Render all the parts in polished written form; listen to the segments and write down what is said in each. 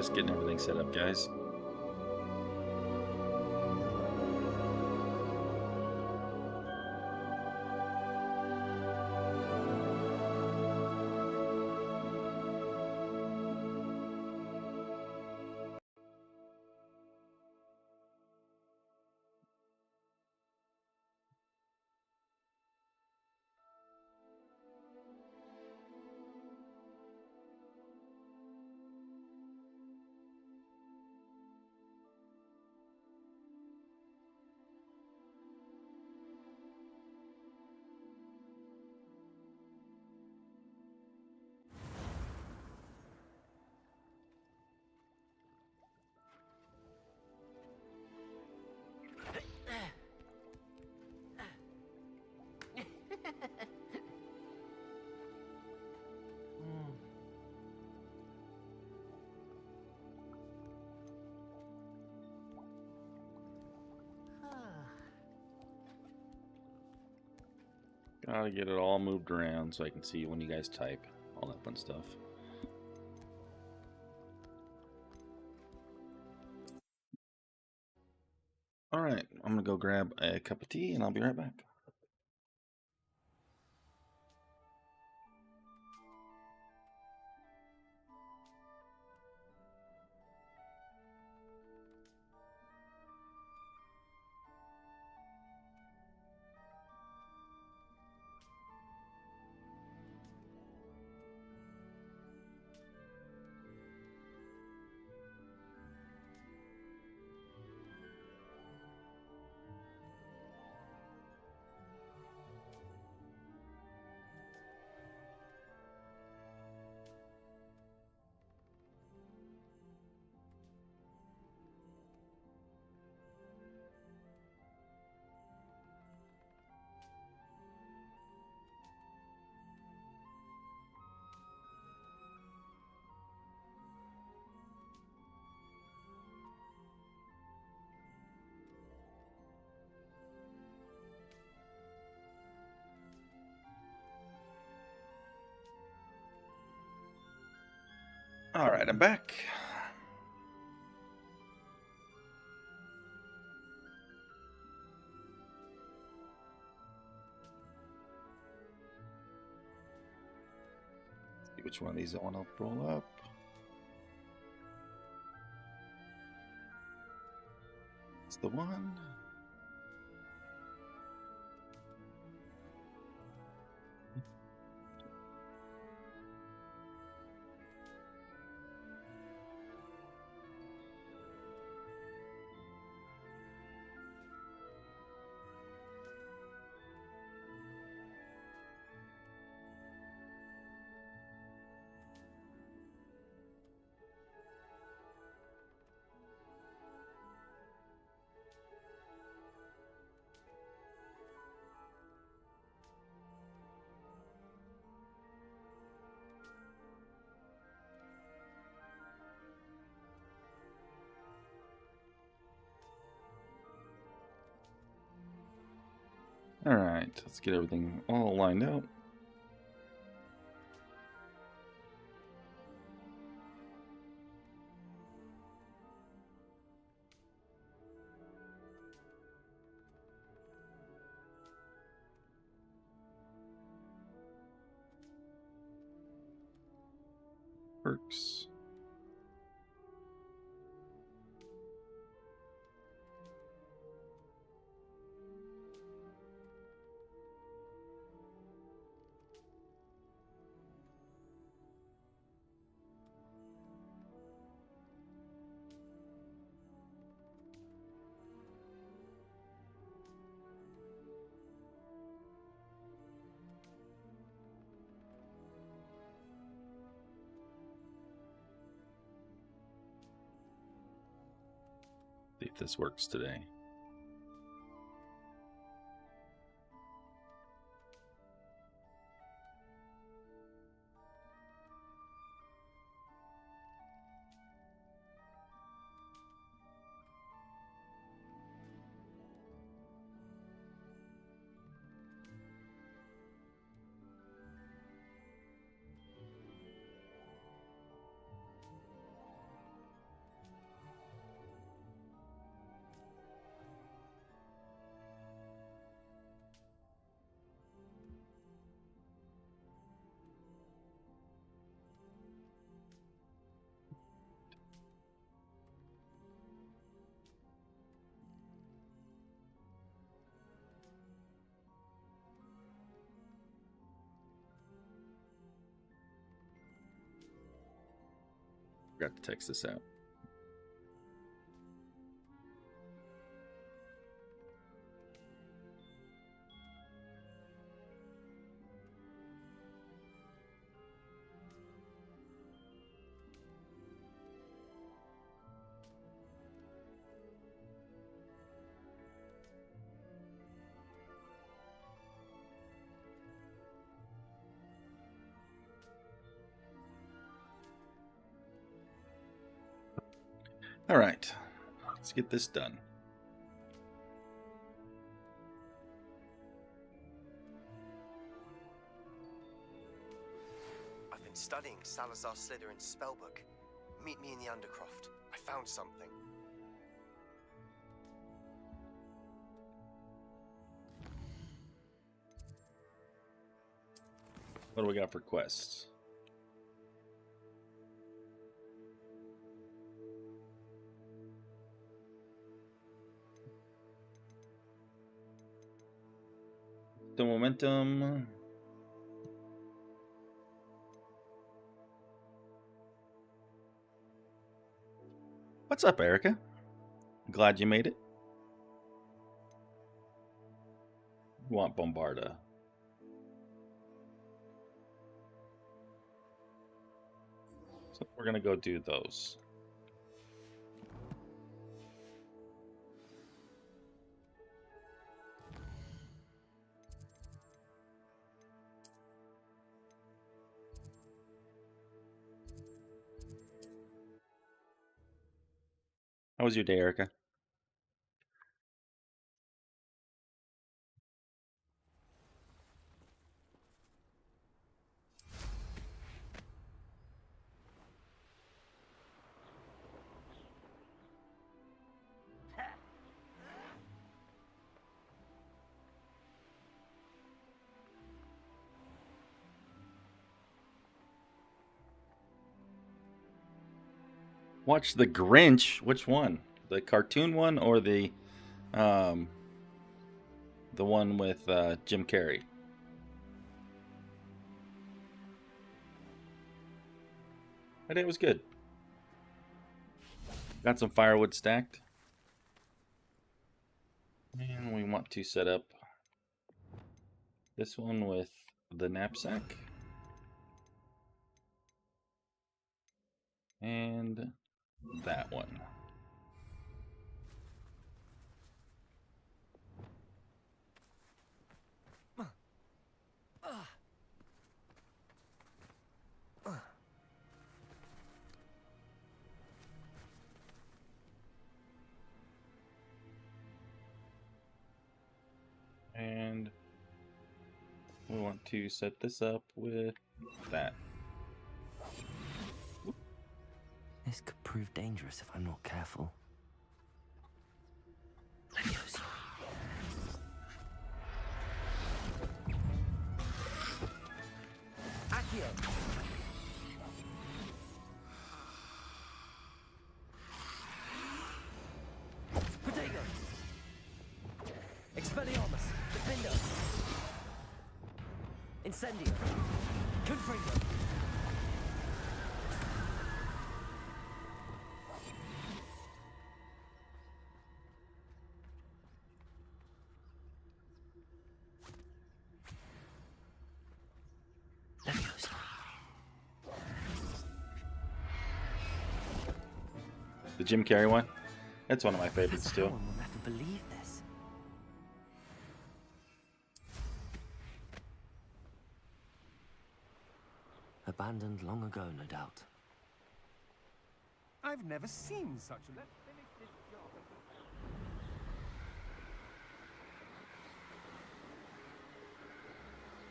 just getting everything set up, guys. Gotta get it all moved around so I can see when you guys type. All that fun stuff. Alright, I'm gonna go grab a cup of tea and I'll be right back. Alright, I'm back. See which one of these I want to roll up. It's the one. Alright, let's get everything all lined out. Works. See if this works today. Forgot to text this out. All right, let's get this done. I've been studying Salazar Slytherin's spellbook. Meet me in the Undercroft. I found something. What do we got for quests? The momentum. What's up, Erica? Glad you made it. You want Bombarda. So we're gonna go do those. How was your day, Erica? Watch The Grinch. Which one? The cartoon one or the one with Jim Carrey? My day was good. Got some firewood stacked. And we want to set up this one with the knapsack. And that one. And we want to set this up with that. This could prove dangerous if I'm not careful. Leviosa. Accio. Protego. Expelliarmus. Defender. Incendio. Confringo. The Jim Carrey one? That's one of my favorites too. No one will never believe this. Abandoned long ago, no doubt. I've never seen such a... Let's finish this job.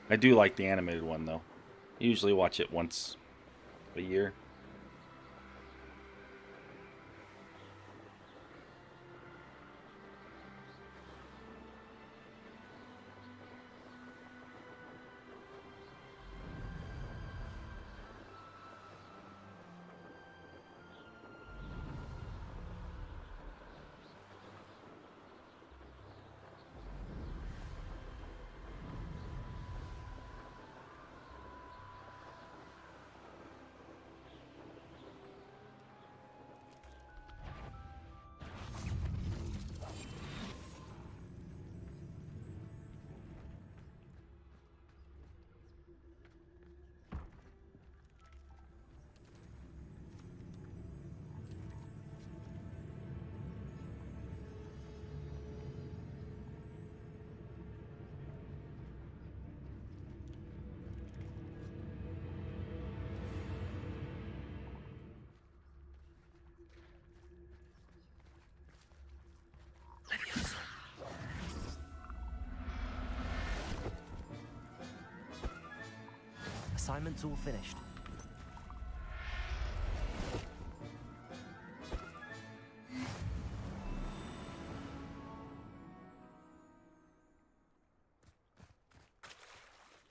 I do like the animated one though. I usually watch it once a year. Assignment's all finished.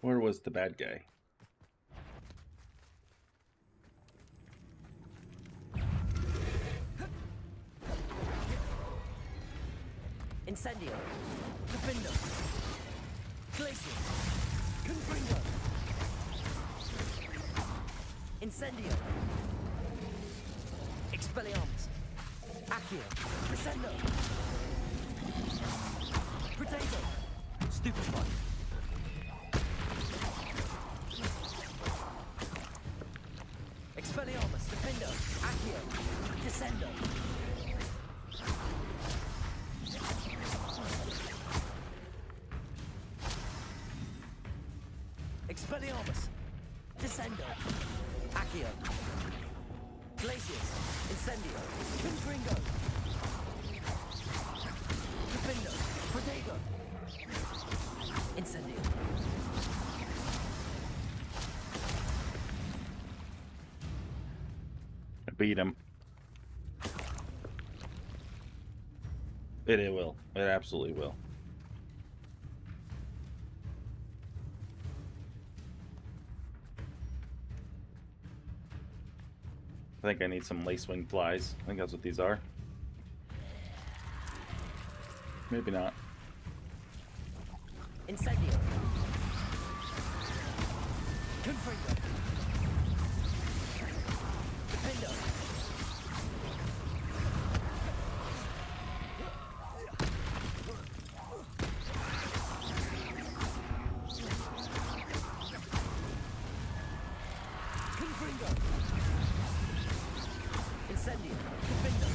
Where was the bad guy? Incendio. Defender. Glacier. Confringo. Incendio. Expelliarmus. Accio. Crescendo. Potato. Stupefy. Expelliarmus. Defender. Accio. Descendo. Expelliarmus. Descendo. Accio. Glacius. Incendio. Confringo. Defendo. Protego. Incendio. I beat him. It will. It absolutely will. I think I need some lacewing flies. I think that's what these are. Maybe not. Incendio. Confringo. Defendo. Confringo. Incendio. Defendo.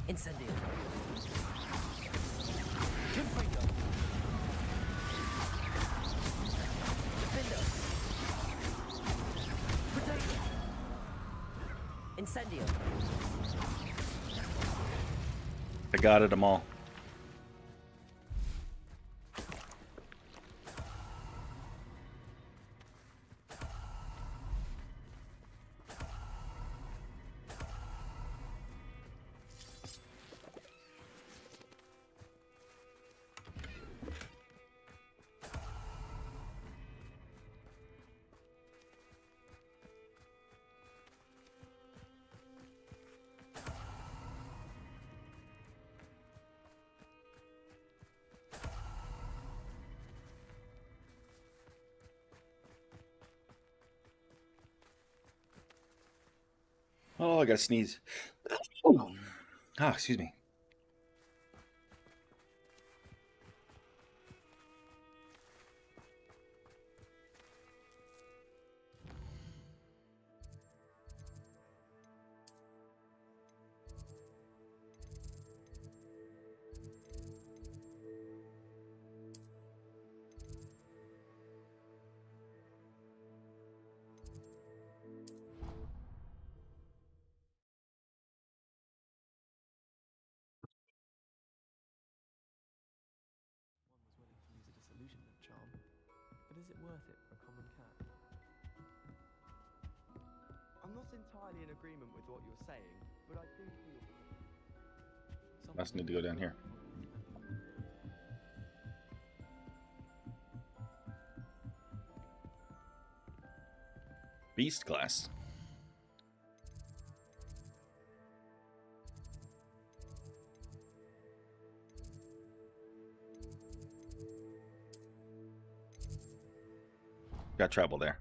Incendio. Confringo. Defendo. Protego. Incendio. I got it them all. Oh, I gotta sneeze. Ah, excuse me. But is it worth it for a common cat? I'm not entirely in agreement with what you're saying, but I think Must need to go down here. Beast class. Got trouble there.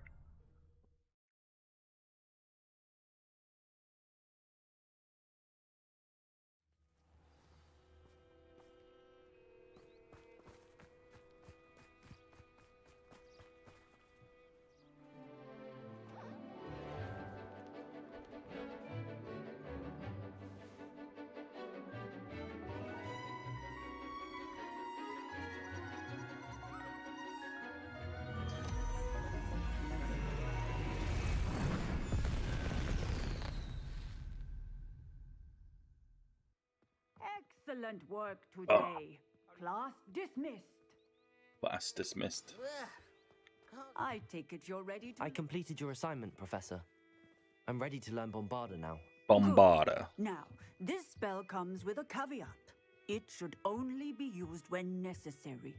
Excellent work today. Class dismissed. Class dismissed. I take it you're ready to... I completed your assignment, Professor. I'm ready to learn Bombarda now. Bombarda. Now, this spell comes with a caveat. It should only be used when necessary.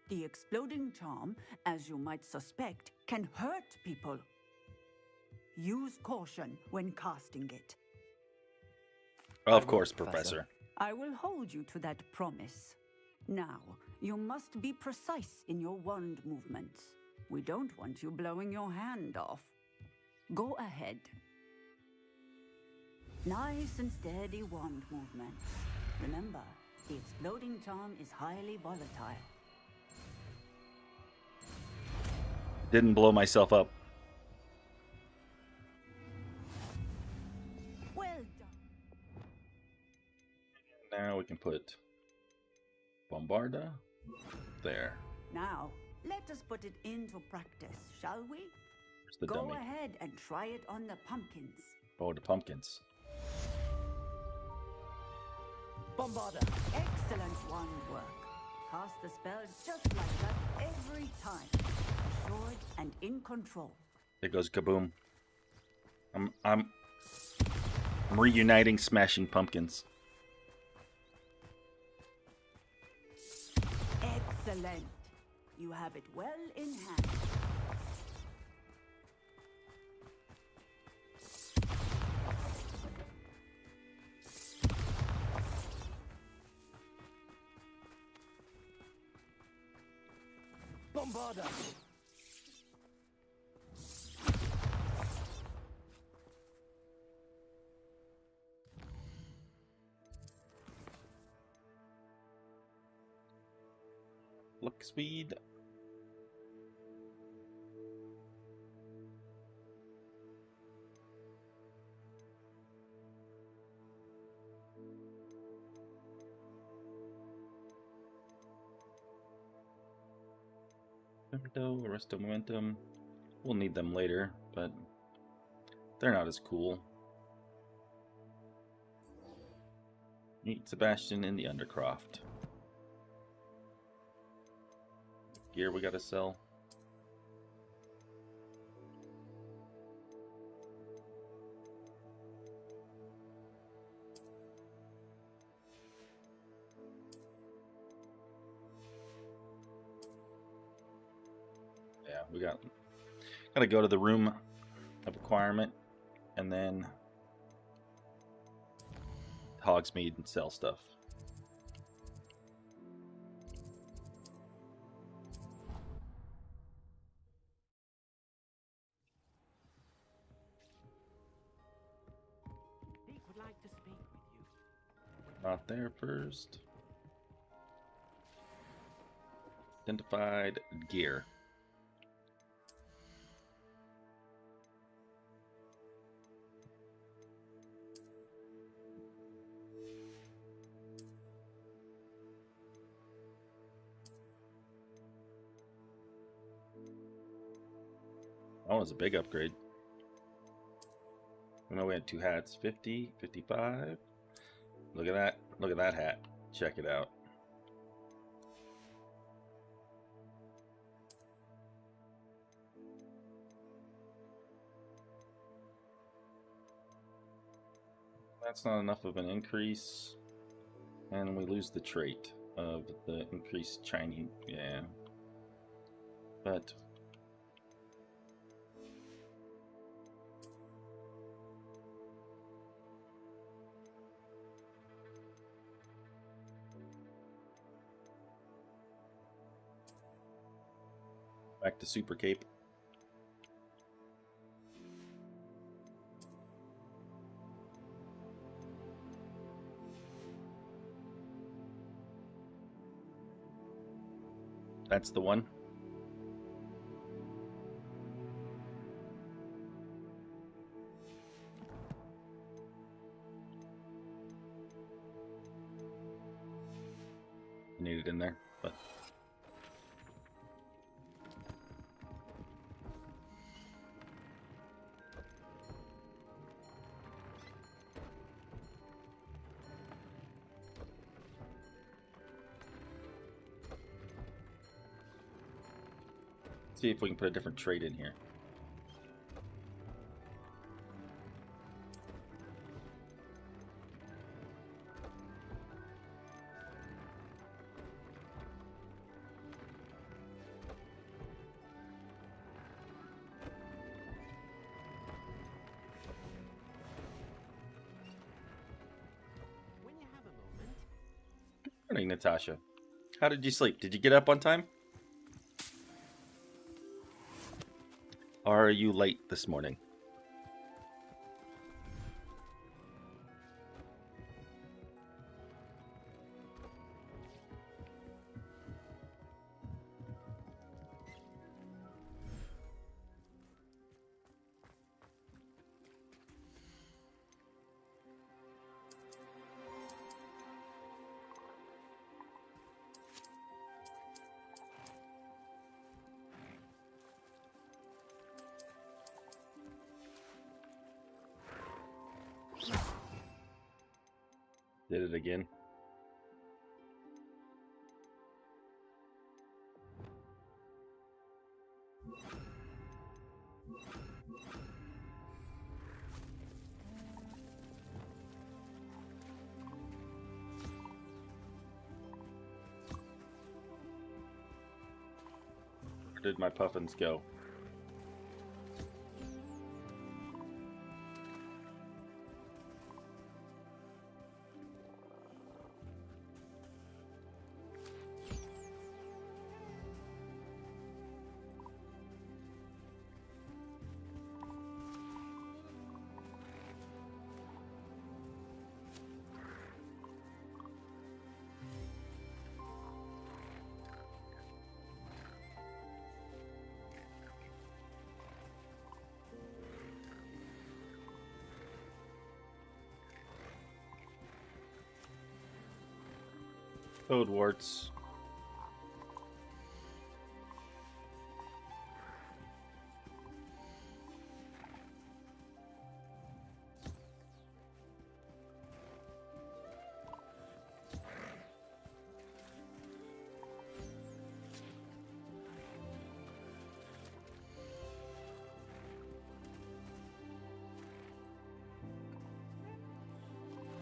The exploding charm, as you might suspect, can hurt people. Use caution when casting it. Of course, Professor. I will hold you to that promise. Now, you must be precise in your wand movements. We don't want you blowing your hand off. Go ahead. Nice and steady wand movements. Remember, the exploding charm is highly volatile. Didn't blow myself up. Well done. Now we can put Bombarda there. Now, let us put it into practice, shall we? Where's the Go dummy? ahead and try it on the pumpkins. Oh, the pumpkins. Bombarda! Excellent wand work. Cast the spell just like that every time. Assured and in control. There goes kaboom. I'm reuniting Smashing Pumpkins. Excellent. You have it well in hand. Bombarda! Look, speed. Arresto momentum. We'll need them later, but they're not as cool. Meet Sebastian in the Undercroft. Gear we gotta sell. Yeah, we gotta go to the room of requirement and then Hogsmeade and sell stuff. Would like to speak with you. Not there first. Identified gear. That was a big upgrade. I know we had two hats. 50, 55. Look at that. Look at that hat. Check it out. That's not enough of an increase. And we lose the trait of the increased shiny. Yeah. But back to Super Cape. That's the one. Need it in there, but See if we can put a different trait in here. When you have a moment. Morning, Natasha. How did you sleep? Did you get up on time? Or are you late this morning? Did it again. Where did my puffins go? Hogwarts.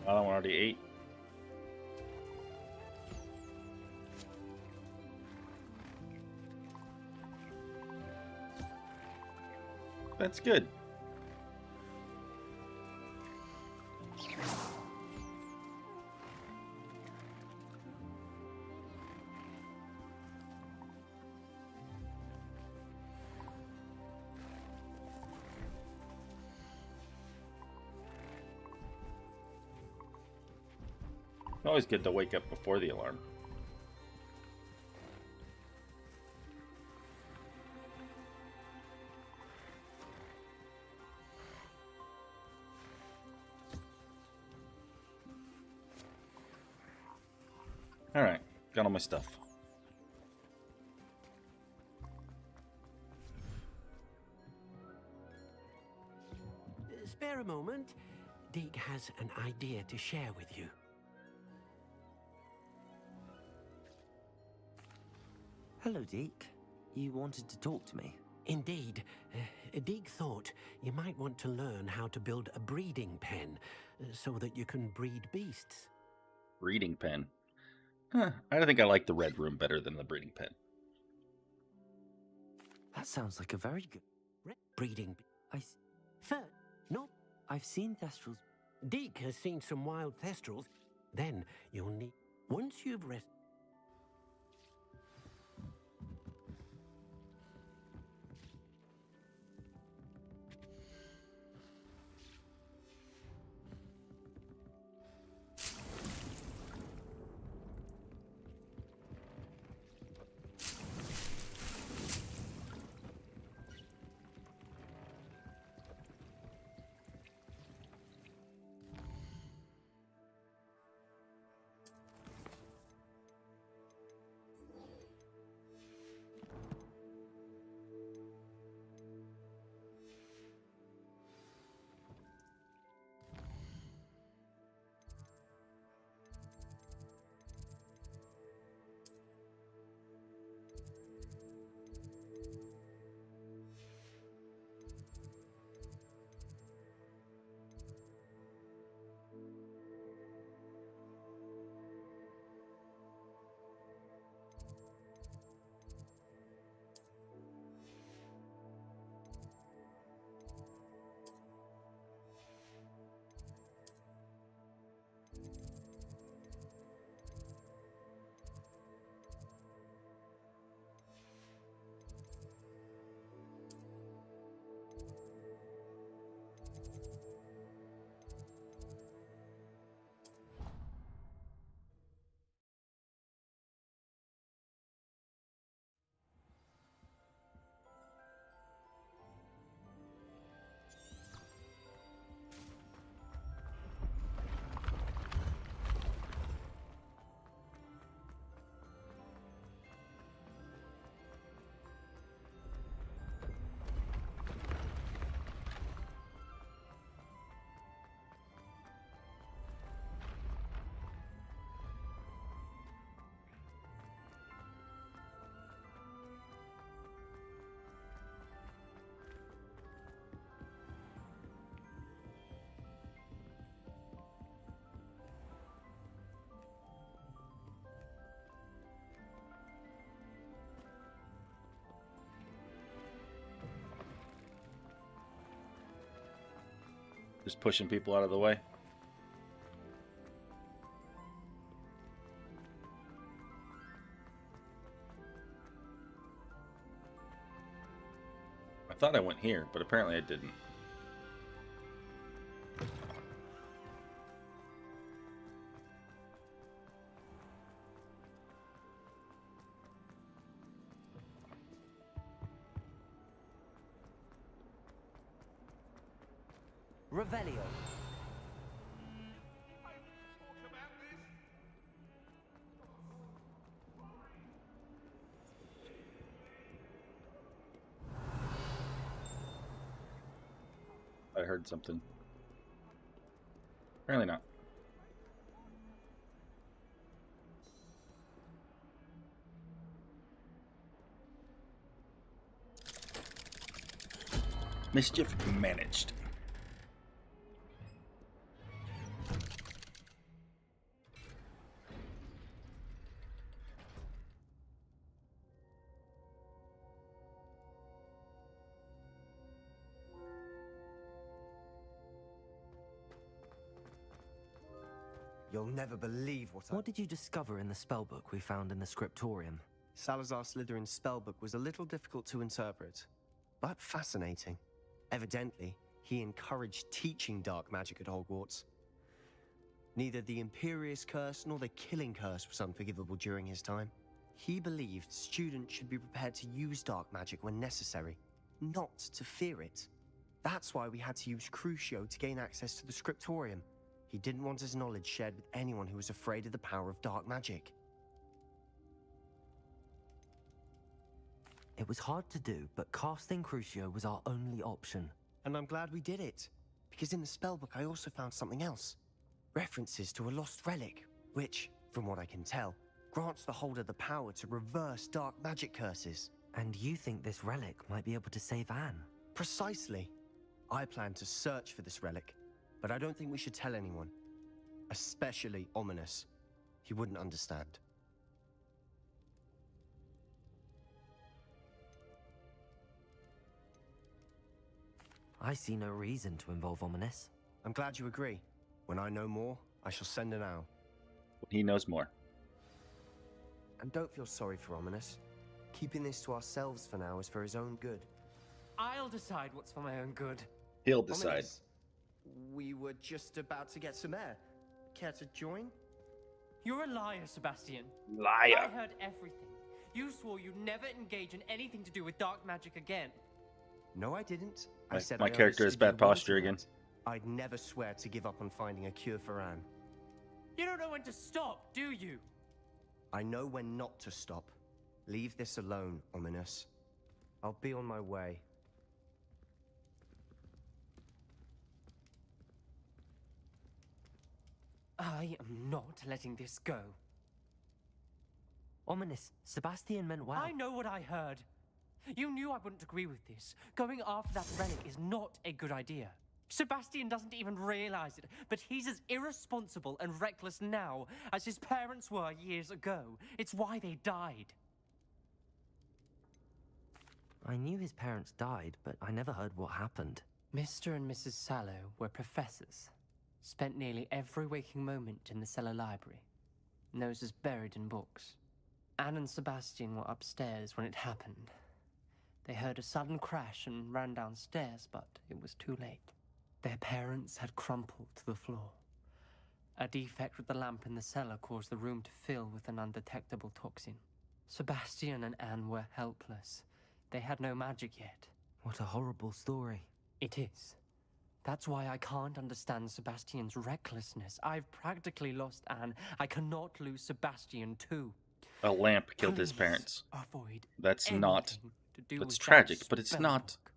I don't want to eat. That's good. Always good to wake up before the alarm. Alright, got all my stuff. Spare a moment. Deke has an idea to share with you. Hello, Deke. You wanted to talk to me? Indeed. Deke thought you might want to learn how to build a breeding pen so that you can breed beasts. Breeding pen. Huh, I think I like the red room better than the breeding pen. That sounds like a very good... Breeding... I... No. I've seen Thestrals... Deke has seen some wild Thestrals. Then you'll need... Once you've Just pushing people out of the way. I thought I went here, but apparently I didn't. Revelio. I heard something. Apparently not. Mischief managed. You'll never believe What did you discover in the spellbook we found in the scriptorium? Salazar Slytherin's spellbook was a little difficult to interpret, but fascinating. Evidently, he encouraged teaching dark magic at Hogwarts. Neither the Imperious Curse nor the Killing Curse was unforgivable during his time. He believed students should be prepared to use dark magic when necessary, not to fear it. That's why we had to use Crucio to gain access to the scriptorium. He didn't want his knowledge shared with anyone who was afraid of the power of dark magic. It was hard to do, but casting Crucio was our only option. And I'm glad we did it, because in the spellbook I also found something else. References to a lost relic, which, from what I can tell, grants the holder the power to reverse dark magic curses. And you think this relic might be able to save Anne? Precisely. I plan to search for this relic, but I don't think we should tell anyone. Especially Ominous. He wouldn't understand. I see no reason to involve Ominous. I'm glad you agree. When I know more, I shall send an owl. He knows more. And don't feel sorry for Ominous. Keeping this to ourselves for now is for his own good. I'll decide what's for my own good. He'll decide. Ominous, we were just about to get some air. Care to join? You're a liar, Sebastian. Liar. I heard everything. You swore you'd never engage in anything to do with dark magic again. No, I didn't. My- I said my I character has understood bad you wanted posture again. it. I'd never swear to give up on finding a cure for Anne. You don't know when to stop, do you? I know when not to stop. Leave this alone, Ominous. I'll be on my way. I am not letting this go. Ominous, Sebastian meant well. I know what I heard. You knew I wouldn't agree with this. Going after that relic is not a good idea. Sebastian doesn't even realize it, but he's as irresponsible and reckless now as his parents were years ago. It's why they died. I knew his parents died, but I never heard what happened. Mr. and Mrs. Sallow were professors. Spent nearly every waking moment in the cellar library. Noses buried in books. Anne and Sebastian were upstairs when it happened. They heard a sudden crash and ran downstairs, but it was too late. Their parents had crumpled to the floor. A defect with the lamp in the cellar caused the room to fill with an undetectable toxin. Sebastian and Anne were helpless. They had no magic yet. What a horrible story. It is. That's why I can't understand Sebastian's recklessness. I've practically lost Anne. I cannot lose Sebastian too. A lamp killed his Please parents. Avoid That's not. anything to do That's with tragic, that but it's spell not. book.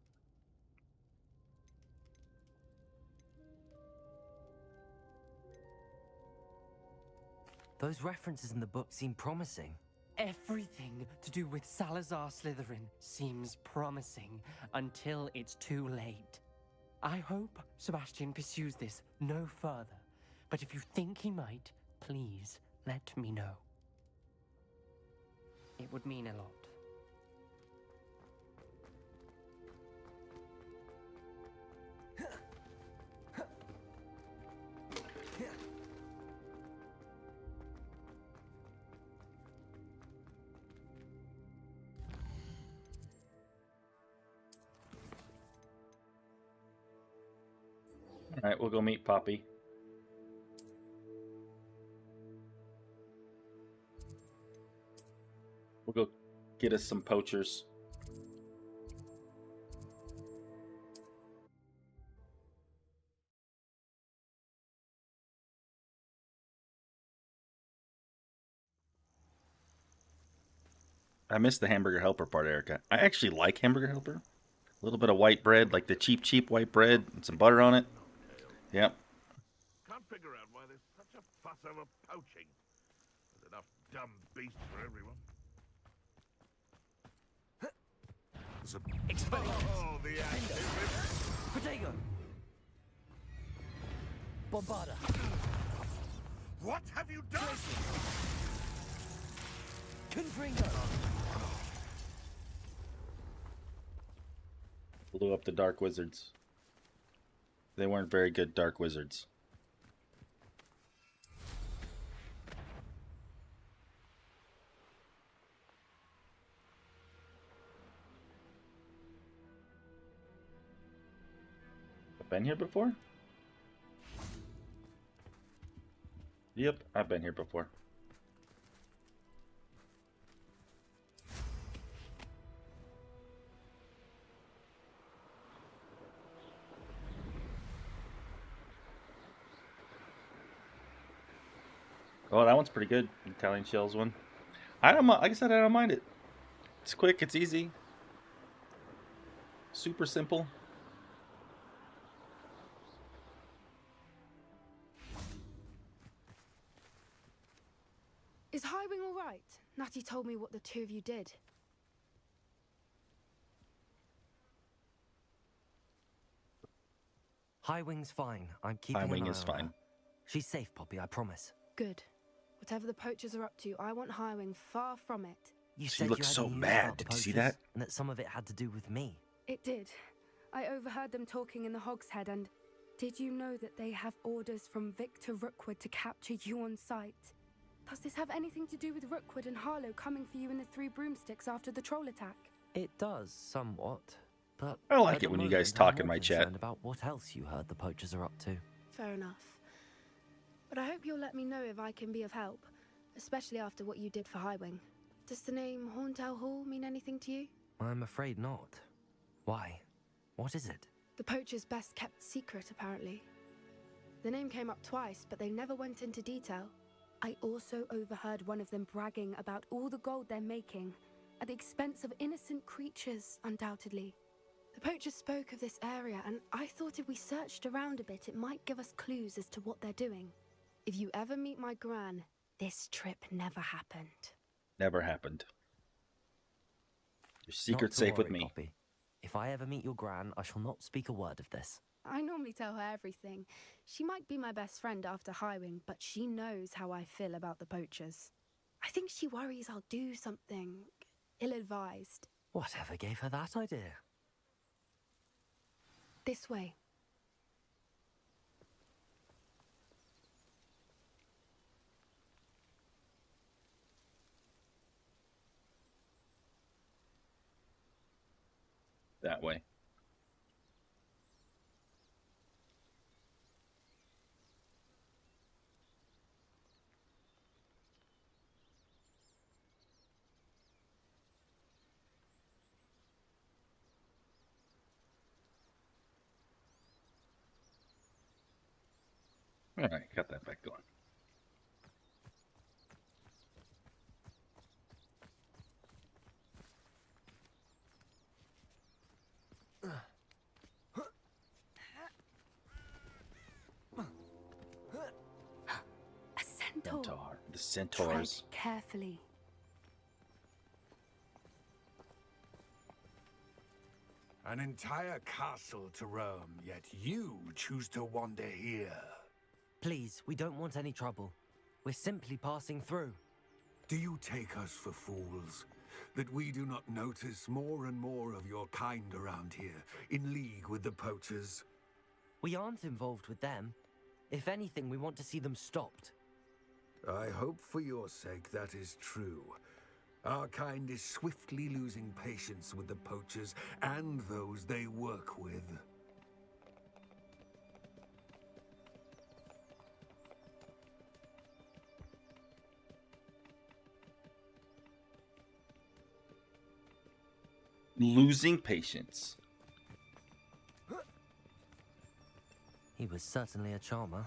Those references in the book seem promising. Everything to do with Salazar Slytherin seems promising until it's too late. I hope Sebastian pursues this no further, but if you think he might, please let me know. It would mean a lot. Alright, we'll go meet Poppy. We'll go get us some poachers. I missed the hamburger helper part, Erica. I actually like hamburger helper. A little bit of white bread, like the cheap white bread, and some butter on it. Yep. Can't figure out why there's such a fuss over poaching. There's enough dumb beasts for everyone. Oh, the activist! Protego! Bombarda! What have you done? Confringo! Blew up the dark wizards. They weren't very good dark wizards. I've been here before? Yep, I've been here before. Oh, that one's pretty good. Italian shells one. I don't. Like I said, I don't mind it. It's quick. It's easy. Super simple. Is Highwing all right? Natty told me what the two of you did. Highwing's fine. I'm keeping Highwing an eye is on fine. her. She's safe, Poppy, I promise. Good. Whatever the poachers are up to, I want Highwing far from it. You She said looks you so had news mad. about the Did you see poachers, that? And that some of it had to do with me. It did. I overheard them talking in the Hogshead, and did you know that they have orders from Victor Rookwood to capture you on sight? Does this have anything to do with Rookwood and Harlow coming for you in the Three Broomsticks after the troll attack? It does, somewhat. But I like at it the when you moment, guys I'm talk in more my chat. concerned about what else you heard the poachers are up to. Fair enough. But I hope you'll let me know if I can be of help, especially after what you did for Highwing. Does the name Horntail Hall mean anything to you? I'm afraid not. Why? What is it? The poacher's best kept secret, apparently. The name came up twice, but they never went into detail. I also overheard one of them bragging about all the gold they're making, at the expense of innocent creatures, undoubtedly. The poacher spoke of this area, and I thought if we searched around a bit, it might give us clues as to what they're doing. If you ever meet my gran, this trip never happened. Never happened. Your Not secret's to safe with worry, me. Poppy. If I ever meet your gran, I shall not speak a word of this. I normally tell her everything. She might be my best friend after Highwing, but she knows how I feel about the poachers. I think she worries I'll do something ill-advised. Whatever gave her that idea? This way. That way. All right, got that back going. A centaur. Centaur. The centaurs. Tread carefully. An entire castle to roam, yet you choose to wander here. Please, we don't want any trouble. We're simply passing through. Do you take us for fools? That we do not notice more and more of your kind around here, in league with the poachers? We aren't involved with them. If anything, we want to see them stopped. I hope for your sake that is true. Our kind is swiftly losing patience with the poachers and those they work with. losing patience. He was certainly a charmer.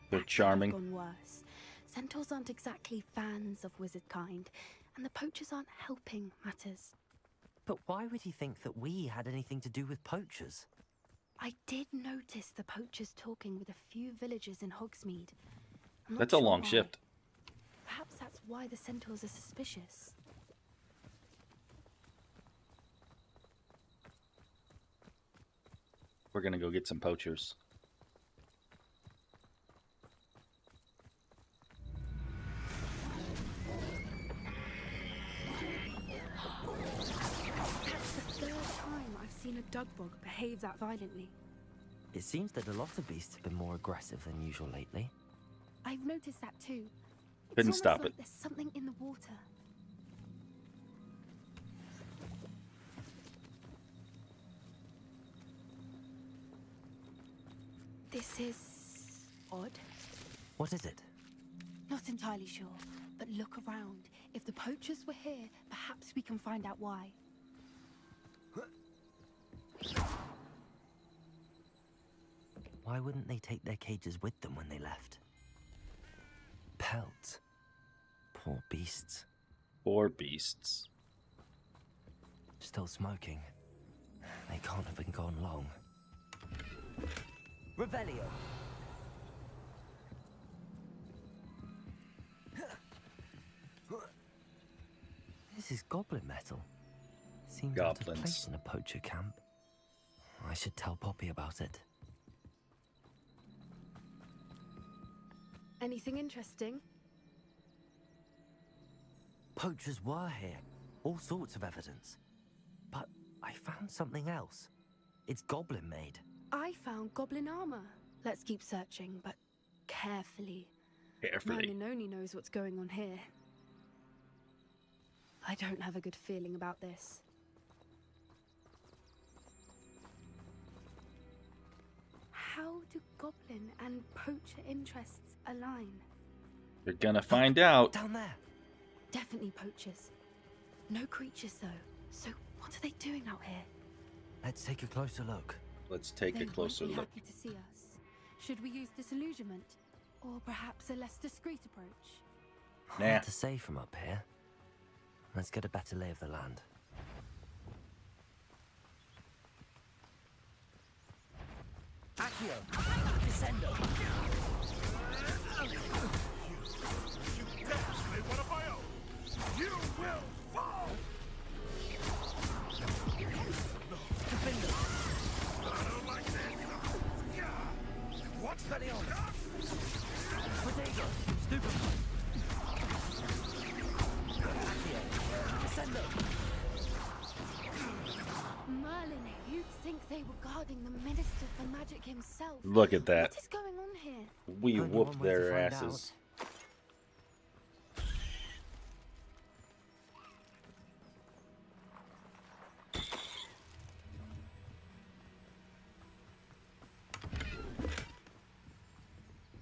They're That could have charming. gone worse. Centaurs aren't exactly fans of wizard kind, and the poachers aren't helping matters. But why would he think that we had anything to do with poachers? I did notice the poachers talking with a few villagers in Hogsmeade. I'm not That's a sure long why. shift. Perhaps that's why the centaurs are suspicious. We're gonna go get some poachers. That's the third time I've seen a dugbog behave that violently. It seems that a lot of beasts have been more aggressive than usual lately. I've noticed that too. It's Couldn't almost stop like it. There's something in the water. This is odd. What is it? Not entirely sure, but look around. If the poachers were here, perhaps we can find out why. Why wouldn't they take their cages with them when they left? Pelts. Poor beasts. Poor beasts. Still smoking. They can't have been gone long. Revelio! This is goblin metal. Seems out of Goblins. place in a poacher camp. I should tell Poppy about it. Anything interesting? Poachers were here. All sorts of evidence. But I found something else. It's goblin made. I found goblin armor. Let's keep searching, but carefully. Carefully. Merlin only knows what's going on here. I don't have a good feeling about this. How do goblin and poacher interests align? You're gonna find out. Down there. Definitely poachers. No creatures though. So what are they doing out here? Let's take a closer look. Let's take They a closer won't be look. happy to see us. Should we use disillusionment? Or perhaps a less discreet approach? Nah. Hard to say from up here. Let's get a better lay of the land. Accio! Descendo! You dare slay one of my own! You will fall! Defender! I don't like this! What's that on? Protego! Stupefy! Accio! Descendo! Merlin, you'd think they were guarding the Minister for Magic himself. Look at that. What is going on here? We Only whooped one way to their find asses.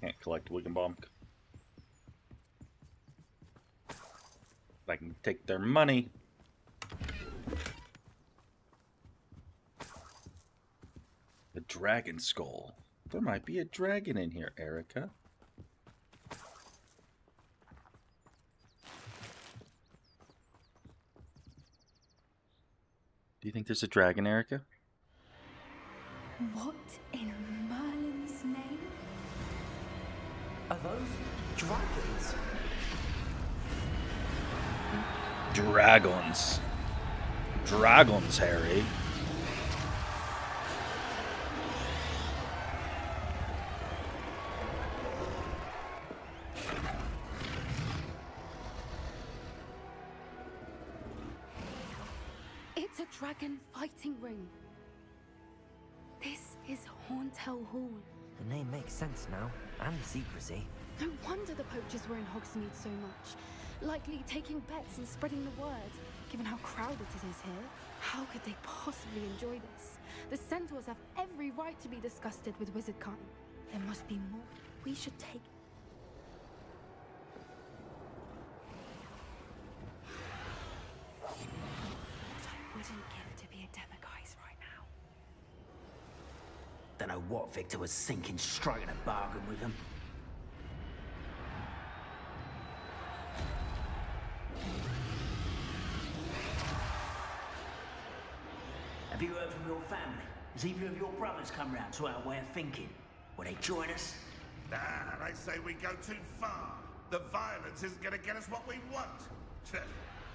Can't collect Wiggenbomb. I can take their money. The dragon skull. There might be a dragon in here, Erica. Do you think there's a dragon, Erica? What in Merlin's name? Are those dragons? Dragons. Dragons, Harry. It's a dragon fighting ring. This is Horntail Hall. The name makes sense now, and the secrecy. No wonder the poachers were in Hogsmeade so much. Likely taking bets and spreading the word. Given how crowded it is here, how could they possibly enjoy this? The centaurs have every right to be disgusted with wizard kind. There must be more. We should take... What I wouldn't give Don't know what Victor was thinking, striking a bargain with him. Have you heard from your family? Has either of your brothers come round to our way of thinking? Will they join us? Nah, they say we go too far. The violence isn't going to get us what we want.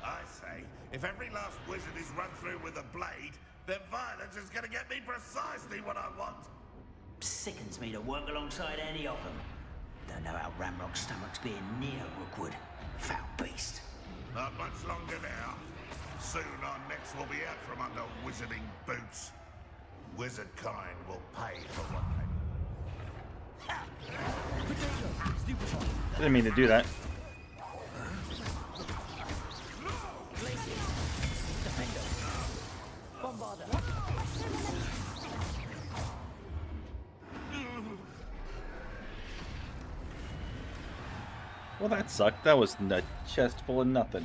I say, if every last wizard is run through with a blade, then violence is going to get me precisely what I want. Sickens me to work alongside any of them. Don't know how Ramrock's stomach's being near Rookwood. Foul beast. Not much longer now. Soon our necks will be out from under wizarding boots. Wizard kind will pay for what they... Didn't mean to do that. Well, that sucked. That was a chest full of nothing.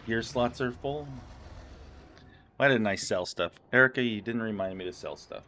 Gear slots are full. Why didn't I sell stuff? Erica, you didn't remind me to sell stuff.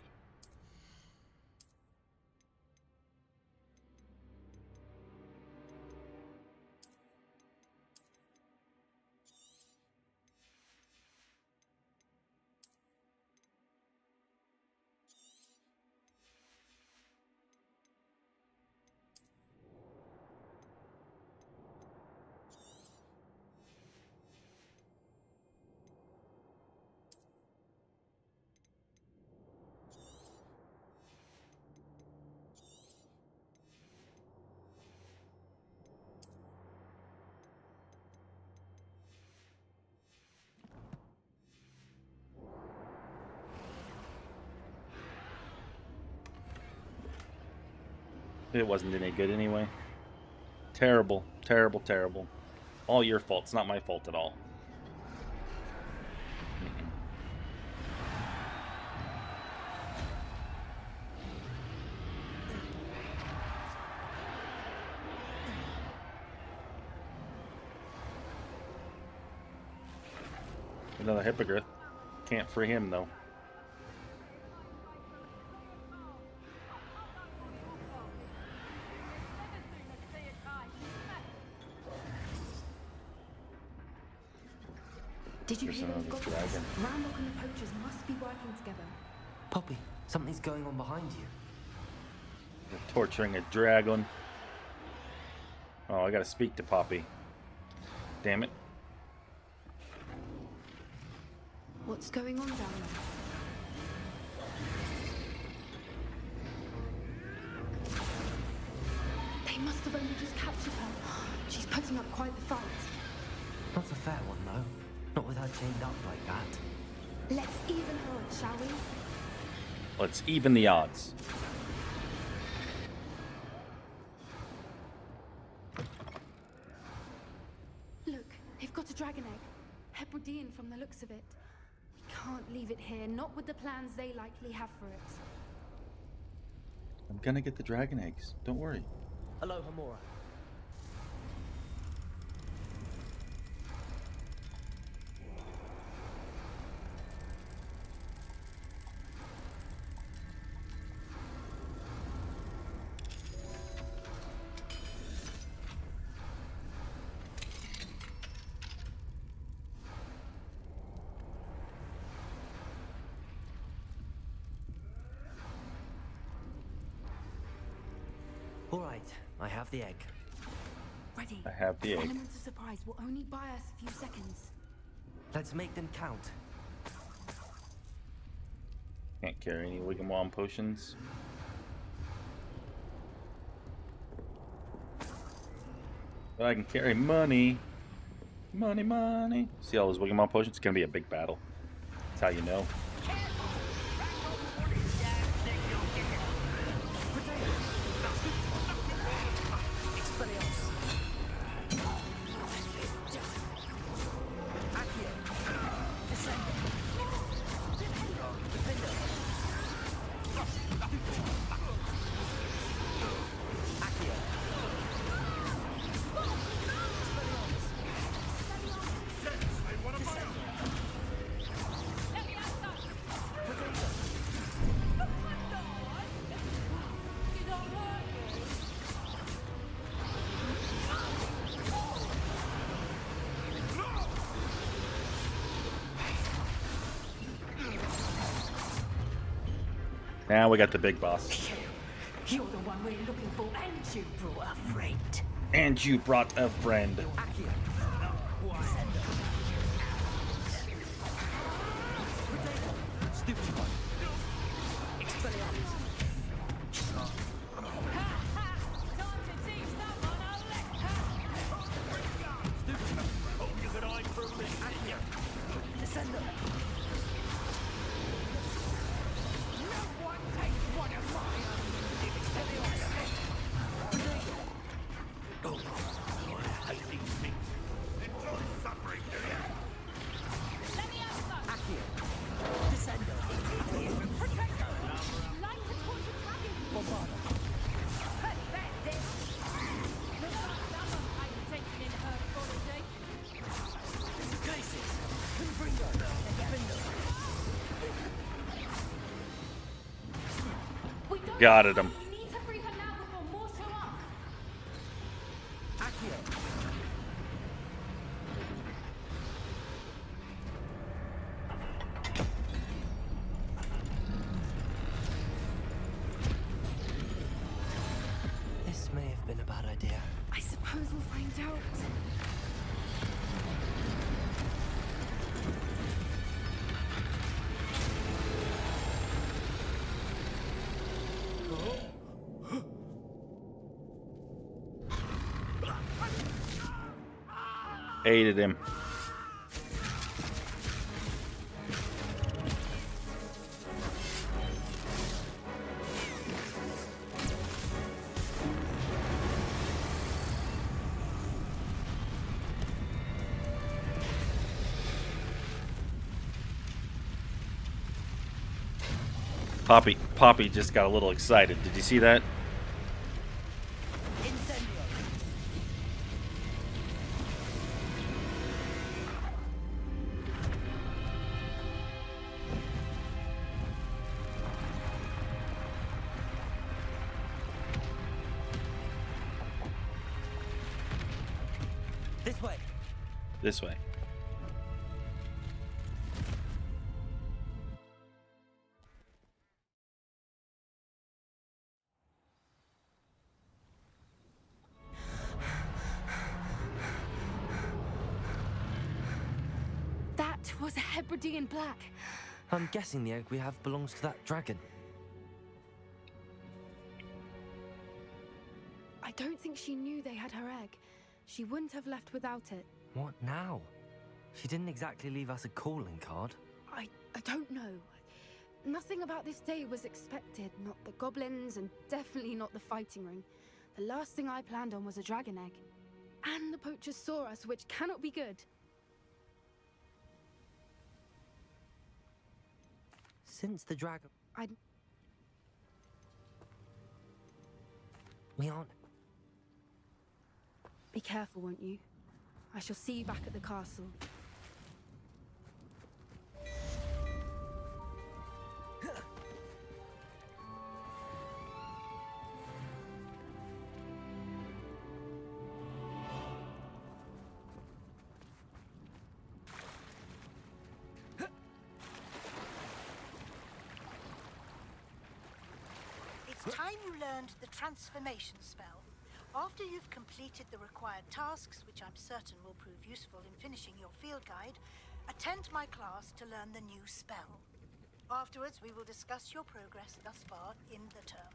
It wasn't any good anyway. Terrible, terrible, terrible. All your fault. It's not my fault at all. Another hippogriff. Can't free him though. Did you There's hear those another goblins? dragon. Ramrock and the poachers must be working together. Poppy, something's going on behind you. They're torturing a dragon. Oh, I gotta speak to Poppy. Damn it. What's going on down there? They must have only just captured her. She's putting up quite the fight. Not a fair one, though. Not with her chained up like that. Let's even odds, shall we? Let's even the odds. Look, they've got a dragon egg. Hebridean from the looks of it. We can't leave it here, not with the plans they likely have for it. I'm gonna get the dragon eggs. Don't worry. Hello, Hamura. All right, I have the egg. Ready. I have the egg. Elements of surprise will only buy us a few seconds. Let's make them count. Can't carry any Wigwam potions. But I can carry money. Money, money. See all those Wigwam potions? It's gonna be a big battle. That's how you know. Now we got the big boss. You're the one we're looking for, and you brought a friend. And you brought a friend. Got it, him. This may have been a bad idea. I suppose we'll find out. Aided him. Poppy just got a little excited. Did you see that? This way. This way. That was a Hebridean black. I'm guessing the egg we have belongs to that dragon. I don't think she knew they had her egg. She wouldn't have left without it. What now? She didn't exactly leave us a calling card. I don't know. Nothing about this day was expected. Not the goblins, and definitely not the fighting ring. The last thing I planned on was a dragon egg. And the poachers saw us, which cannot be good. Since the dragon... I'd... We aren't... Be careful, won't you? I shall see you back at the castle. It's time you learned the transformation spell. After you've completed the required tasks, which I'm certain will prove useful in finishing your field guide, attend my class to learn the new spell. Afterwards, we will discuss your progress thus far in the term.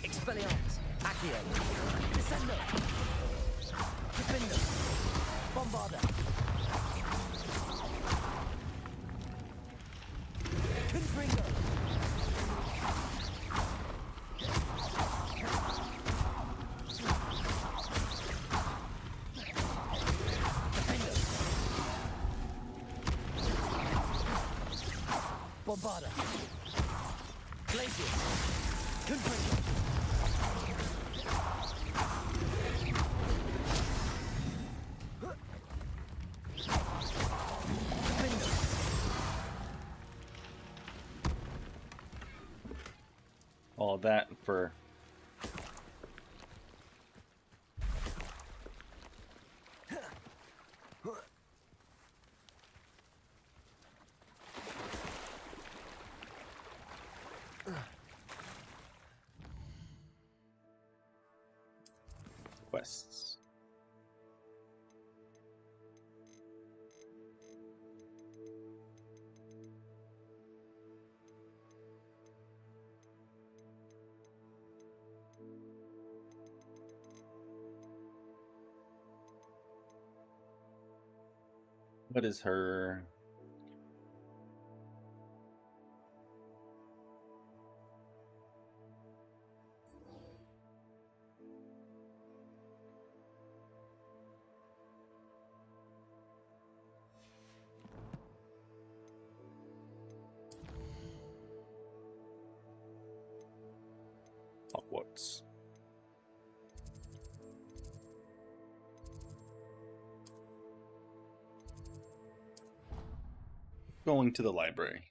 Expelliarmus, Accio, Descendo, Defender, Bombarder, Confringo, Defender, Bombarder, Glacius, Confringo. All that for quests. What is her? Hogwarts. Going to the library.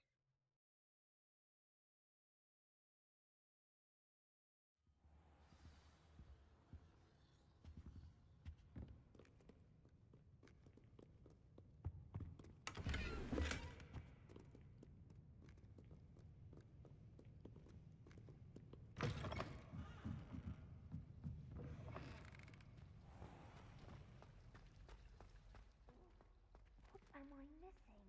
What am I missing?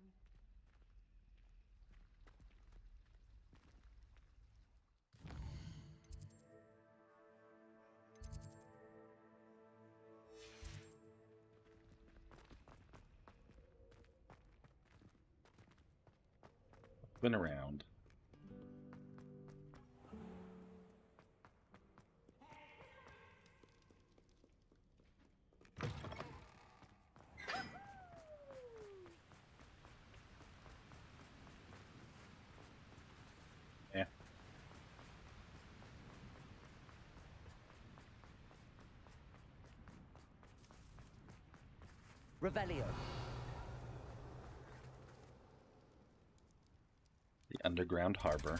Been around. Yeah. Revelio. The underground harbor.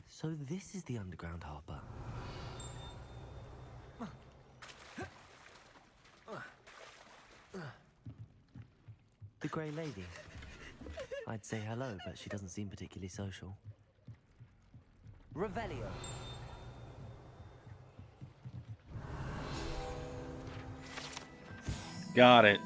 So this is the underground harbor. The Grey Lady. I'd say hello, but she doesn't seem particularly social. Revelio. Got it.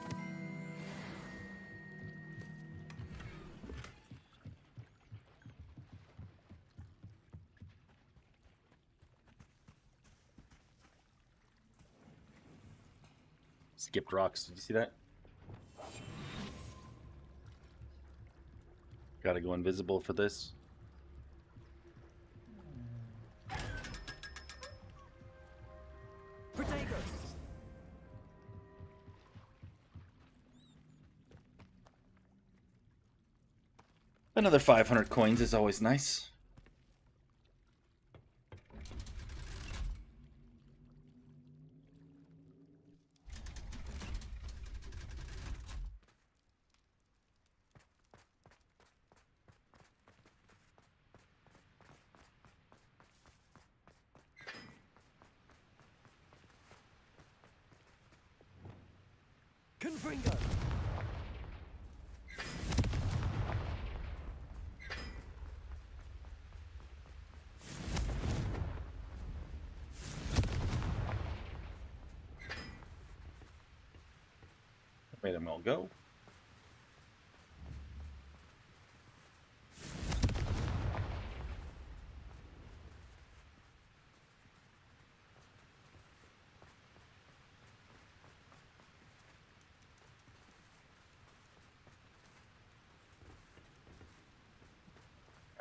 Skipped rocks. Did you see that? Gotta go invisible for this. Another 500 coins is always nice. Confringo. Made them all go.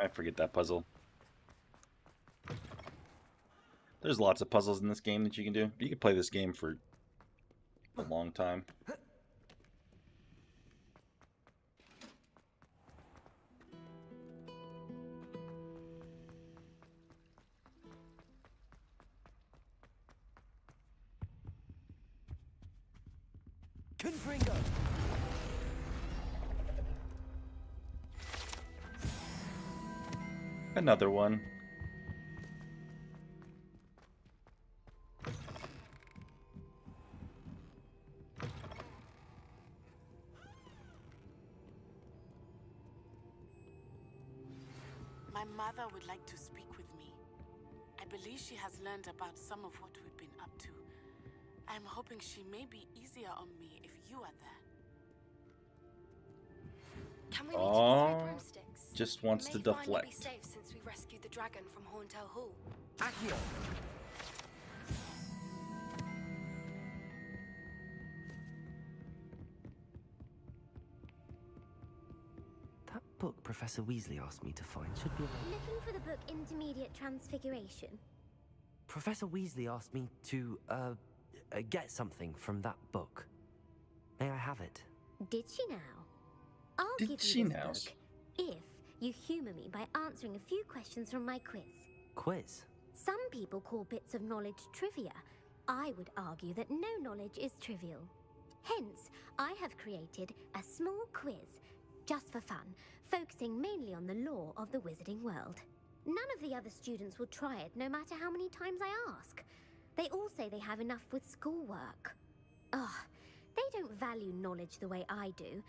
I forget that puzzle. There's lots of puzzles in this game that you can do. You can play this game for a long time. Confringo! Another one. My mother would like to speak with me. I believe she has learned about some of what we've been up to. I'm hoping she may be easier on me if you are there. Can we meet at the Three Oh, Broomsticks? just wants to May finally be deflect. safe since we rescued the dragon from Horntail Hall. Accio! That book Professor Weasley asked me to find should be around. Looking for the book Intermediate Transfiguration. Professor Weasley asked me to, get something from that book. May I have it? Did she now? I'll Did give she you this now? book if you humour me by answering a few questions from my quiz. Quiz? Some people call bits of knowledge trivia. I would argue that no knowledge is trivial. Hence, I have created a small quiz, just for fun, focusing mainly on the lore of the wizarding world. None of the other students will try it, no matter how many times I ask. They all say they have enough with schoolwork. Ugh, they don't value knowledge the way I do.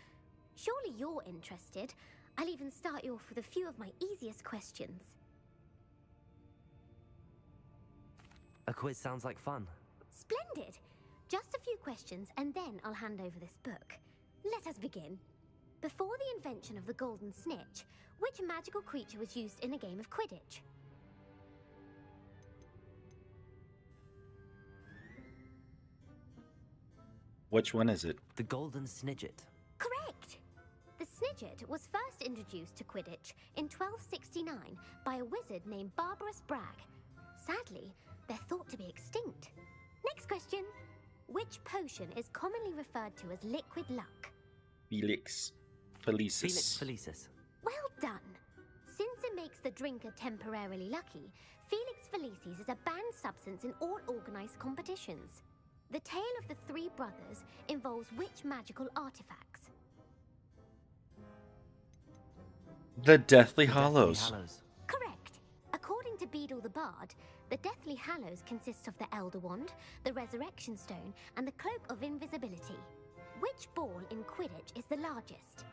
Surely you're interested. I'll even start you off with a few of my easiest questions. A quiz sounds like fun. Splendid! Just a few questions, and then I'll hand over this book. Let us begin. Before the invention of the golden snitch, which magical creature was used in a game of Quidditch? Which one is it? The Golden Snidget. Correct! The Snidget was first introduced to Quidditch in 1269 by a wizard named Barbarous Bragg. Sadly, they're thought to be extinct. Next question. Which potion is commonly referred to as liquid luck? Felix Felicis. Felix Felicis. Well done! Since it makes the drinker temporarily lucky, Felix Felicis is a banned substance in all organized competitions. The tale of the three brothers involves which magical artifacts? The Deathly Hallows. Correct. According to Beedle the Bard, the Deathly Hallows consist of the Elder Wand, the Resurrection Stone, and the Cloak of Invisibility. Which ball in Quidditch is the largest?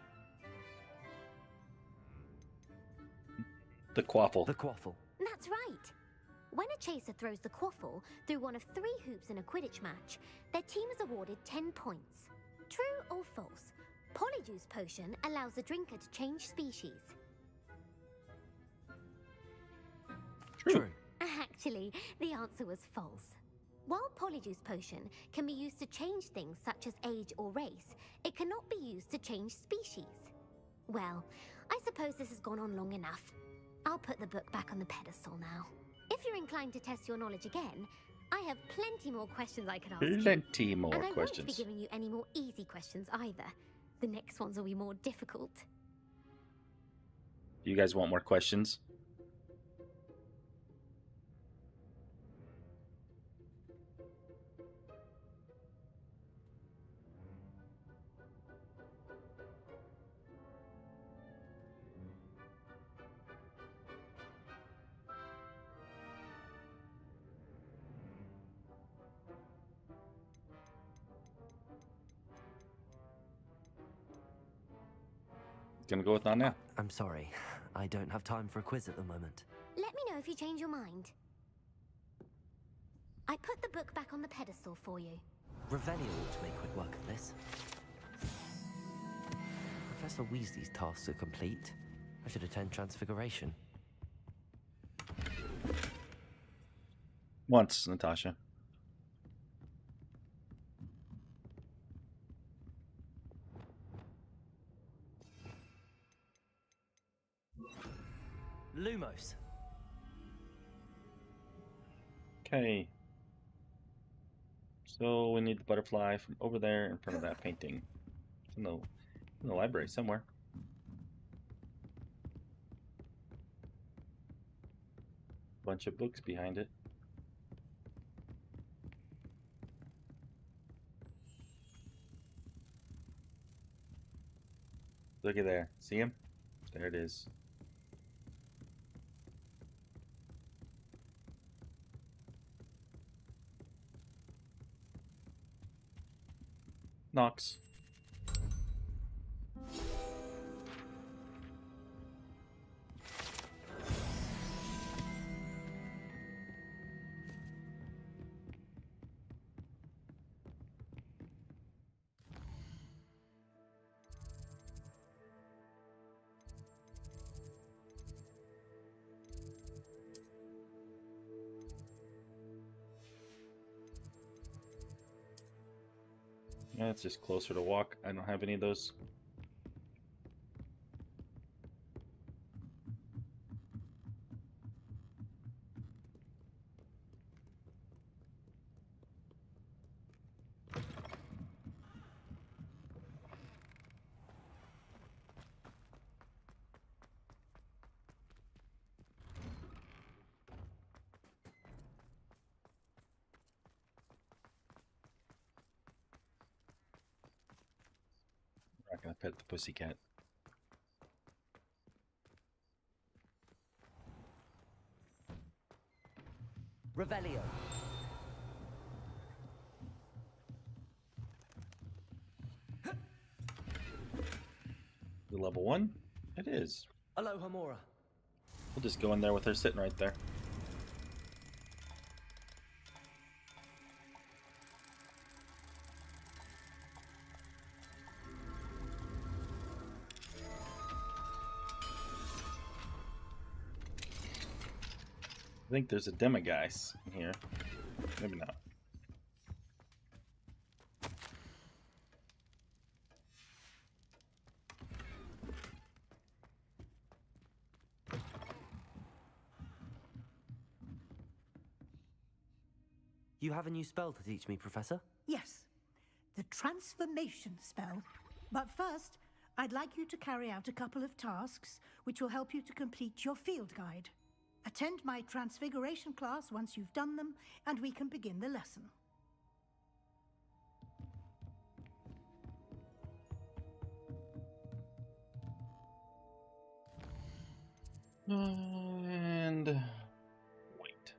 The Quaffle. The Quaffle. That's right. When a chaser throws the quaffle through one of 3 hoops in a Quidditch match, their team is awarded 10 points. True or false? Polyjuice Potion allows the drinker to change species. True. Actually, the answer was false. While Polyjuice Potion can be used to change things such as age or race, it cannot be used to change species. Well, I suppose this has gone on long enough. I'll put the book back on the pedestal now. If you're inclined to test your knowledge again, I have plenty more questions I could ask you. Plenty more and I questions. won't be giving you any more easy questions either. The next ones will be more difficult. You guys want more questions? Gonna go with that now. I'm sorry. I don't have time for a quiz at the moment. Let me know if you change your mind. I put the book back on the pedestal for you. Revelio ought to make quick work of this. Professor Weasley's tasks are complete. I should attend Transfiguration. Once, Natasha. Lumos. Okay. So we need the butterfly from over there in front of that painting. It's in the library somewhere. Bunch of books behind it. Looky there. See him? There it is. Knox. Yeah, it's just closer to walk. I don't have any of those. I'm not gonna pet the pussycat. Revelio. The level 1? It is. Aloha Mora. We'll just go in there with her sitting right there. I think there's a Demiguise in here. Maybe not. You have a new spell to teach me, Professor? Yes, the transformation spell. But first, I'd like you to carry out a couple of tasks which will help you to complete your field guide. Attend my transfiguration class once you've done them, and we can begin the lesson. And wait.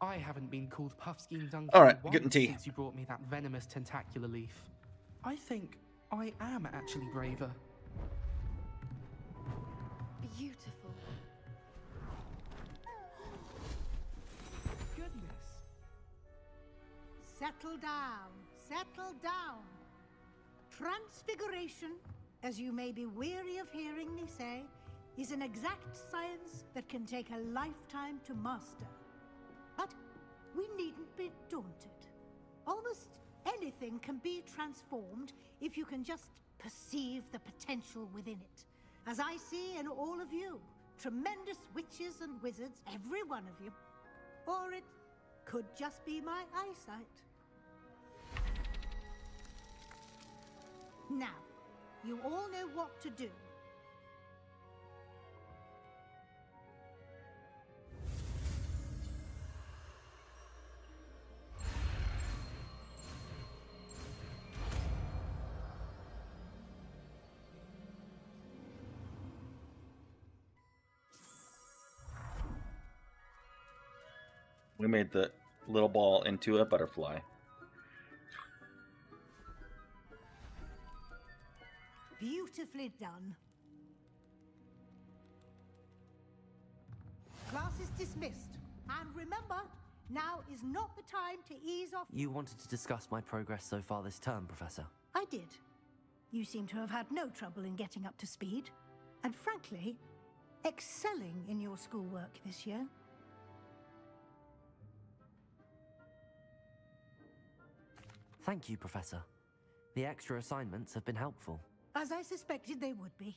I haven't been called Puffskein Donkey Alright, once getting tea. since you brought me that venomous tentacular leaf. I think I am actually braver. Beautiful. Goodness. Settle down, settle down. Transfiguration, as you may be weary of hearing me say, is an exact science that can take a lifetime to master. But we needn't be daunted. Almost anything can be transformed if you can just perceive the potential within it. As I see in all of you, tremendous witches and wizards, every one of you. Or it could just be my eyesight. Now, you all know what to do. We made the little ball into a butterfly. Beautifully done. Class is dismissed. And remember, now is not the time to ease off. You wanted to discuss my progress so far this term, Professor. I did. You seem to have had no trouble in getting up to speed. And frankly, excelling in your schoolwork this year. Thank you, Professor. The extra assignments have been helpful. As I suspected they would be.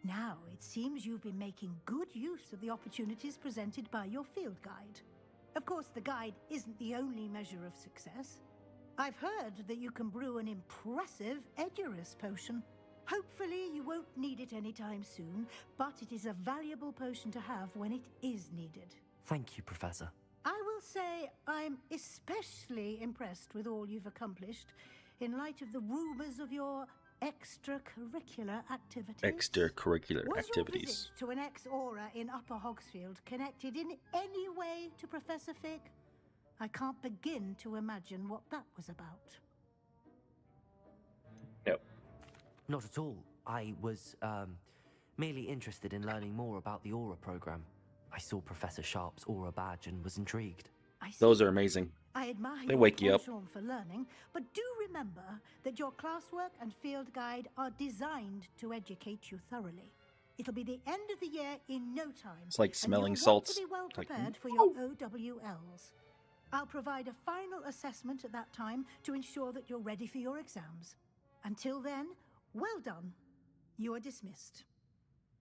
Now, it seems you've been making good use of the opportunities presented by your field guide. Of course, the guide isn't the only measure of success. I've heard that you can brew an impressive Edurus potion. Hopefully, you won't need it anytime soon, but it is a valuable potion to have when it is needed. Thank you, Professor. I will say I'm especially impressed with all you've accomplished in light of the rumors of your extracurricular activities? Extracurricular Was activities. your visit to an ex-aura in Upper Hogsfield connected in any way to Professor Fig? I can't begin to imagine what that was about. No. Not at all. I was, merely interested in learning more about the Aura program. I saw Professor Sharp's Aura badge and was intrigued. Those are amazing. I admire They your wake you up. penchant for learning, but do remember that your classwork and field guide are designed to educate you thoroughly. It'll be the end of the year in no time. It's like and smelling you'll want salts. to be well Like, prepared for your OWLs. I'll provide a final assessment at that time to ensure that you're ready for your exams. Until then, well done. You are dismissed.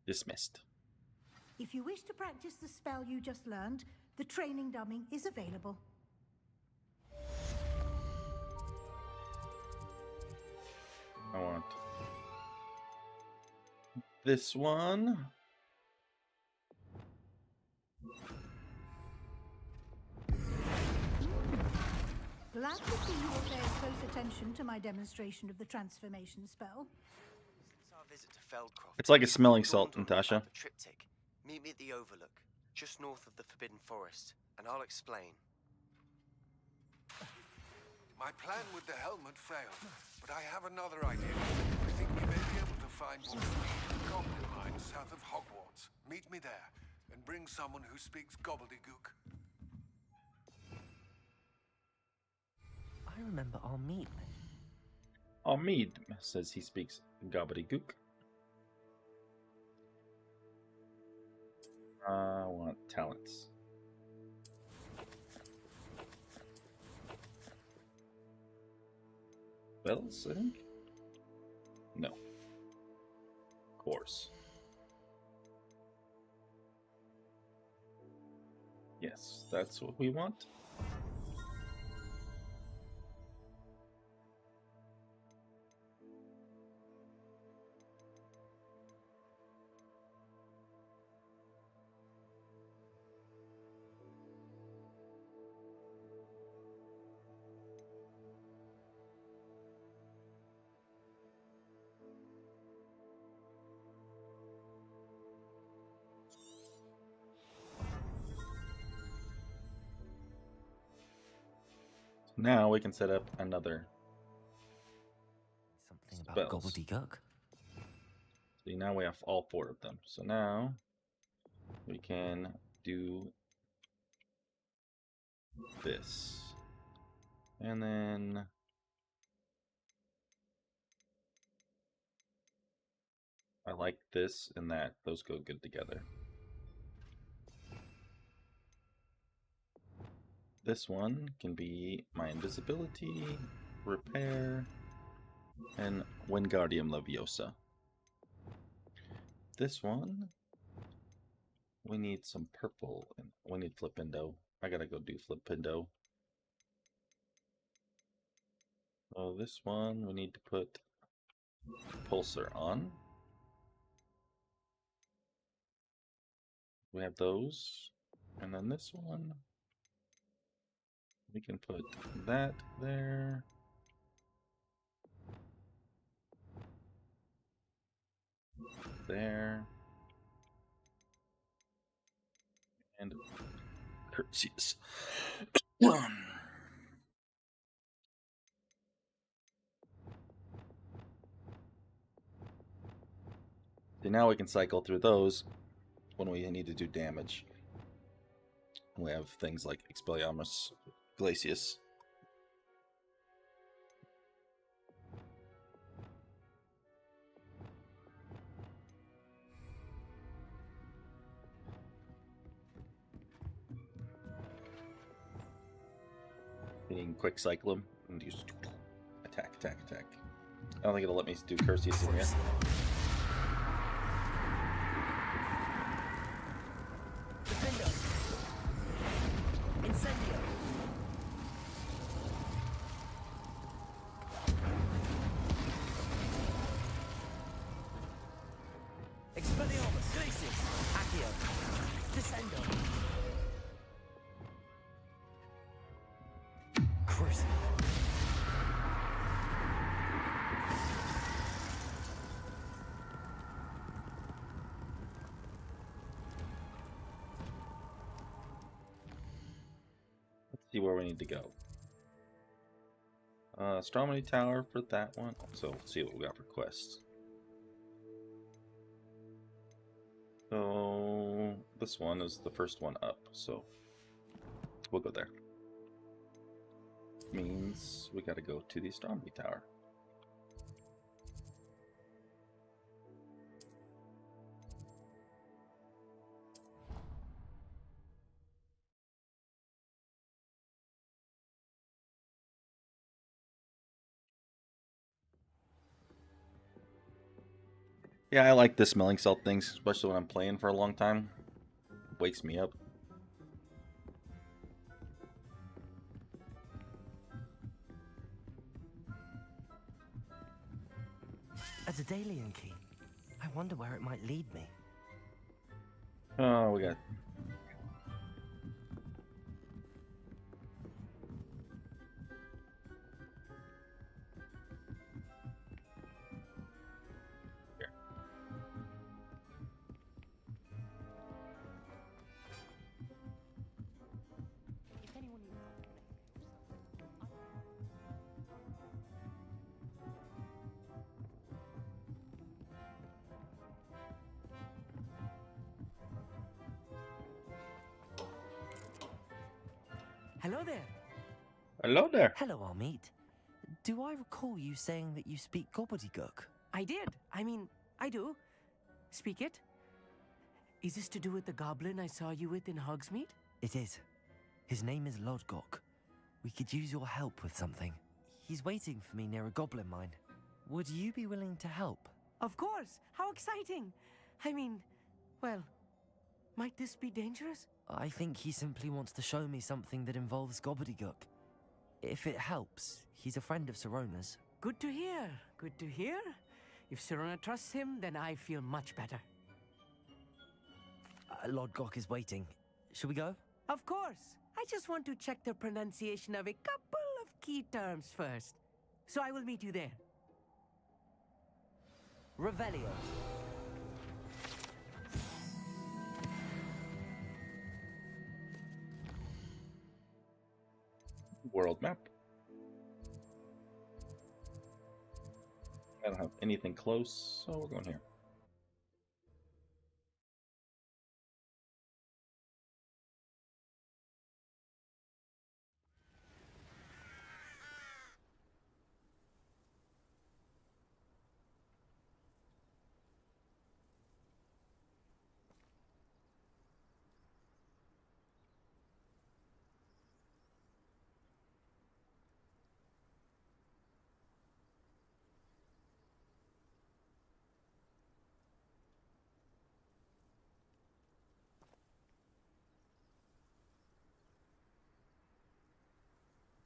Dismissed. If you wish to practice the spell you just learned, the training dummy is available. I want this one. Glad to see you will pay close attention to my demonstration of the transformation spell. Since our visit to Feldcroft, It's like a smelling salt, Natasha. the triptych. Meet me at the Overlook, just north of the Forbidden Forest, and I'll explain. My plan with the helmet failed, but I have another idea. I think we may be able to find what we need in the goblin mine south of Hogwarts. Meet me there, and bring someone who speaks gobbledygook. I remember Armid. Armid says he speaks gobbledygook. I want talents. Spells, I think? No. Course. Yes, that's what we want. Now we can set up another Something about spells. gobbledygook. See, now we have all four of them. So now we can do this. And then I like this and that. Those go good together. This one can be my invisibility, repair, and Wingardium Leviosa. This one, we need some purple, and we need Flippendo. I gotta go do Flippendo. So this one, we need to put Pulsar on. We have those, and then this one, we can put that there. There. And Perseus. So now we can cycle through those when we need to do damage. We have things like Expelliarmus, Glacius. Being quick cycle him and use attack, attack, attack. I don't think it'll let me do Perseus in here. Incendio. Expelliarmus. Glacius. Accio. Descendo. Cruise. see where we need to go. Astronomy Tower for that one. So let's see what we got for quests. So this one is the first one up, so we'll go there. Means we gotta go to the Astronomy Tower. Yeah, I like the smelling salt things, especially when I'm playing for a long time. Wakes me up. A Daedalian key. I wonder where it might lead me. Oh, we got... Hello there. Hello there. Hello, Amit. Do I recall you saying that you speak gobbledygook? I did. I mean, I do. Speak it. Is this to do with the goblin I saw you with in Hogsmeade? It is. His name is Lodgok. We could use your help with something. He's waiting for me near a goblin mine. Would you be willing to help? Of course. How exciting. I mean, well, might this be dangerous? I think he simply wants to show me something that involves gobbledygook. If it helps, he's a friend of Sirona's. Good to hear. Good to hear. If Sirona trusts him, then I feel much better. Lodgok is waiting. Shall we go? Of course. I just want to check the pronunciation of a couple of key terms first. So I will meet you there. Revelio. World map. I don't have anything close, so we're going here.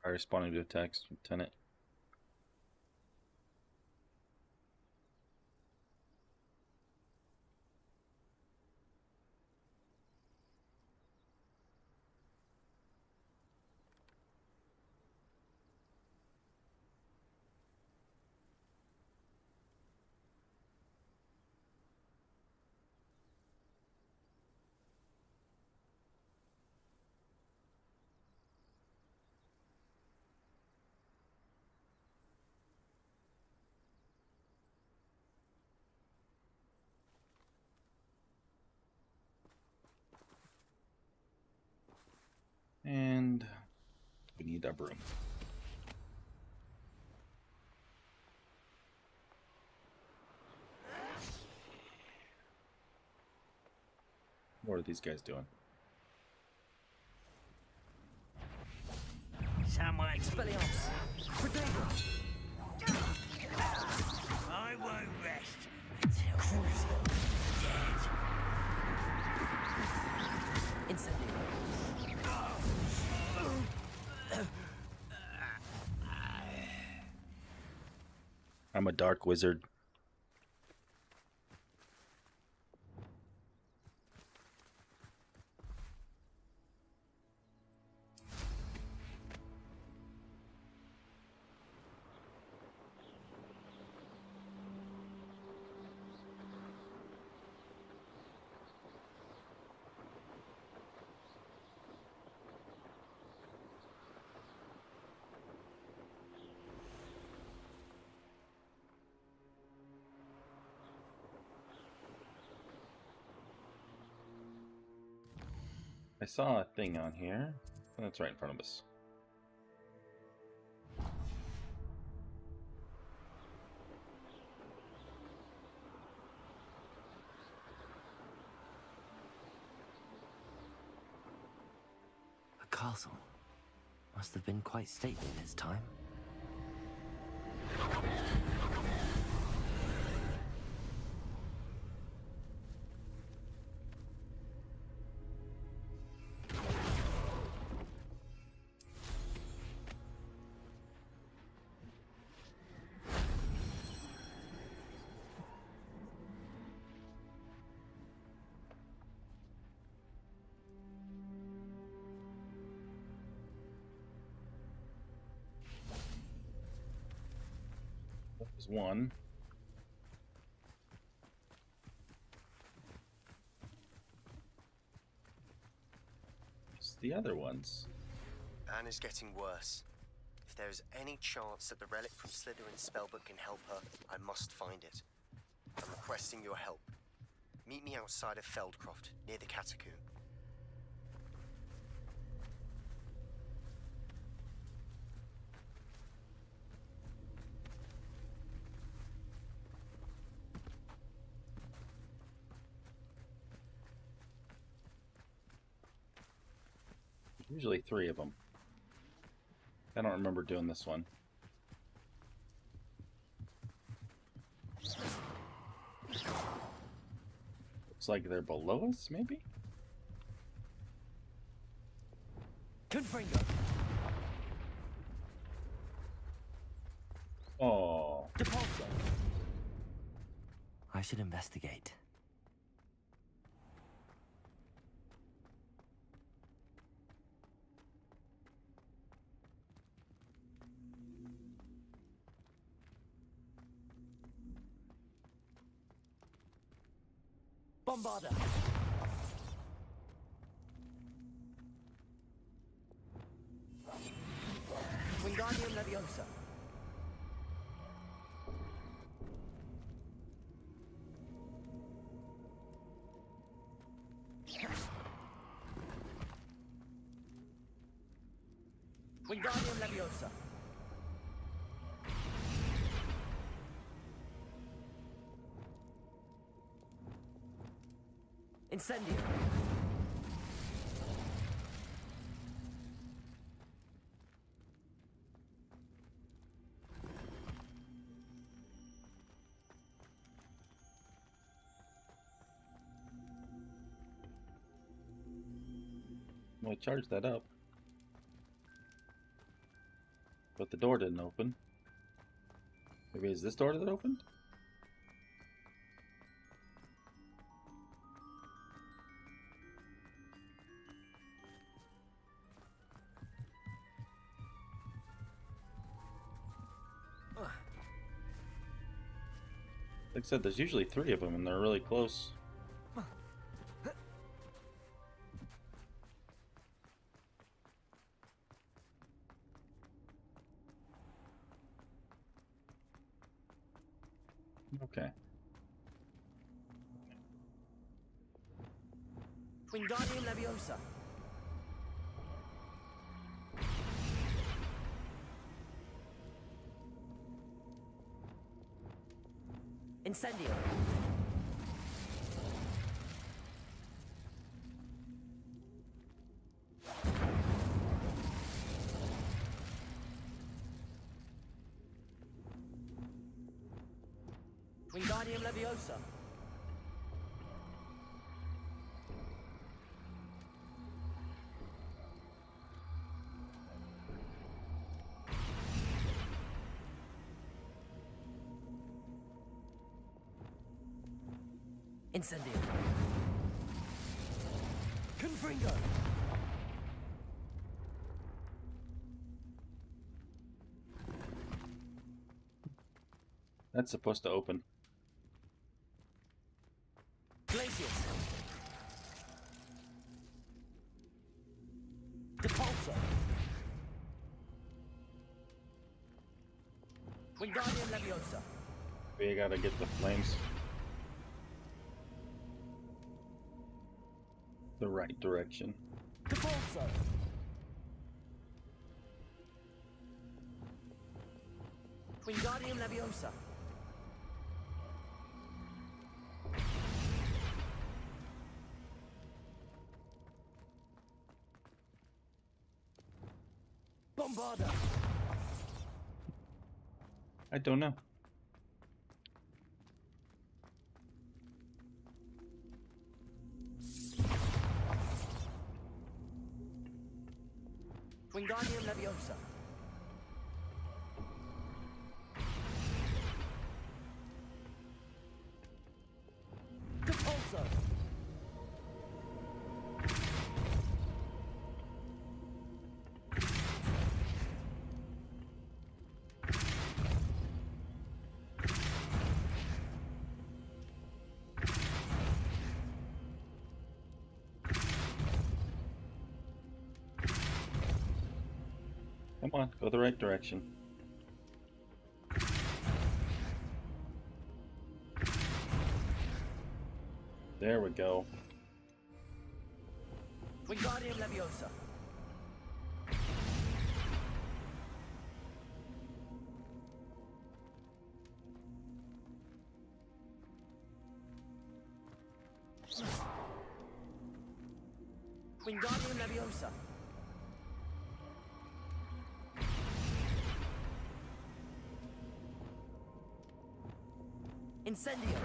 I responded to a text from Tenet. And we need a broom. What are these guys doing? Someone Expelliarmus. I won't rest until Crucial dead. Incendio. I'm a dark wizard. I saw a thing on here. That's right in front of us. A castle. Must have been quite stately in its time. That was one. It's the other ones. Anne is getting worse. If there is any chance that the relic from Slytherin's spellbook can help her, I must find it. I'm requesting your help. Meet me outside of Feldcroft, near the Catacomb. Usually 3 of them. I don't remember doing this one. Looks like they're below us, maybe? Confringo. Oh. Depulso. I should investigate. Bombarda. Wingardium Leviosa. Wingardium Leviosa. Incendio. Well, I charged that up. But the door didn't open. Maybe is this door that opened? Like I said, there's usually 3 of them and they're really close. Okay. Wingardium Leviosa. Incendio. Wingardium Leviosa. Incendio. Confringo. That's supposed to open. Glacius. Depulso. Wingardium Leviosa. We gotta get the flames the right direction. Depulso! Wingardium Leviosa! Bombarda! I don't know. Wingardium Leviosa! Depulso! Come on, go the right direction. There we go. Wingardium Leviosa! Wingardium Leviosa! Incendio!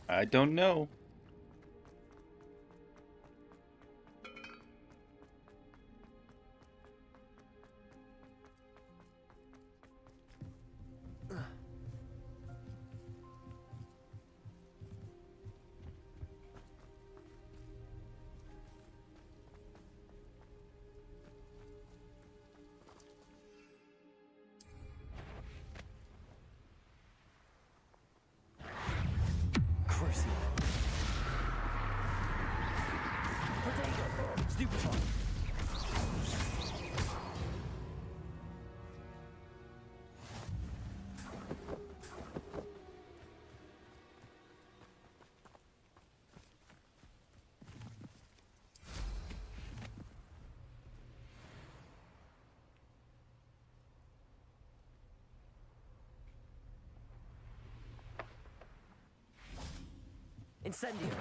I don't know. Crucial. Potato. Stupefy. Incendio.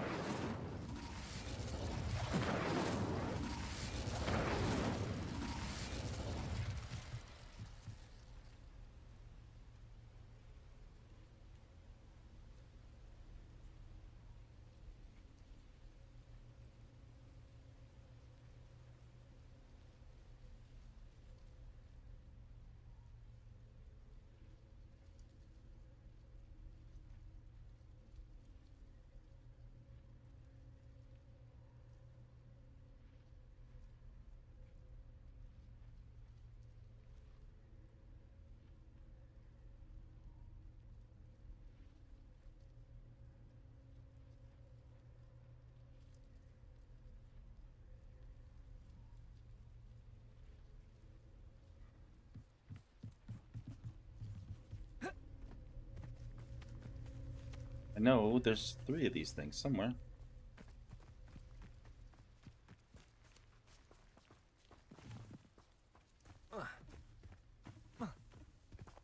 I know there's 3 of these things somewhere.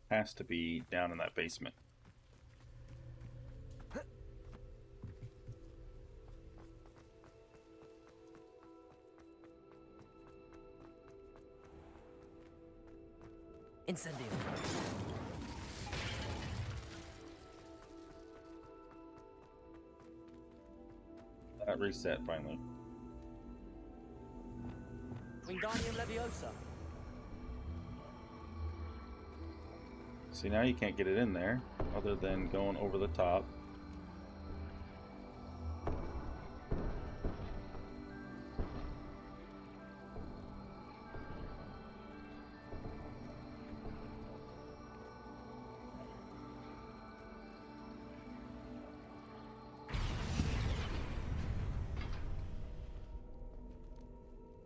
Has to be down in that basement. Incendio. That reset finally. Wingardium Leviosa. See, now you can't get it in there other than going over the top.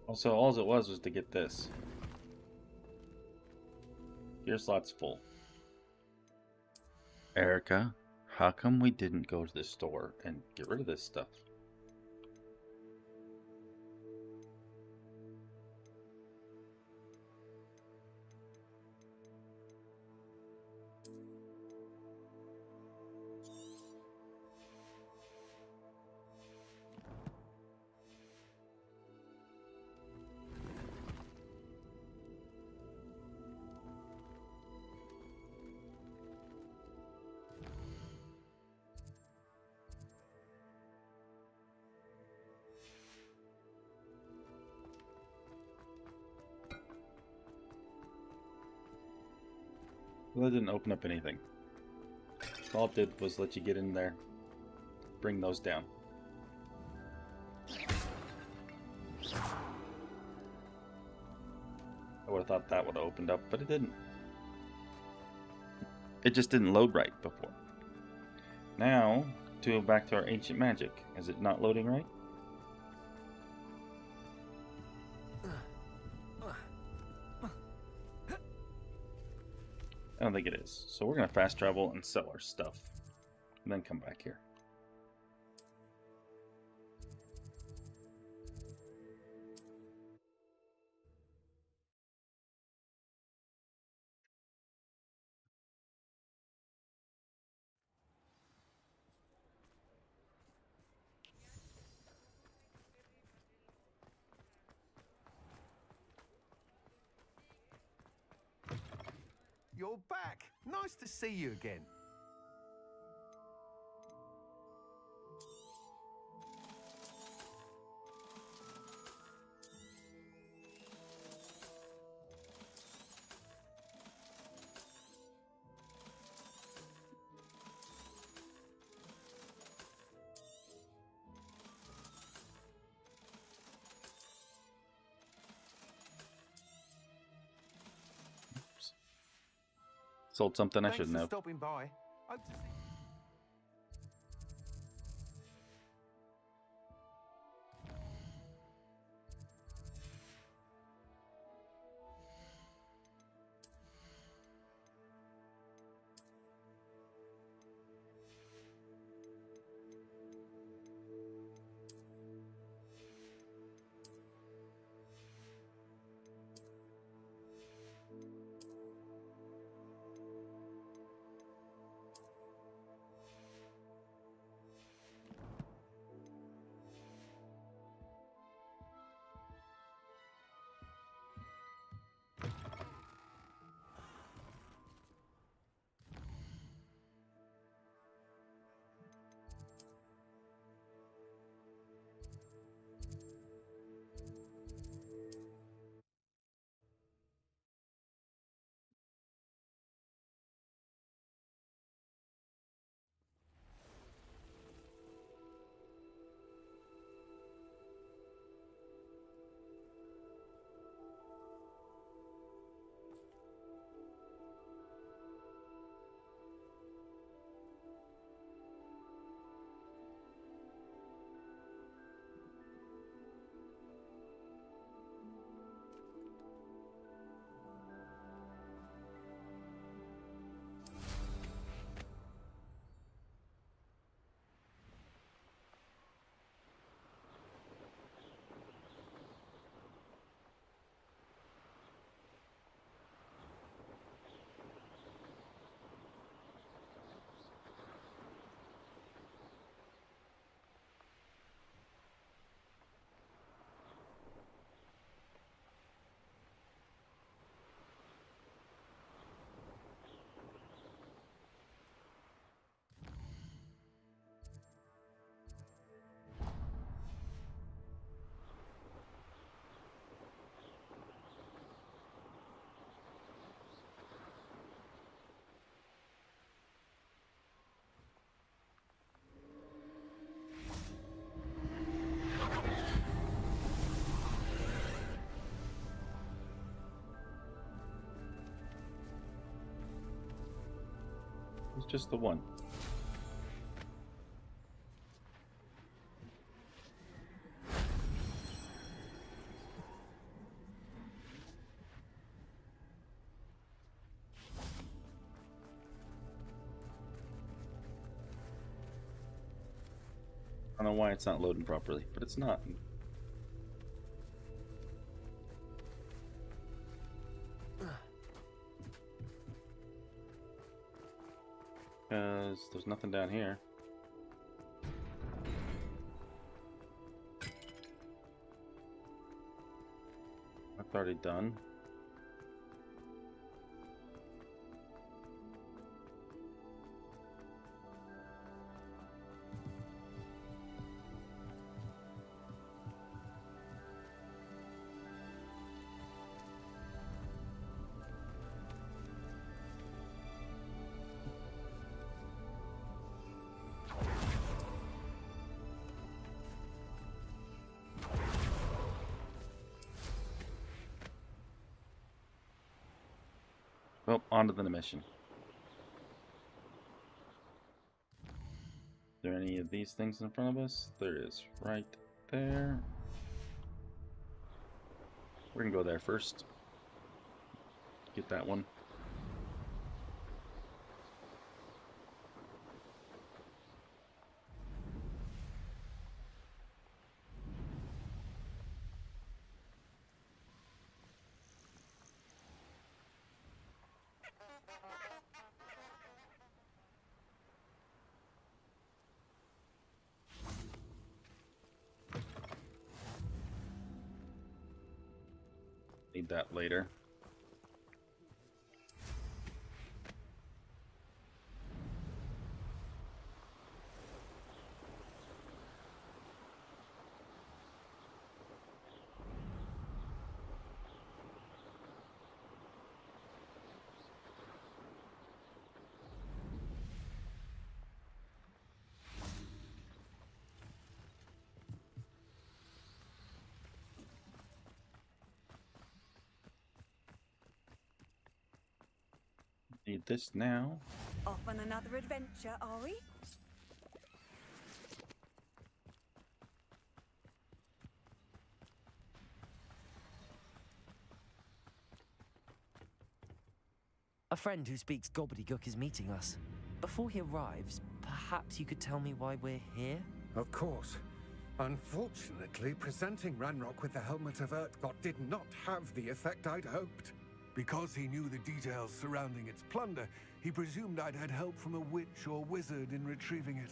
Also, all it was to get this. Your slot's full. Erica, how come we didn't go to the store and get rid of this stuff? Well, that didn't open up anything. All it did was let you get in there, bring those down. I would have thought that would have opened up, but it didn't. It just didn't load right before. Now, to go back to our ancient magic. Is it not loading right? I don't think it is. So we're going to fast travel and sell our stuff. And then come back here. You're back. Nice to see you again. Sold something I Thanks shouldn't for have. stopping by. Hope to see It's just the one. I don't know why it's not loading properly, but it's not. Because there's nothing down here. That's already done. Well, on to the mission. Is there any of these things in front of us? There is, right there. We're gonna go there first. Get that one. Need that later. Need this now. Off on another adventure, are we? A friend who speaks gobbledygook is meeting us. Before he arrives, perhaps you could tell me why we're here? Of course. Unfortunately, presenting Ranrock with the Helmet of Urtkot did not have the effect I'd hoped. Because he knew the details surrounding its plunder, he presumed I'd had help from a witch or wizard in retrieving it.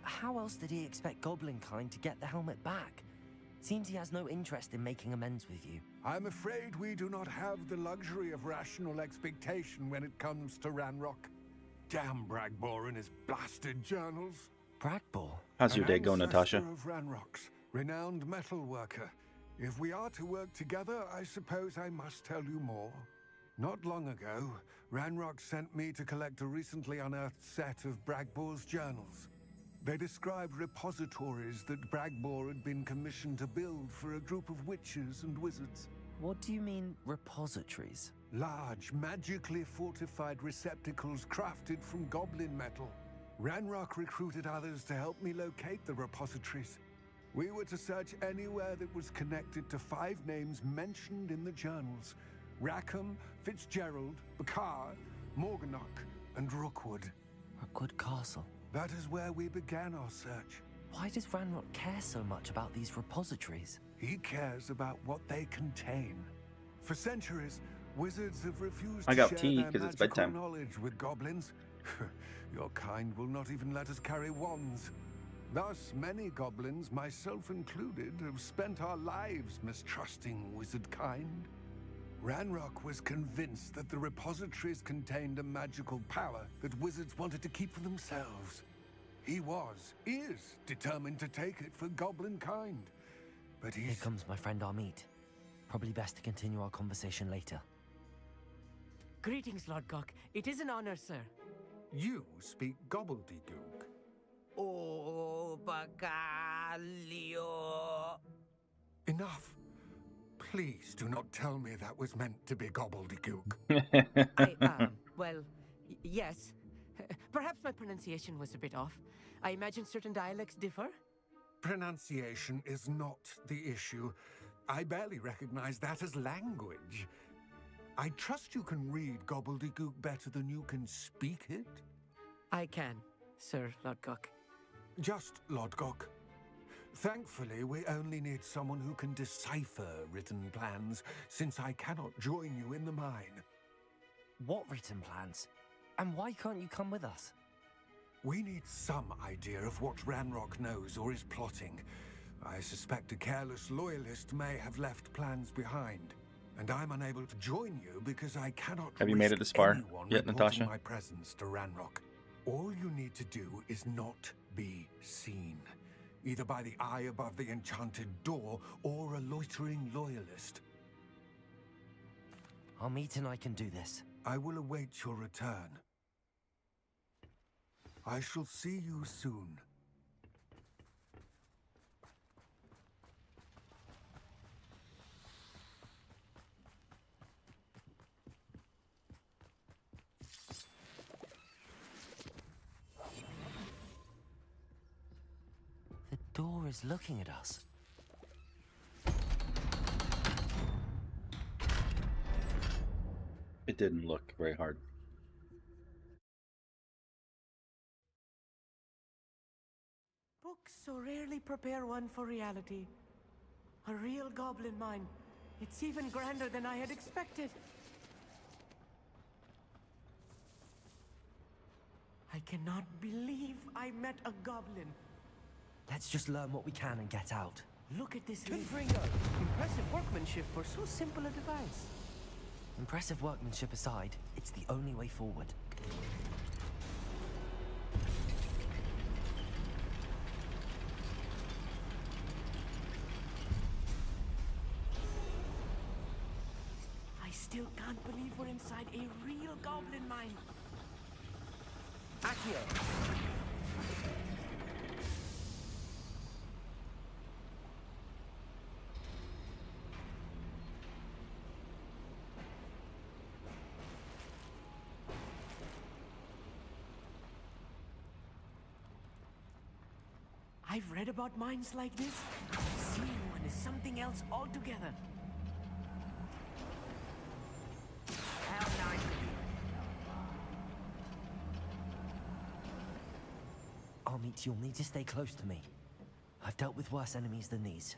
How else did he expect Goblinkind to get the helmet back? Seems he has no interest in making amends with you. I'm afraid we do not have the luxury of rational expectation when it comes to Ranrock. Damn Bragbor and his blasted journals. Bragbor? How's your day going, Natasha? Of Ranrock's renowned metal worker. If we are to work together, I suppose I must tell you more. Not long ago, Ranrock sent me to collect a recently unearthed set of Bragbor's journals. They described repositories that Bragbor had been commissioned to build for a group of witches and wizards. What do you mean, repositories? Large, magically fortified receptacles crafted from goblin metal. Ranrock recruited others to help me locate the repositories. We were to search anywhere that was connected to 5 names mentioned in the journals: Rackham, Fitzgerald, Bakar, Morganach, and Rookwood. Rookwood Castle. That is where we began our search. Why does Ranrock care so much about these repositories? He cares about what they contain. For centuries, wizards have refused I got to share tea their because it's magical bedtime. knowledge with goblins. Your kind will not even let us carry wands. Thus, many goblins, myself included, have spent our lives mistrusting wizard kind. Ranrock was convinced that the repositories contained a magical power that wizards wanted to keep for themselves. He is determined to take it for goblin kind. But Here comes my friend Amit. Probably best to continue our conversation later. Greetings, Lord Gok. It is an honor, sir. You speak gobbledygook. Oh, Bagalio. Enough. Please do not tell me that was meant to be gobbledygook. Yes. Perhaps my pronunciation was a bit off. I imagine certain dialects differ. Pronunciation is not the issue. I barely recognize that as language. I trust you can read gobbledygook better than you can speak it? I can, Sir Lodgok. Just Lodgok. Thankfully, we only need someone who can decipher written plans, since I cannot join you in the mine. What written plans? And why can't you come with us? We need some idea of what Ranrock knows or is plotting. I suspect a careless loyalist may have left plans behind. And I'm unable to join you because I cannot Have you made it this far yet, reporting Natasha? my presence to Ranrock. All you need to do is not be seen. Either by the eye above the enchanted door or a loitering loyalist. Amit and I can do this. I will await your return. I shall see you soon. The door is looking at us. It didn't look very hard. Books so rarely prepare one for reality. A real goblin mine. It's even grander than I had expected. I cannot believe I met a goblin. Let's just learn what we can and get out. Look at this Confringo. Impressive workmanship for so simple a device. Impressive workmanship aside, it's the only way forward. I still can't believe we're inside a real goblin mine. Accio! I've read about mines like this. Seeing one is something else altogether. How nice of you. Amit, you'll need to stay close to me. I've dealt with worse enemies than these.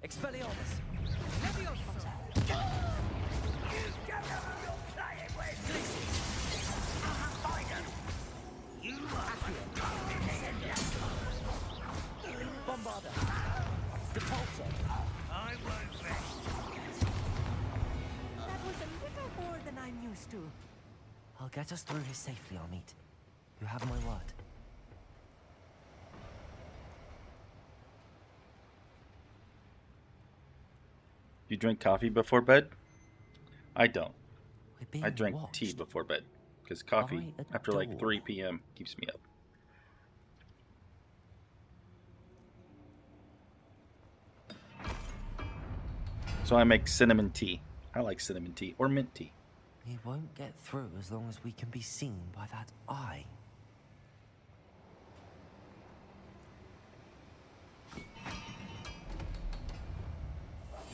Expelliarmus! Bombarder! Depulso! I won't rest. That was a little more than I'm used to. I'll get us through this safely, Amit. You have my word. You drink coffee before bed? I don't. We're I drink being watched. tea before bed. Because coffee, By a after like door. 3 p.m., keeps me up. So I make cinnamon tea. I like cinnamon tea. Or mint tea. We won't get through as long as we can be seen by that eye.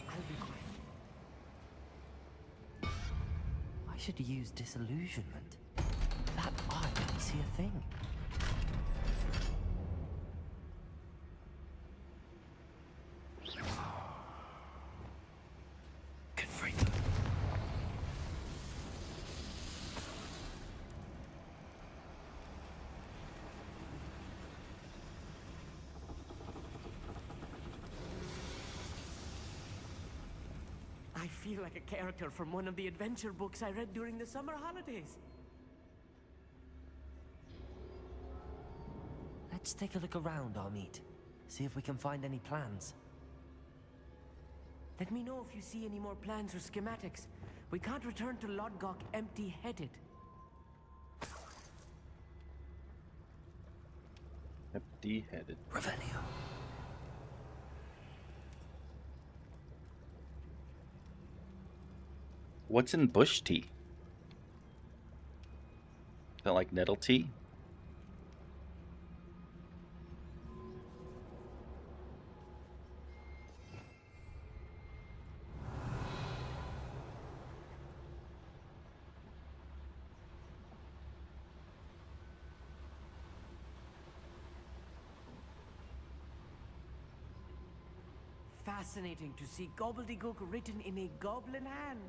I'll be quiet. I should use disillusionment. That eye can see a thing. Confringo. I feel like a character from one of the adventure books I read during the summer holidays. Let's take a look around, Amit. See if we can find any plans. Let me know if you see any more plans or schematics. We can't return to Lodgok empty-headed. Empty-headed. Revelio. What's in bush tea? Is that like nettle tea? fascinating to see gobbledygook written in a goblin hand.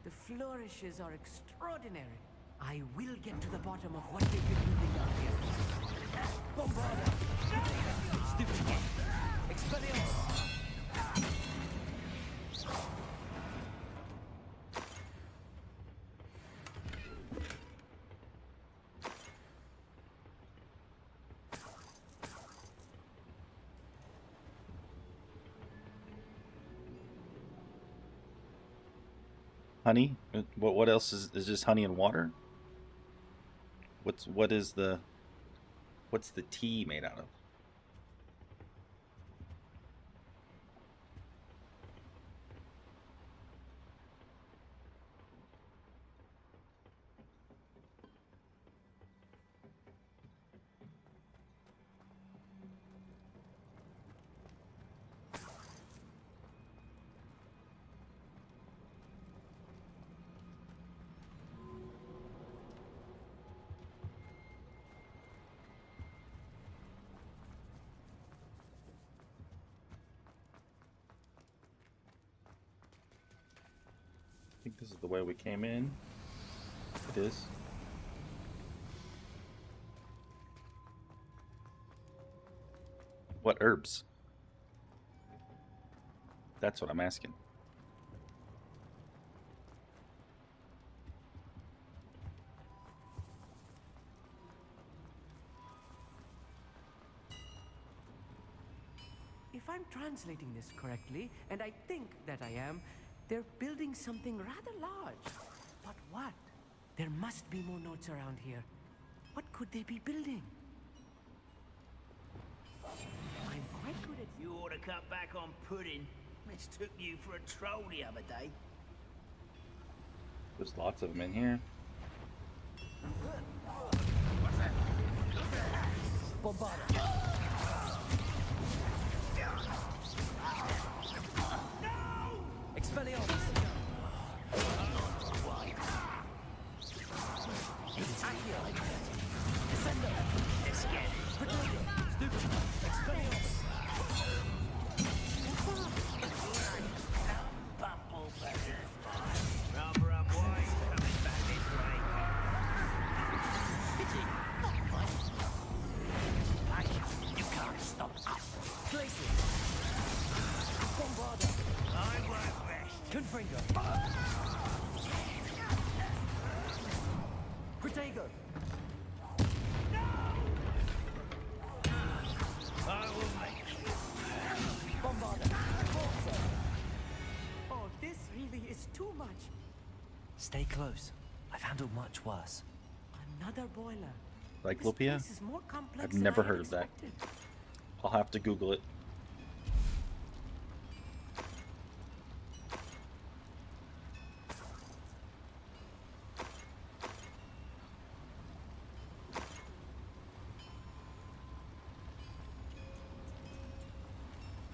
The flourishes are extraordinary. I will get to the bottom of what they've been moving down here. Bombarda! Stupid! Expelliarmus! Honey? What else is just honey and water? What's the tea made out of? I think this is the way we came in. It is. What herbs? That's what I'm asking. If I'm translating this correctly, and I think that I am, they're building something rather large. But what? There must be more notes around here. What could they be building? I'm quite good at... You ought to cut back on pudding. Mistook you for a troll the other day. There's lots of them in here. What's that? Bombarda! Expelliarmus! Descendo! Escape! Stupid! Expelliarmus! Bumble better. Rather unwise coming back this way. Pity! You can't stop us. Glacier! Bombarda! I won't rest. Confringo! Protego! I will make you. Bombarda! Forza! Oh, this really is too much. Stay close. I've handled much worse. Another boiler. Cyclopia? This is more complex I've than never I heard of that. expected. I'll have to Google it.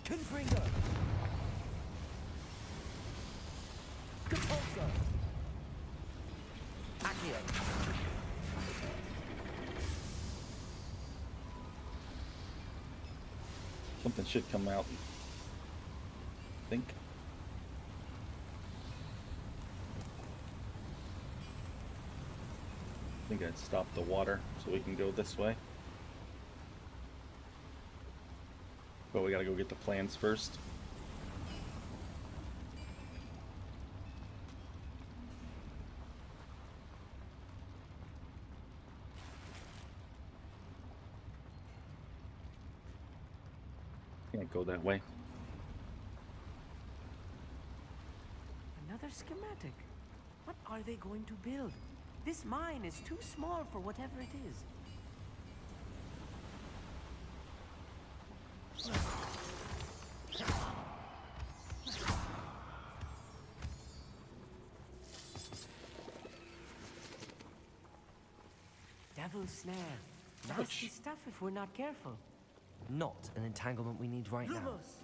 Confringo! Capulso! Accio! Something should come out. I think. I think I'd stop the water so we can go this way. But we gotta go get the plans first. Can't go that way. Another schematic. What are they going to build? This mine is too small for whatever it is. Devil's snare. Nasty stuff if we're not careful. Not an entanglement we need right now. Lumos!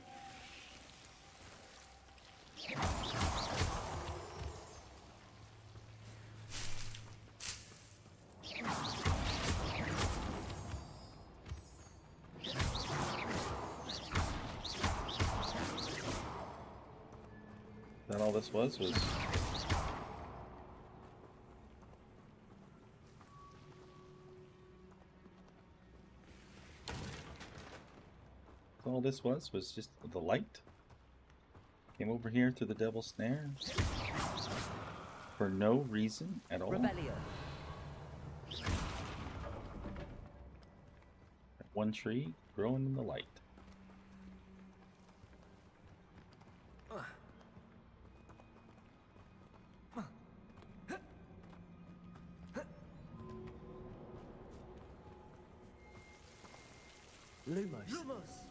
this was all this was just the light. Came over here to the Devil's Snare for no reason at all. Revelio. One tree growing in the light. Lumos. Lumos.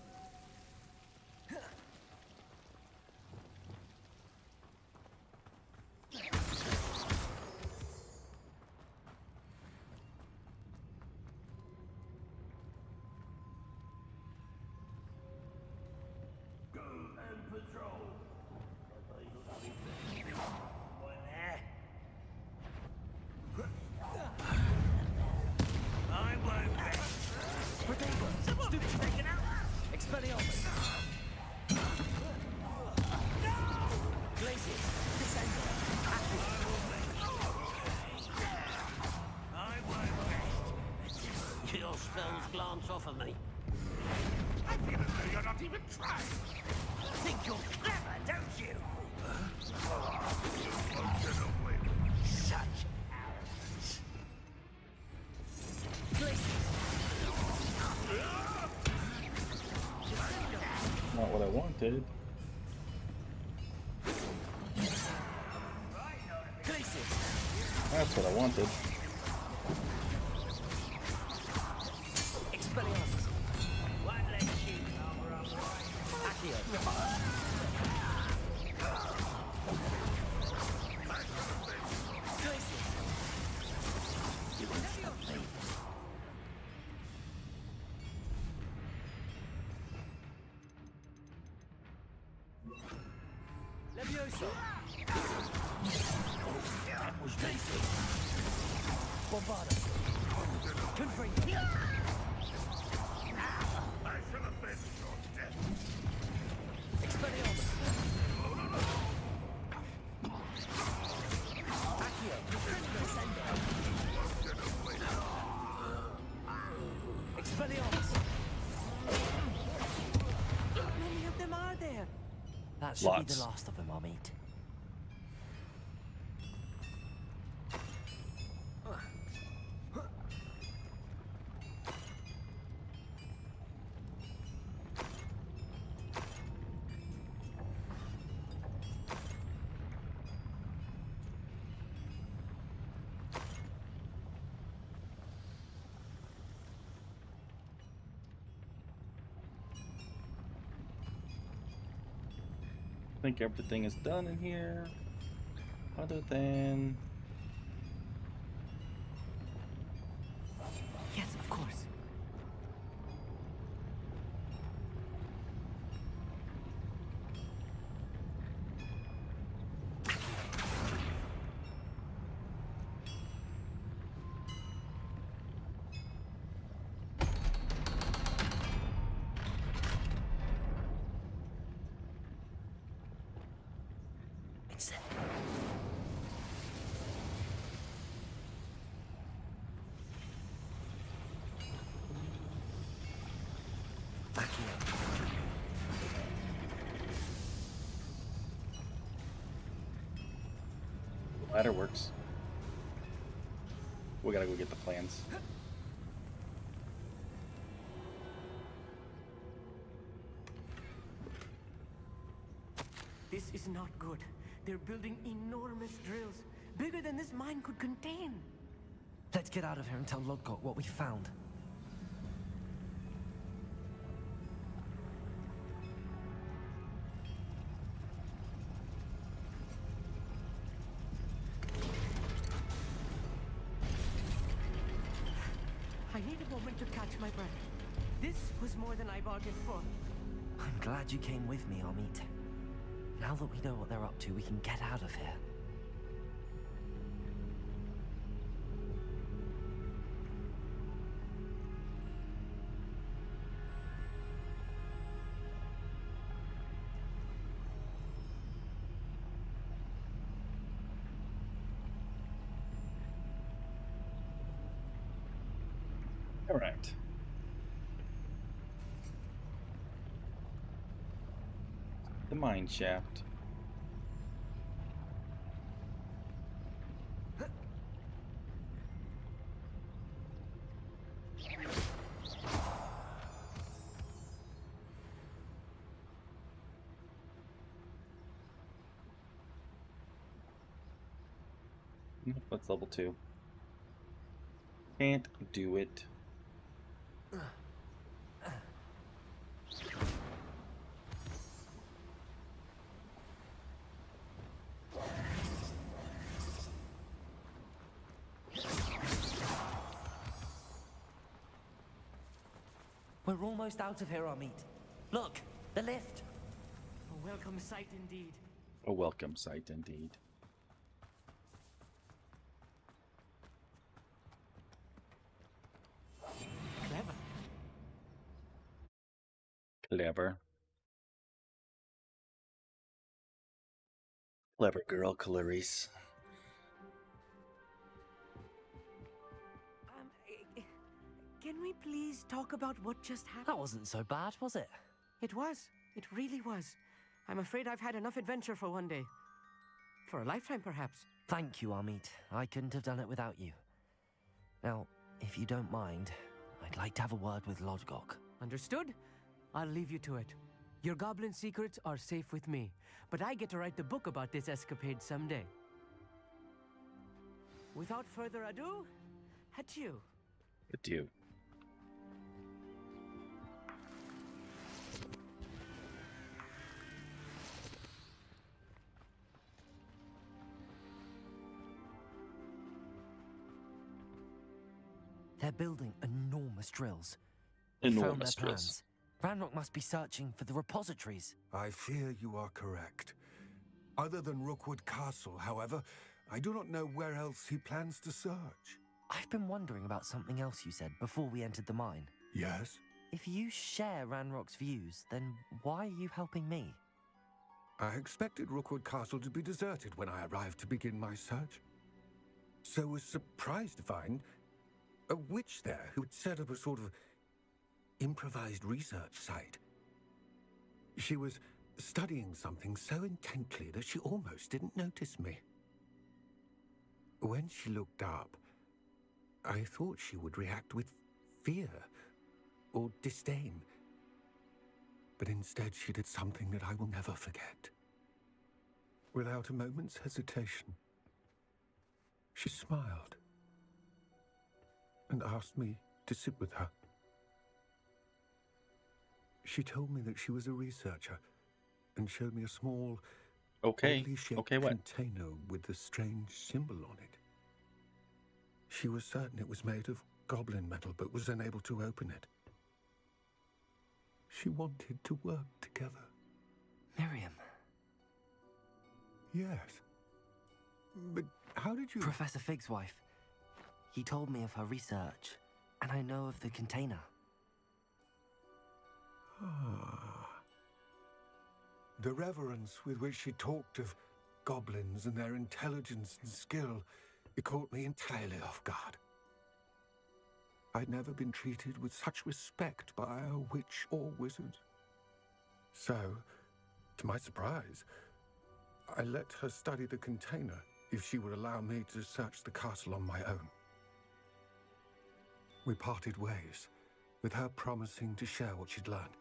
Your spells glance off of me. I feel as though you're not even trying. Think you're clever, don't you? Such arrogance. Not what I wanted. That's what I wanted. Levioso. That was decent. Bombarda. Confringo. I shall avenge your death. Expelliarmus. Accio. Descendo. Expelliarmus. How many of them are there? That should be the last of them, I'll meet. I think everything is done in here, other than Yes, of course. It's the ladder works. We gotta go get the plans. This is not good. They're building enormous drills, bigger than this mine could contain. Let's get out of here and tell Lodgok what we found. I need a moment to catch my breath. This was more than I bargained for. I'm glad you came with me, Amit. Now that we know what they're up to, we can get out of here. Correct. The mine shaft. That's level 2. Can't do it. We're almost out of here, Amit. Look, the lift. A welcome sight indeed. A welcome sight indeed. Clever. Clever. Clever girl, Clarice. Can we please talk about what just happened? That wasn't so bad, was it? It was. It really was. I'm afraid I've had enough adventure for one day. For a lifetime, perhaps. Thank you, Amit. I couldn't have done it without you. Now, if you don't mind, I'd like to have a word with Lodgok. Understood? I'll leave you to it. Your goblin secrets are safe with me, but I get to write the book about this escapade someday. Without further ado, adieu. Adieu. They're building enormous drills. Enormous drills. Ranrock must be searching for the repositories. I fear you are correct. Other than Rookwood Castle, however, I do not know where else he plans to search. I've been wondering about something else you said before we entered the mine. Yes? If you share Ranrock's views, then why are you helping me? I expected Rookwood Castle to be deserted when I arrived to begin my search. So was surprised to find a witch there who had set up a sort of improvised research site. She was studying something so intently that she almost didn't notice me. When she looked up, I thought she would react with fear or disdain. But instead she did something that I will never forget. Without a moment's hesitation, she smiled and asked me to sit with her. She told me that she was a researcher and showed me a small, oddly shaped container with a strange symbol on it. She was certain it was made of goblin metal, but was unable to open it. She wanted to work together. Miriam. Yes. But how did you... Professor Fig's wife. He told me of her research, and I know of the container. Ah. The reverence with which she talked of goblins and their intelligence and skill, it caught me entirely off guard. I'd never been treated with such respect by a witch or wizard. So, to my surprise, I let her study the container if she would allow me to search the castle on my own. We parted ways, with her promising to share what she'd learned.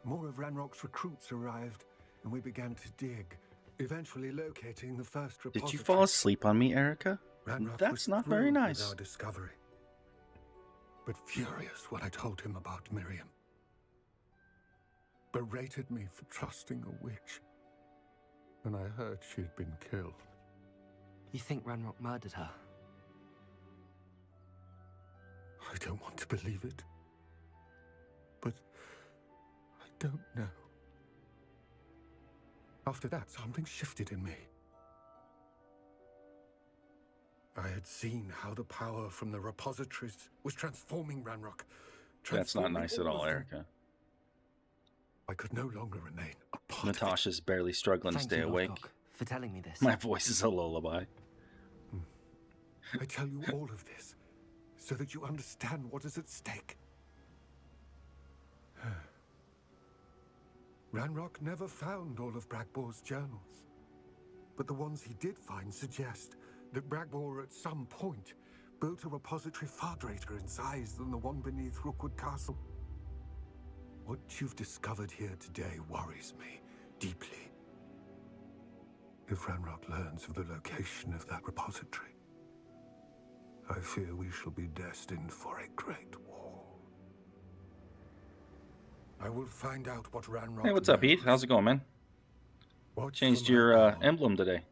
More of Ranrock's recruits arrived, and we began to dig, eventually locating the first repository. Did you fall asleep on me, Erica? Ranrock That's was not very thrilled nice. with our discovery, but furious when I told him about Miriam. Berated me for trusting a witch, and I heard she had been killed. You think Ranrock murdered her? I don't want to believe it, but I don't know. After that, something shifted in me. I had seen how the power from the repositories was transforming Ranrock. That's not nice at all, Erica. I could no longer remain a part Natasha's barely struggling to stay awake. For telling me this. My voice is a lullaby. I tell you all of this so that you understand what is at stake. Ranrock never found all of Bragbor's journals, but the ones he did find suggest that Bragbor at some point built a repository far greater in size than the one beneath Rookwood Castle. What you've discovered here today worries me deeply. If Ranrock learns of the location of that repository, I fear we shall be destined for a great war. I will find out what Ranrock Hey, what's up, Heath? How's it going, man? Changed your emblem today.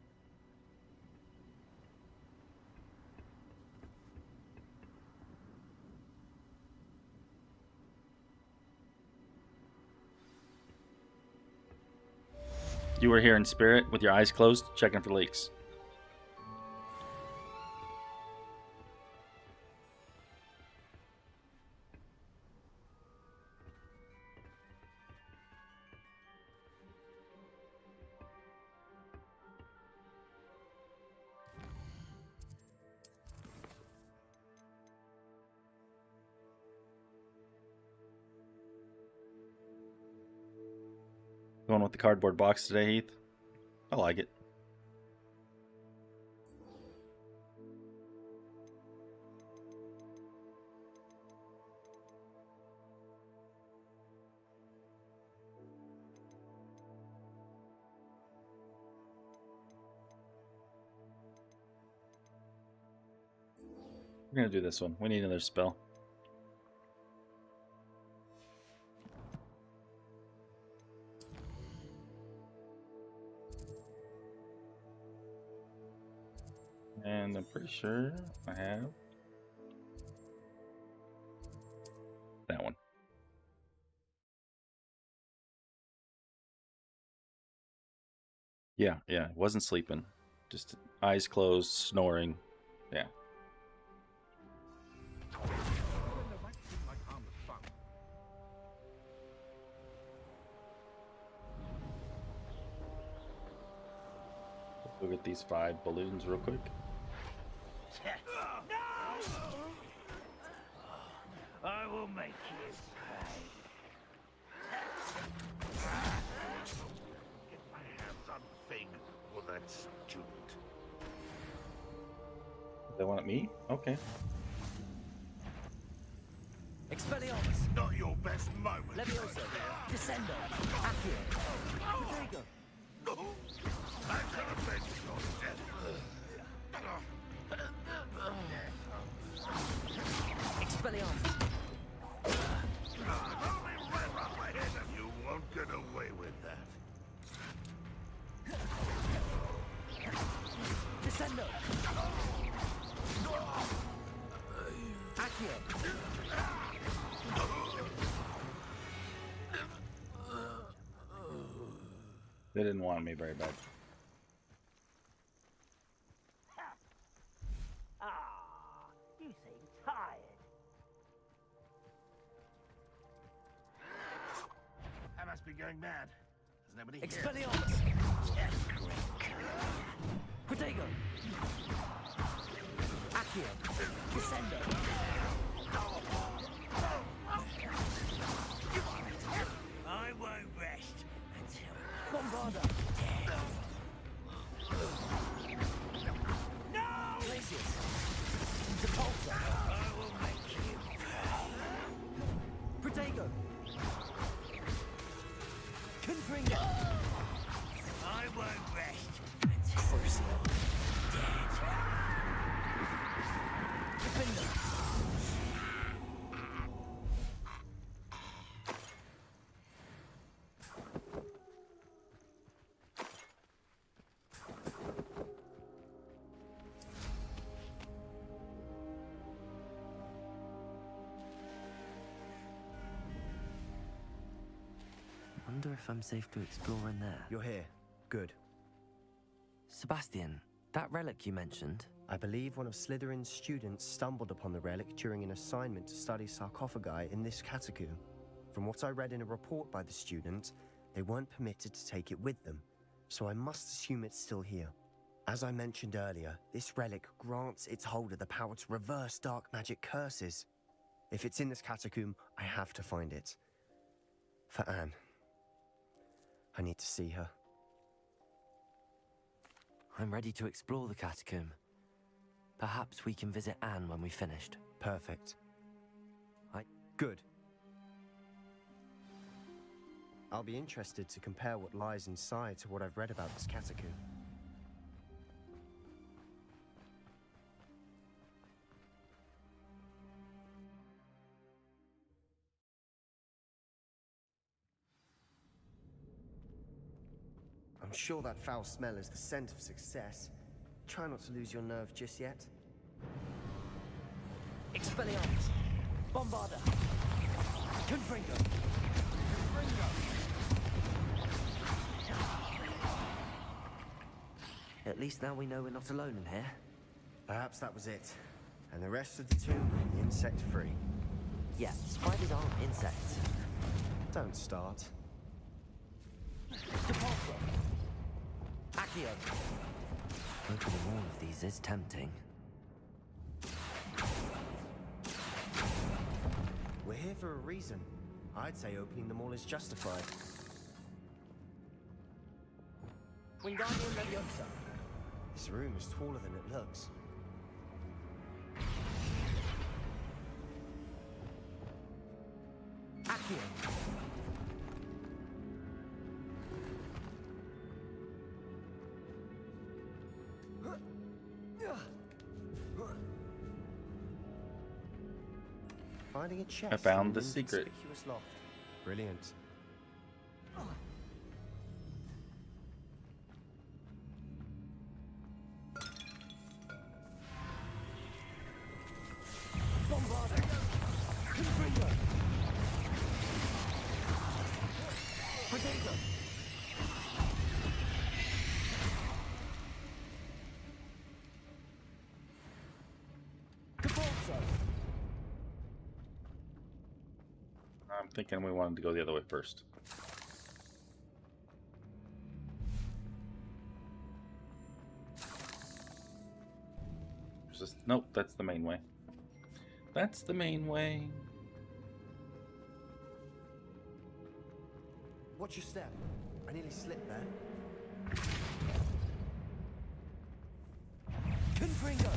You were here in spirit with your eyes closed, checking for leaks. Going with the cardboard box today, Heath? I like it. We're gonna do this one. We need another spell. And I'm pretty sure I have that one. Yeah, wasn't sleeping. Just eyes closed, snoring. Yeah. Look at these 5 balloons real quick. I will make you pay. Get my hands on Fig or that student. They want at me? Okay. Expelliarmus! Not your best moment. Leviosa! Descendo! Accio! Rodrigo! I could have been your death. Expelliarmus! You won't get away with that. Descendo! Accio! They didn't want me very bad. You seem tired. I must be going mad. There's nobody here. Expelliarmus! Protego! Accio! Descendo! I won't rest until Bombarda! No! Glacius! Depulsor! I will make you pay. Protego! Confringo! I won't rest until Crucio! dead. Defender! Wonder if I'm safe to explore in there. You're here. Good. Sebastian, that relic you mentioned. I believe one of Slytherin's students stumbled upon the relic during an assignment to study sarcophagi in this catacomb. From what I read in a report by the student, they weren't permitted to take it with them, so I must assume it's still here. As I mentioned earlier, this relic grants its holder the power to reverse dark magic curses. If it's in this catacomb, I have to find it. For Anne. I need to see her. I'm ready to explore the catacomb. Perhaps we can visit Anne when we've finished. Perfect. Good. I'll be interested to compare what lies inside to what I've read about this catacomb. I'm sure that foul smell is the scent of success. Try not to lose your nerve just yet. Expelliarmus! Bombarda! Confringo! At least now we know we're not alone in here. Perhaps that was it. And the rest of the tomb, insect-free. Yeah, spiders aren't insects. Don't start. Depulso! Accio! Opening all of these is tempting. We're here for a reason. I'd say opening them all is justified. Wingardium Leviosa! This room is taller than it looks. Accio! Finding a chest. I found in the an secret. inconspicuous loft. Brilliant. Bombarda! Confringo! Protego! Depulso! I'm thinking we wanted to go the other way first. Nope, that's the main way. That's the main way. Watch your step. I nearly slipped there. Confringo!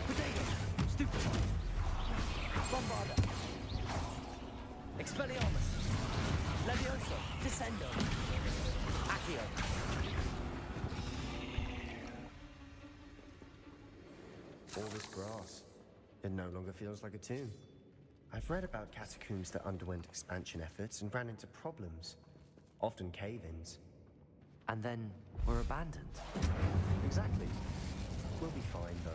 Protego! Stupefy! Bombarda! Expelliarmus! Levioso! Descendo! Accio! All this grass. It no longer feels like a tomb. I've read about catacombs that underwent expansion efforts and ran into problems. Often cave-ins. And then were abandoned. Exactly. We'll be fine, though.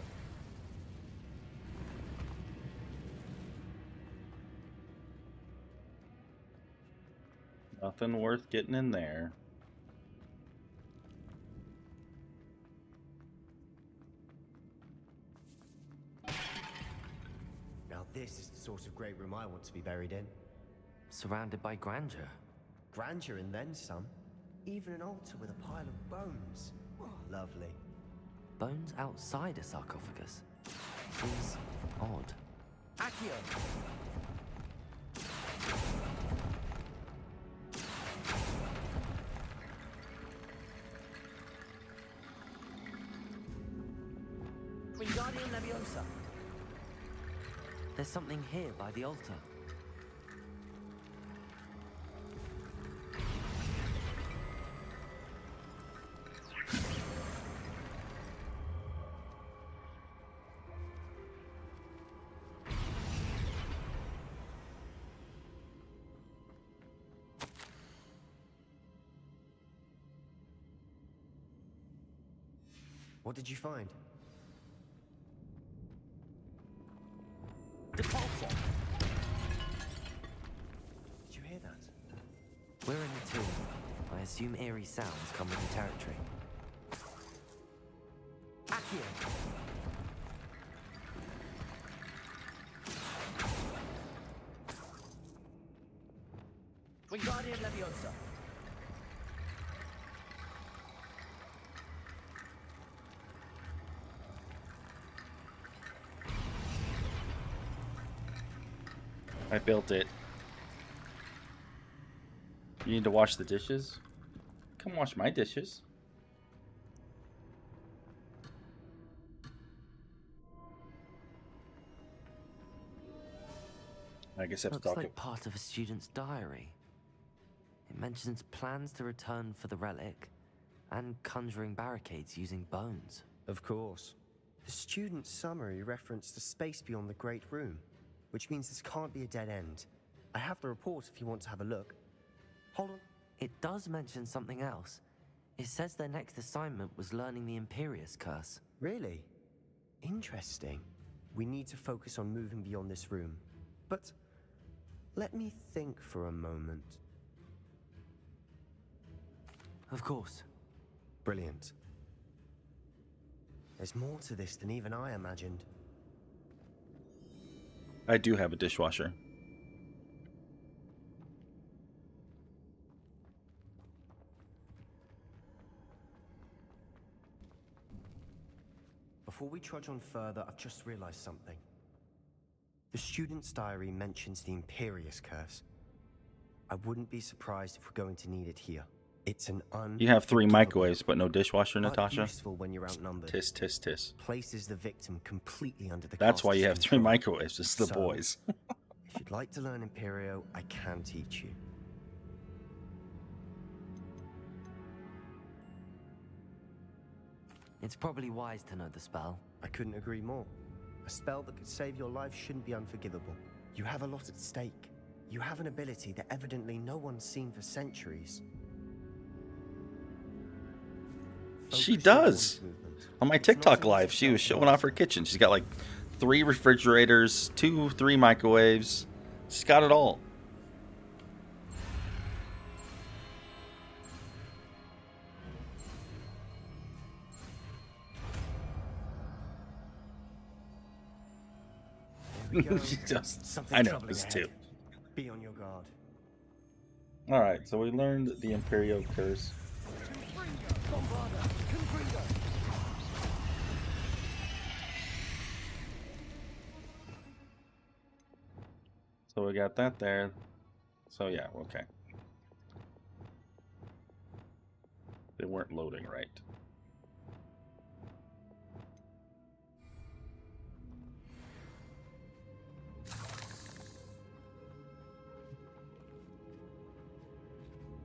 Nothing worth getting in there. Now this is the sort of great room I want to be buried in. Surrounded by grandeur. Grandeur and then some. Even an altar with a pile of bones. Lovely. Bones outside a sarcophagus. Seems odd. Accio! Wingardium Leviosa! There's something here by the altar. What did you find? Depulso! Did you hear that? We're in the tomb. I assume eerie sounds come with the territory. Accio! Wingardium Leviosa! I built it. You need to wash the dishes? Come wash my dishes. I guess I have to Looks talk like part of a student's diary. It mentions plans to return for the relic and conjuring barricades using bones. Of course. The student summary referenced a space beyond the Great Room, which means this can't be a dead end. I have the report if you want to have a look. Hold on. It does mention something else. It says their next assignment was learning the Imperius Curse. Really? Interesting. We need to focus on moving beyond this room. But let me think for a moment. Of course. Brilliant. There's more to this than even I imagined. I do have a dishwasher. Before we trudge on further, I've just realized something. The student's diary mentions the Imperius Curse. I wouldn't be surprised if we're going to need it here. It's an You have 3 microwaves, but no dishwasher, but Natasha. useful when you're outnumbered. Tis, tis, tis. Places the victim completely under the That's why caster's you have 3 control. microwaves. It's the So, boys. If you'd like to learn Imperio, I can teach you. It's probably wise to know the spell. I couldn't agree more. A spell that could save your life shouldn't be unforgivable. You have a lot at stake. You have an ability that evidently no one's seen for centuries. She does. On my TikTok live, she was showing off her kitchen. She's got like 3 refrigerators, 3 microwaves. She's got it all. She just, Something I know, troubling this ahead. too. Be on your guard. Alright, so we learned the Imperio Curse. So we got that there. So yeah, okay. They weren't loading right.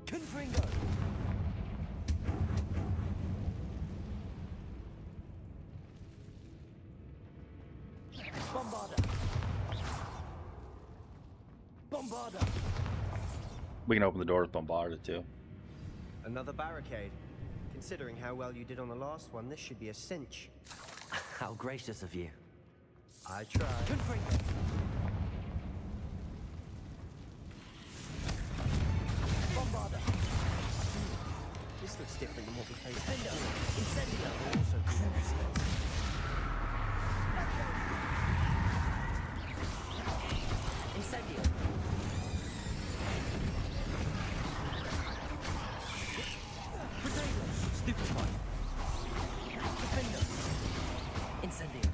Confringo! Bombarda! Bombarda! We can open the door with Bombarda too. Another barricade. Considering how well you did on the last one, this should be a cinch. How gracious of you. I tried. Confringo! Bombarda! This looks different than what we faced. Defender! Incendio! Also good at space. Incendio! Potato! Stupefy! Defender! Incendio!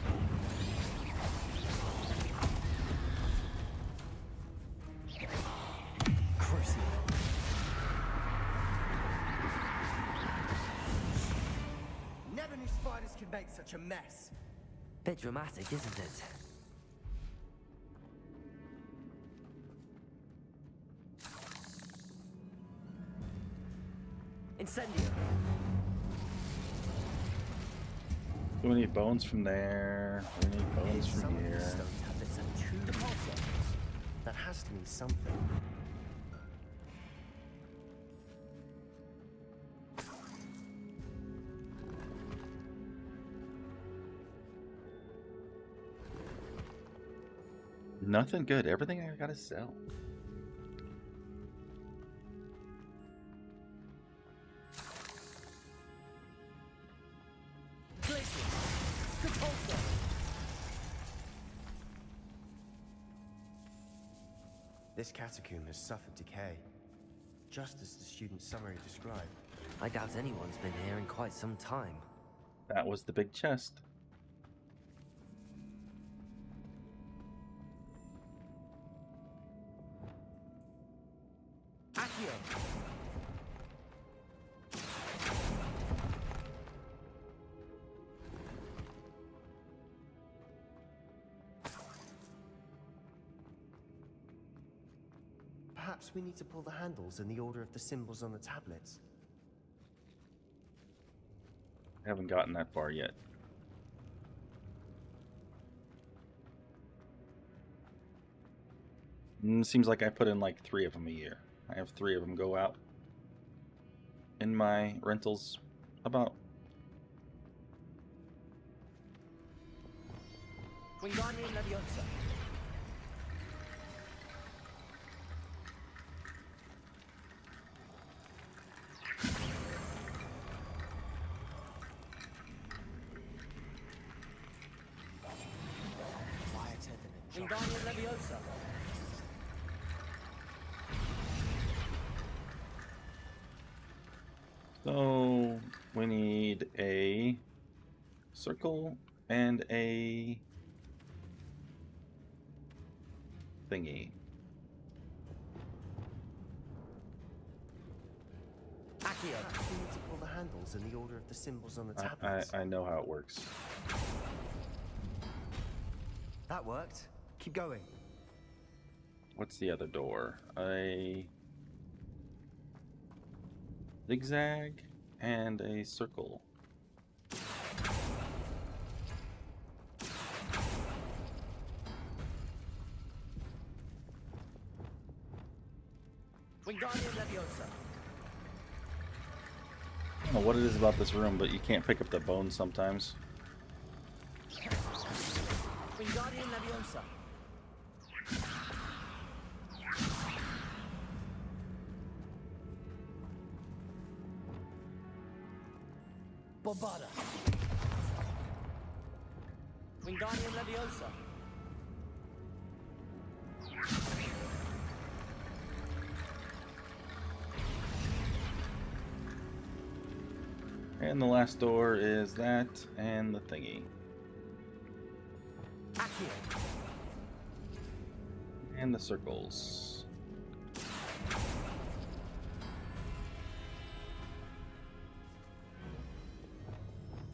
Crucible! Never knew spiders could make such a mess. Bit dramatic, isn't it? Incendio! Do we need bones from there? We need bones from Some of here. these stone tablets are too complex. That has to mean something. Nothing good. Everything I gotta sell. This catacomb has suffered decay, just as the student summary described. I doubt anyone's been here in quite some time. That was the big chest. Perhaps we need to pull the handles in the order of the symbols on the tablets. I haven't gotten that far yet. Seems like I put in like 3 of them a year. I have 3 of them go out in my rentals about. Wingardium Leviosa. Wingardium Leviosa. So we need a circle and a thingy. Perhaps we need to pull the handles in the order of the symbols on the tablets. I know how it works. That worked. Keep going. What's the other door? A zigzag and a circle. Wingardium Leviosa. I don't know what it is about this room, but you can't pick up the bones sometimes. Wingardium Leviosa. Bombarda. Wingardium Leviosa. And the last door is that and the thingy. Accio. And the circles.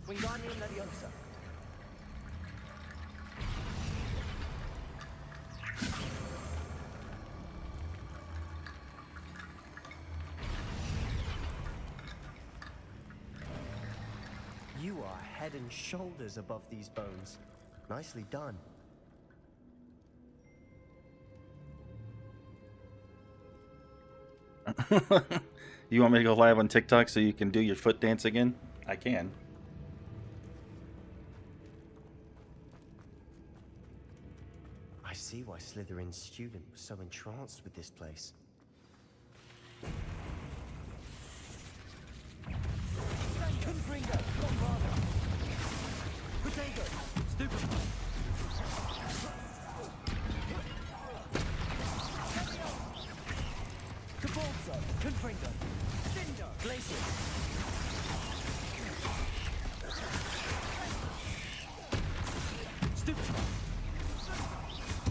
Wingardium Leviosa. You are head and shoulders above these bones. Nicely done. You want me to go live on TikTok so you can do your foot dance again? I can. I see why Slytherin's student was so entranced with this place. Confringo. Bombarda. Potato. Stupid. Capulso. Confringo. Cinder. Glacier. Stupid.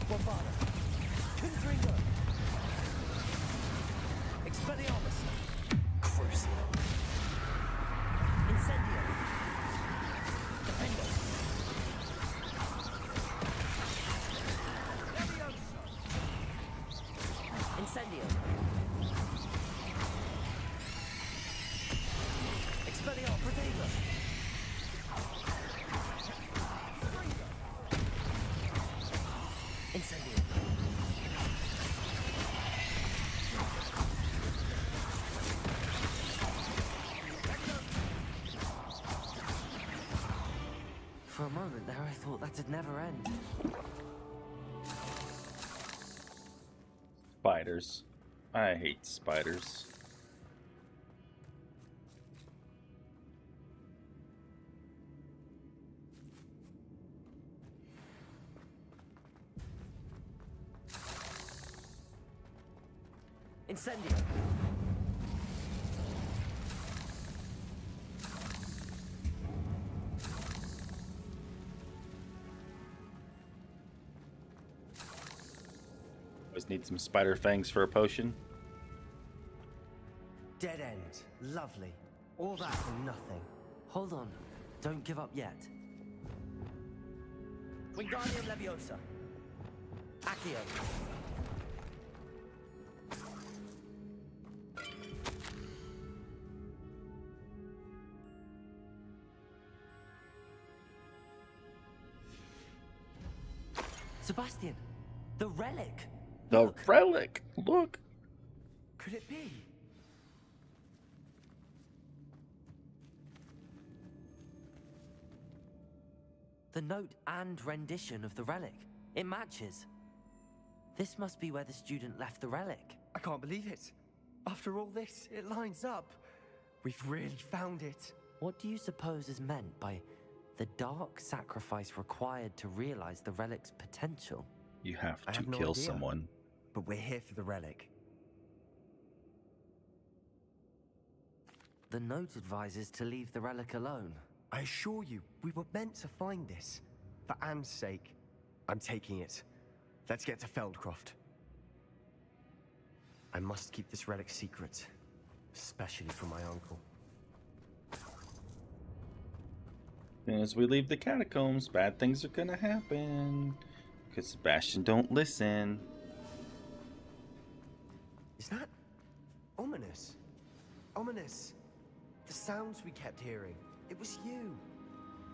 Bombarda. Confringo. Expelliarmus. Crucial. Incendio. Defender. Leviosa. Incendio. Expelliarmus. Protego. Incendio. For a moment there, I thought that'd never end. Spiders. I hate spiders. Incendio. Always need some spider fangs for a potion. Dead end. Lovely. All that for nothing. Hold on. Don't give up yet. Wingardium Leviosa. Accio. Sebastian, the relic! The relic! Look! Could it be? The note and rendition of the relic. It matches. This must be where the student left the relic. I can't believe it. After all this, it lines up. We've really found it. What do you suppose is meant by the dark sacrifice required to realize the relic's potential? You have I to have no kill idea. someone. But we're here for the relic. The note advises to leave the relic alone. I assure you, we were meant to find this. For Anne's sake, I'm taking it. Let's get to Feldcroft. I must keep this relic secret, especially from my uncle. As we leave the catacombs, bad things are gonna happen. Because Sebastian don't listen. Is that ominous? Ominous. The sounds we kept hearing. It was you.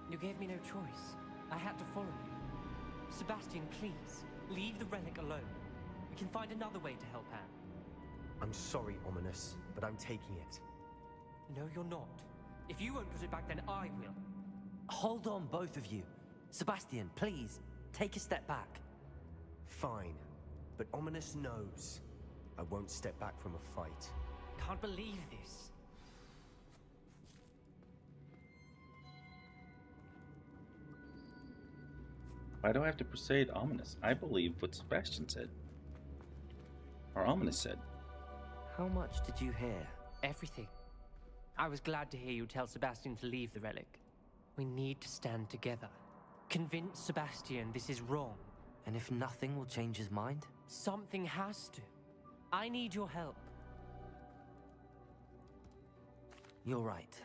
You gave me no choice. I had to follow you. Sebastian, please, leave the relic alone. We can find another way to help Anne. I'm sorry, Ominous, but I'm taking it. No, you're not. If you won't put it back, then I will. Hold on, both of you. Sebastian, please, take a step back. Fine, but Ominous knows I won't step back from a fight. Can't believe this. Why do I have to persuade Ominous? I believe what Sebastian said. Or Ominous said. How much did you hear? Everything. I was glad to hear you tell Sebastian to leave the relic. We need to stand together. Convince Sebastian this is wrong. And if nothing will change his mind? Something has to. I need your help. You're right.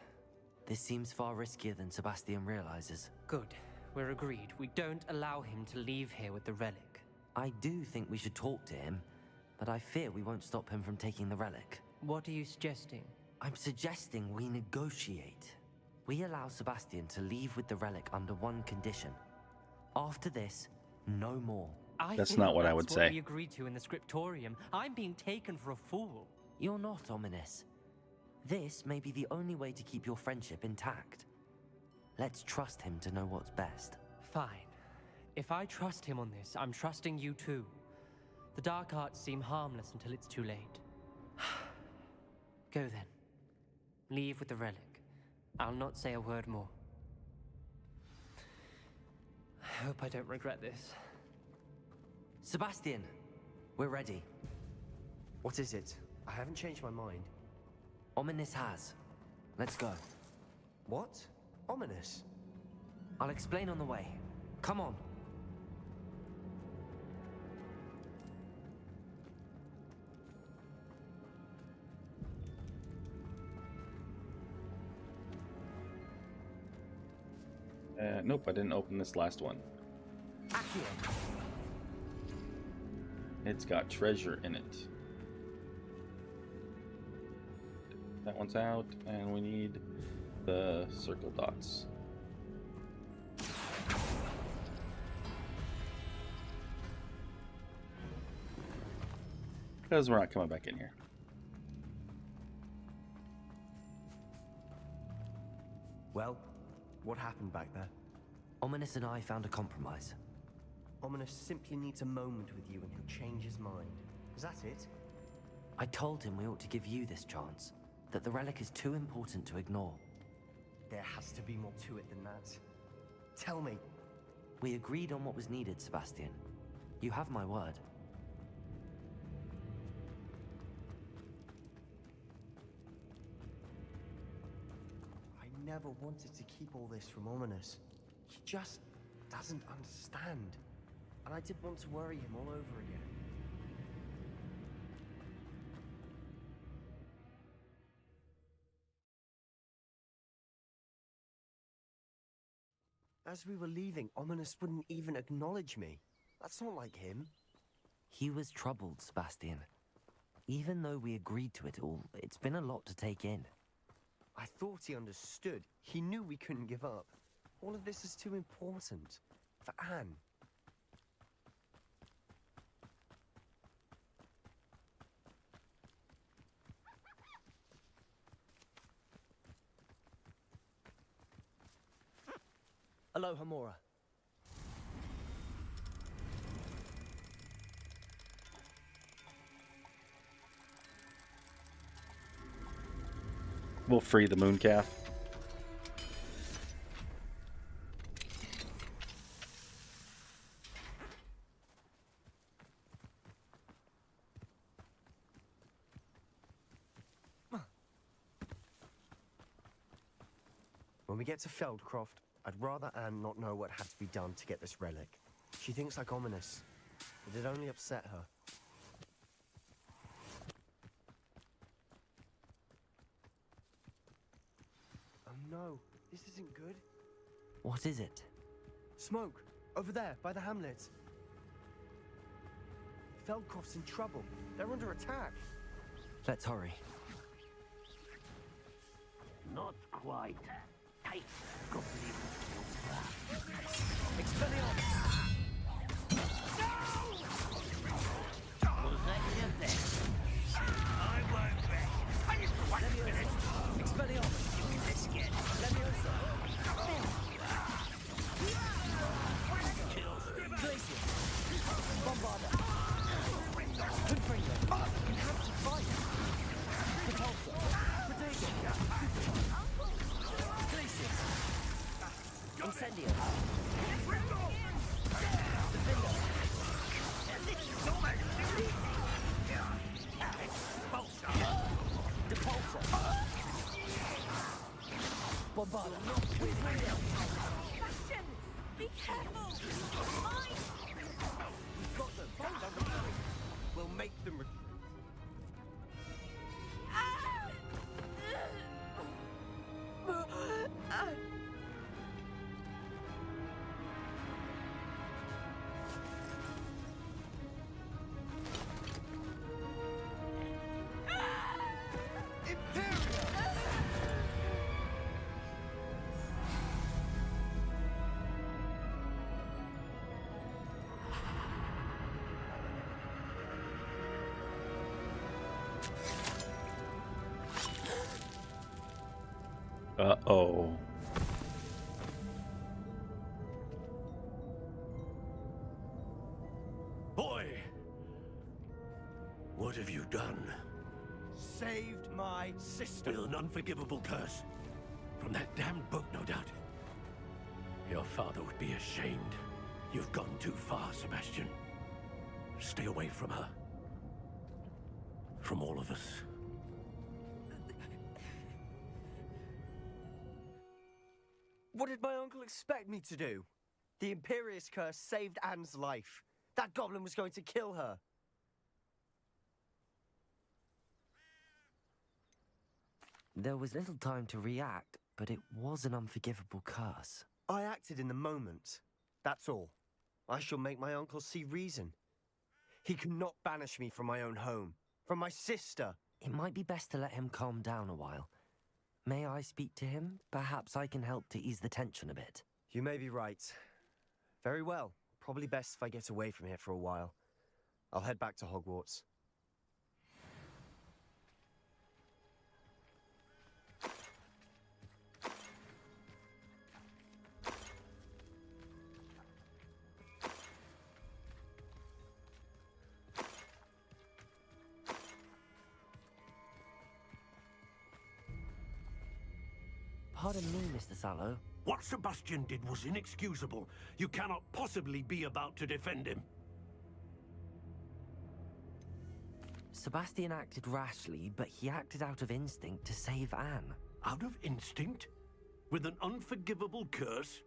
This seems far riskier than Sebastian realizes. Good. We're agreed. We don't allow him to leave here with the relic. I do think we should talk to him, but I fear we won't stop him from taking the relic. What are you suggesting? I'm suggesting we negotiate. We allow Sebastian to leave with the relic under one condition. After this, no more. That's not what I would That's say. what we agreed to in the scriptorium. I'm being taken for a fool. You're not, Ominous. This may be the only way to keep your friendship intact. Let's trust him to know what's best. Fine. If I trust him on this, I'm trusting you too. The dark arts seem harmless until it's too late. Go then. Leave with the relic. I'll not say a word more. I hope I don't regret this. Sebastian, we're ready. What is it? I haven't changed my mind. Ominous has. Let's go. What? Ominous? I'll explain on the way. Come on. Nope, I didn't open this last one. It's got treasure in it. That one's out, and we need the circle dots. Because we're not coming back in here. Well, what happened back there? Ominous and I found a compromise. Ominous simply needs a moment with you and he'll change his mind. Is that it? I told him we ought to give you this chance, that the relic is too important to ignore. There has to be more to it than that. Tell me. We agreed on what was needed, Sebastian. You have my word. I never wanted to keep all this from Ominous. He just doesn't understand. And I didn't want to worry him all over again. As we were leaving, Ominous wouldn't even acknowledge me. That's not like him. He was troubled, Sebastian. Even though we agreed to it all, it's been a lot to take in. I thought he understood. He knew we couldn't give up. All of this is too important. For Anne. Aloha Mora. We'll free the mooncalf. When we get to Feldcroft, I'd rather Anne not know what had to be done to get this relic. She thinks like ominous, but it only upset her. Oh no, this isn't good. What is it? Smoke! Over there, by the hamlet. Feldcroft's in trouble. They're under attack. Let's hurry. Not quite. Take Expelliarmus! Was that your best? I won't bet. I just for 1 minute. Expelliarmus! Biscuit. Leviosa! Glacier. Bombarda! Confringo! You have to fight! Repulsor! Protego! Glacius! Incendio! Defender! Depulsor! Bombarda! Bastion! Be careful! Mine! We've got them! We'll make them... Uh-oh. Boy! What have you done? Saved my sister. With an unforgivable curse. From that damned book, no doubt. Your father would be ashamed. You've gone too far, Sebastian. Stay away from her. From all of us. What did my uncle expect me to do? The Imperious curse saved Anne's life. That goblin was going to kill her. There was little time to react, but it was an unforgivable curse. I acted in the moment. That's all. I shall make my uncle see reason. He cannot banish me from my own home, from my sister. It might be best to let him calm down a while. May I speak to him? Perhaps I can help to ease the tension a bit. You may be right. Very well. Probably best if I get away from here for a while. I'll head back to Hogwarts. Pardon me, Mr. Sallow. What Sebastian did was inexcusable. You cannot possibly be about to defend him. Sebastian acted rashly, but he acted out of instinct to save Anne. Out of instinct? With an unforgivable curse?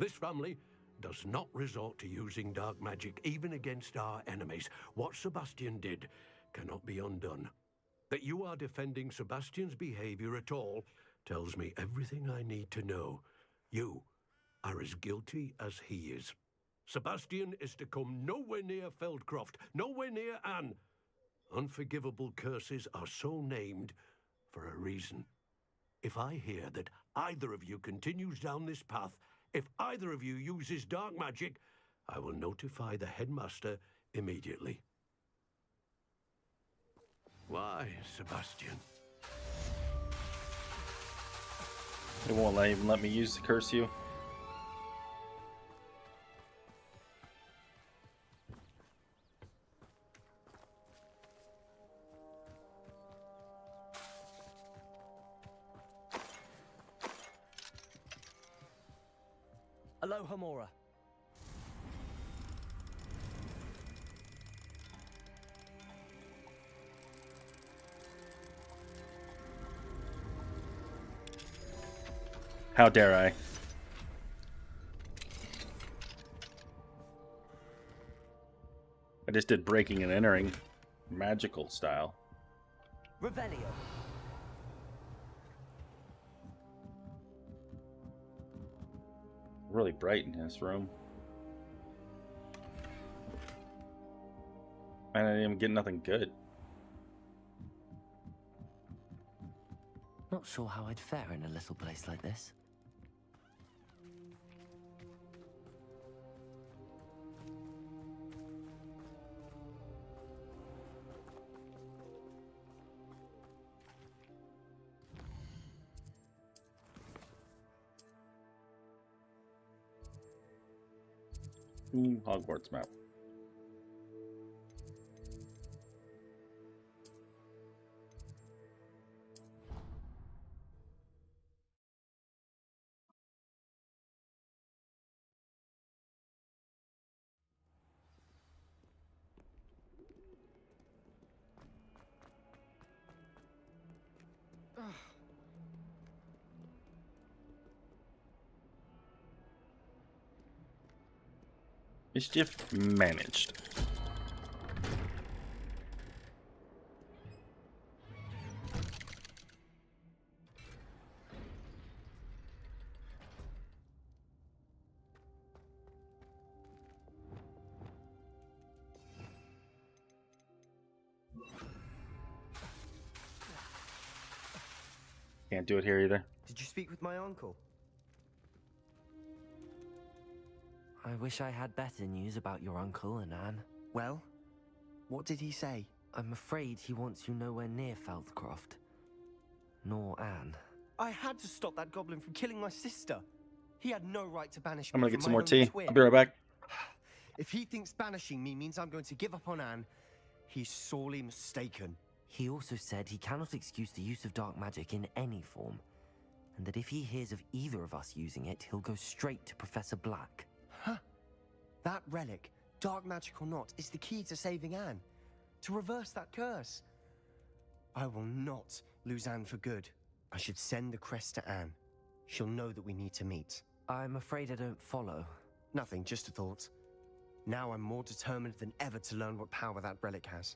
This family does not resort to using dark magic even against our enemies. What Sebastian did cannot be undone. That you are defending Sebastian's behavior at all tells me everything I need to know. You are as guilty as he is. Sebastian is to come nowhere near Feldcroft, nowhere near Anne. Unforgivable curses are so named for a reason. If I hear that either of you continues down this path, if either of you uses dark magic, I will notify the headmaster immediately. Why, Sebastian? They won't even let me use the curse you. Aloha Mora. How dare I? I just did breaking and entering, magical style. Revelio. Really bright in this room. I didn't even get nothing good. Not sure how I'd fare in a little place like this. Hogwarts map. Mischief managed. Can't do it here either. Did you speak with my uncle? I wish I had better news about your uncle and Anne. Well, what did he say? I'm afraid he wants you nowhere near Feldcroft. Nor Anne. I had to stop that goblin from killing my sister. He had no right to banish me. I'm gonna get from some my more own tea. twin. I'll be right back. If he thinks banishing me means I'm going to give up on Anne, he's sorely mistaken. He also said he cannot excuse the use of dark magic in any form, and that if he hears of either of us using it, he'll go straight to Professor Black. Huh? That relic, dark magic or not, is the key to saving Anne. To reverse that curse. I will not lose Anne for good. I should send the crest to Anne. She'll know that we need to meet. I'm afraid I don't follow. Nothing, just a thought. Now I'm more determined than ever to learn what power that relic has.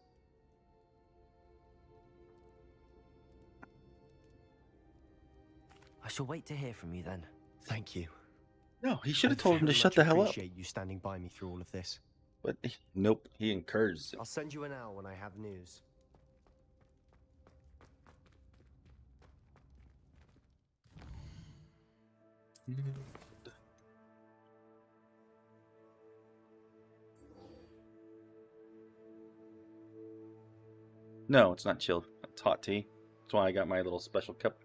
I shall wait to hear from you then. Thank you. No, he should have I told him to very shut much the hell up. appreciate you standing by me through all of this. But nope, he encouraged it. I'll send you an owl when I have news. No, it's not chilled. It's hot tea. That's why I got my little special cup.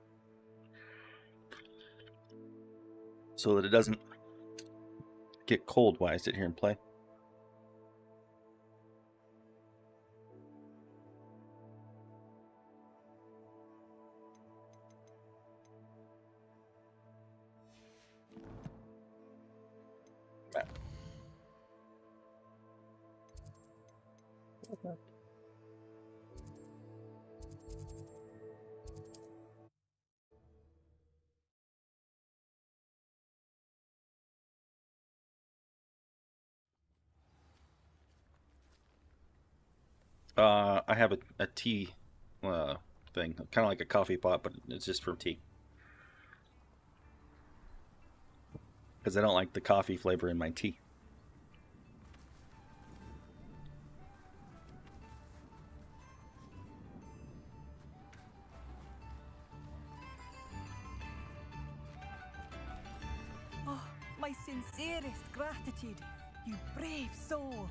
So that it doesn't get cold while I sit here and play. I have a tea thing, kind of like a coffee pot, but it's just for tea. Because I don't like the coffee flavor in my tea. Oh, my sincerest gratitude, you brave soul.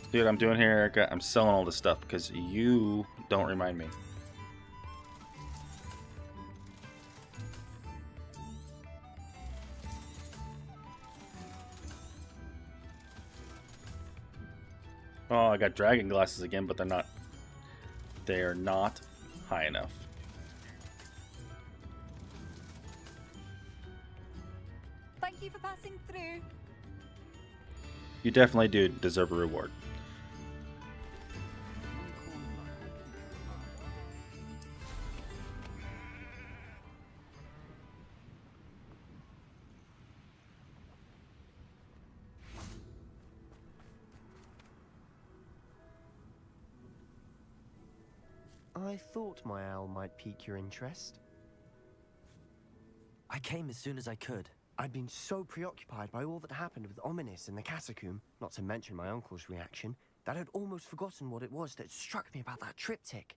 See what I'm doing here, Erica? I'm selling all this stuff because you don't remind me. Oh, I got dragon glasses again, but they're not high enough. Thank you for passing through. You definitely do deserve a reward. I thought my owl might pique your interest. I came as soon as I could. I'd been so preoccupied by all that happened with Ominis in the catacomb, not to mention my uncle's reaction, that I'd almost forgotten what it was that struck me about that triptych.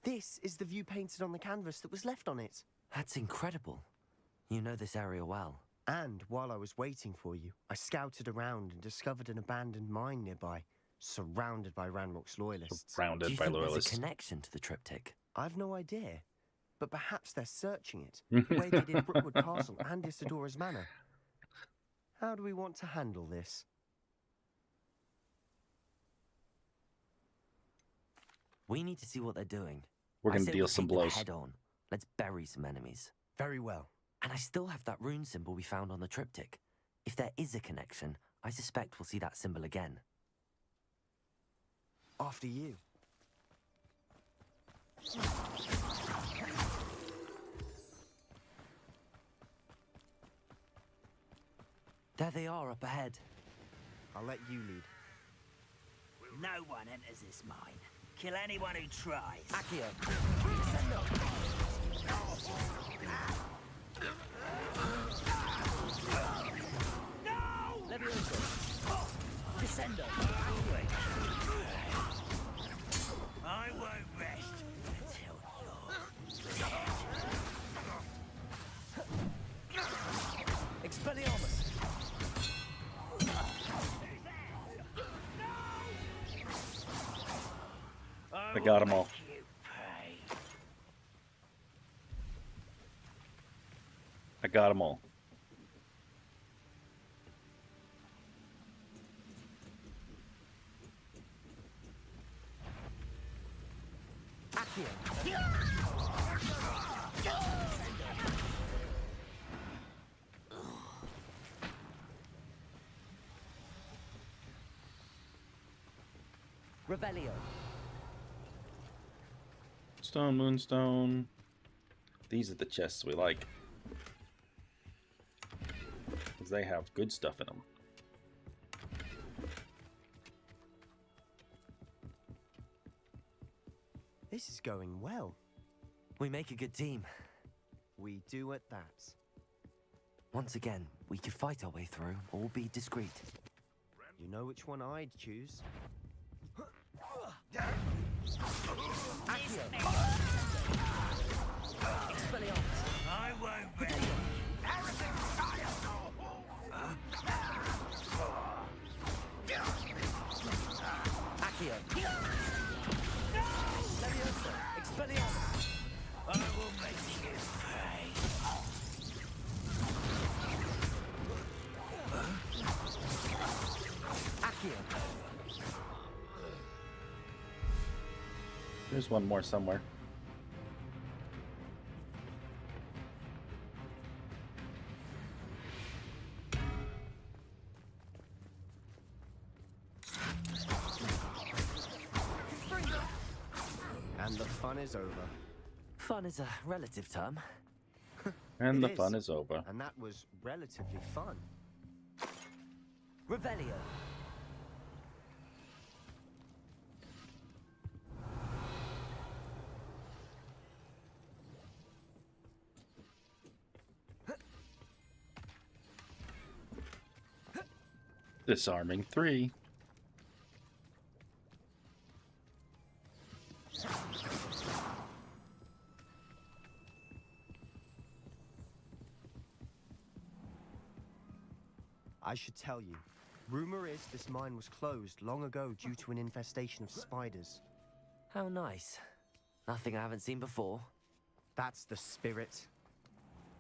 This is the view painted on the canvas that was left on it. That's incredible. You know this area well. And while I was waiting for you, I scouted around and discovered an abandoned mine nearby, surrounded by Ranrock's loyalists. Do you think there's a connection to the triptych? I've no idea, but perhaps they're searching it, the way they did Brookwood Castle and Isidora's Manor. How do we want to handle this? We need to see what they're doing. We're I gonna say deal we some take them blows. Head on. Let's bury some enemies. Very well. And I still have that rune symbol we found on the triptych. If there is a connection, I suspect we'll see that symbol again. After you. There they are up ahead. I'll let you lead. No one enters this mine. Kill anyone who tries. Accio. No! Levioso. Descendo. I won't rest until you're dead. Expelliarmus. I got them all. I got them all. Revelio. Stone, moonstone. These are the chests we like. Because they have good stuff in them. This is going well. We make a good team. We do at that. Once again, we could fight our way through or be discreet. You know which one I'd choose. I won't rest. Accio. Levioso. Expelliarmus. I will make you pay. Accio. There's one more somewhere. And the fun is over. Fun is a relative term. And the It fun is over. And that was relatively fun. Revelio. Disarming 3. I should tell you. Rumor is this mine was closed long ago due to an infestation of spiders. How nice. Nothing I haven't seen before. That's the spirit.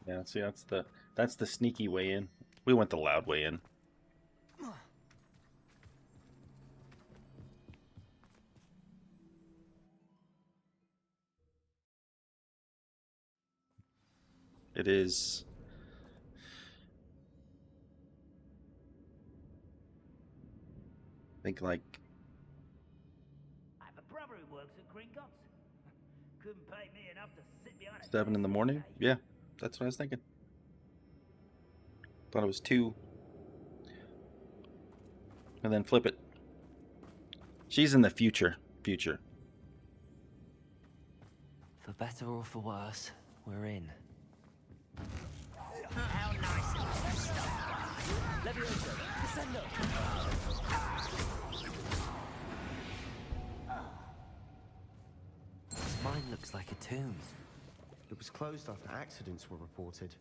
Yeah, see, that's the sneaky way in. We went the loud way in. It is think like I have a brother who works at Gringotts. Couldn't pay me enough to sit behind a 7 in the morning. Yeah, that's what I was thinking. Thought it was 2. And then flip it. She's in the future. Future. For better or for worse, we're in. How nice of you to stop by. Levioso, descendo. Mine looks like a tomb. It was closed after accidents were reported.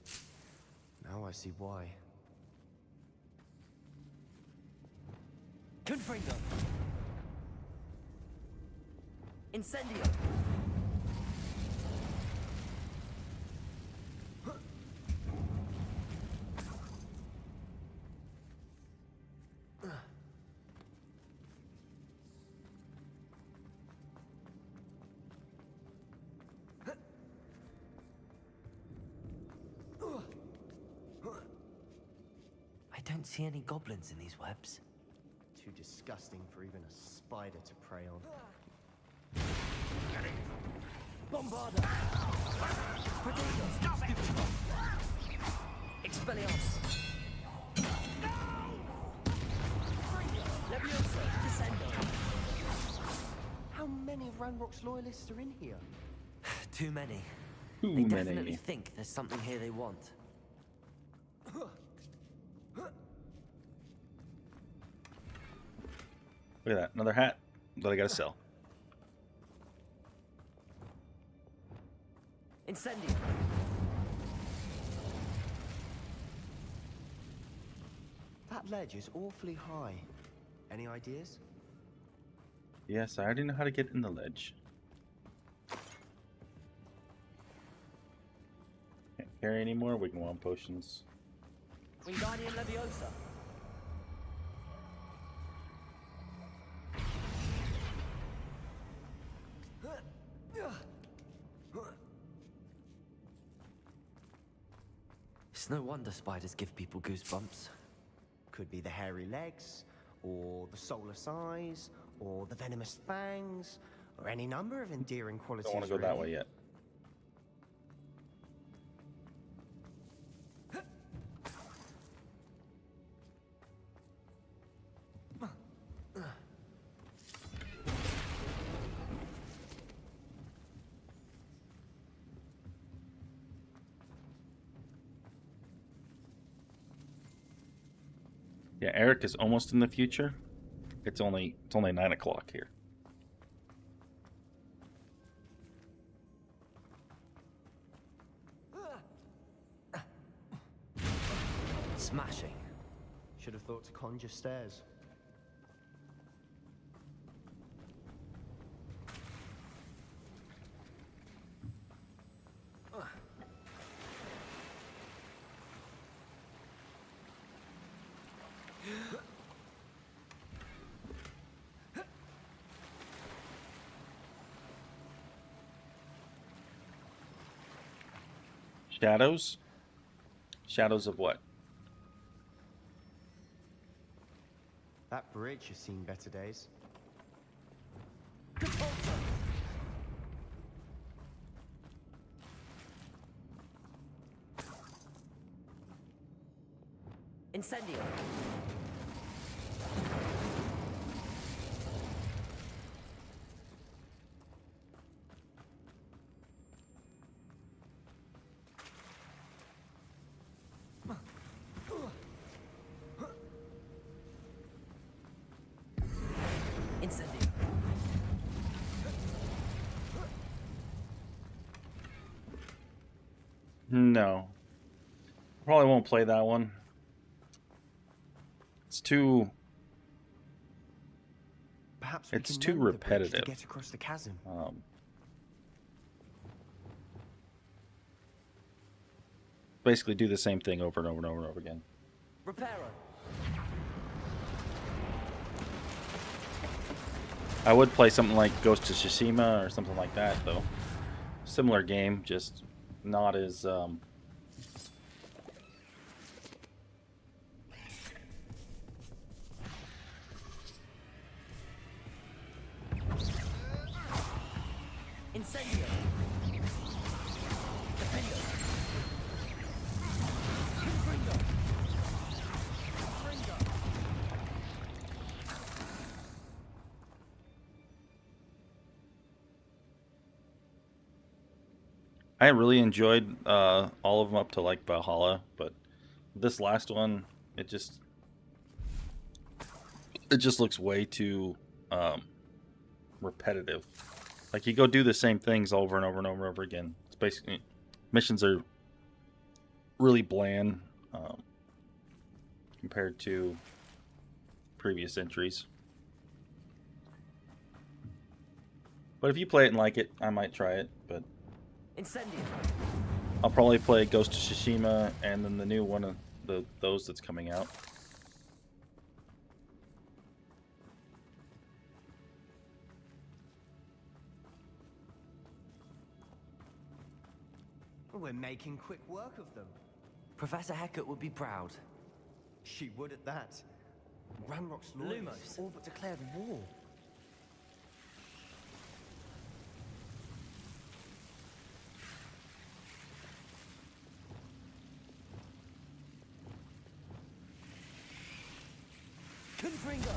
Now I see why. Confringo. Incendio. I don't see any goblins in these webs. Too disgusting for even a spider to prey on. Bombarda. Protego. Stop it! Expelliarmus. Levioso, descendo. How many of Ranrock's loyalists are in here? Too many. Too They many. definitely think there's something here they want. Look at that. Another hat that I gotta sell. Incendio. That ledge is awfully high. Any ideas? Yes, I already know how to get in the ledge. Can't carry any more Wigwam potions. Wingardium Leviosa. It's no wonder spiders give people goosebumps. Could be the hairy legs, or the soulless eyes, or the venomous fangs, or any number of endearing qualities. Don't want to go that way yet. Yeah, Eric is almost in the future. It's only 9 o'clock here. Smashing. Should have thought to conjure stairs. Shadows? Shadows of what? That bridge has seen better days. Incendio. Incendio. No. Probably won't play that one. It's too... Perhaps we it's can too mend the bridge to repetitive. get across the chasm. Basically do the same thing over and over and over and over again. Reparo. I would play something like Ghost of Tsushima or something like that, though. Similar game, just not as I really enjoyed all of them up to like Valhalla, but this last one, it just looks way too repetitive. Like you go do the same things over and over and over and over again. It's basically missions are really bland compared to previous entries. But if you play it and like it, I might try it. But Incendium. I'll probably play Ghost of Tsushima and then the new one of those that's coming out. We're making quick work of them. Professor Hecat would be proud. She would at that. Ranrock's lawyers Lumos. all but declared war. Confringo.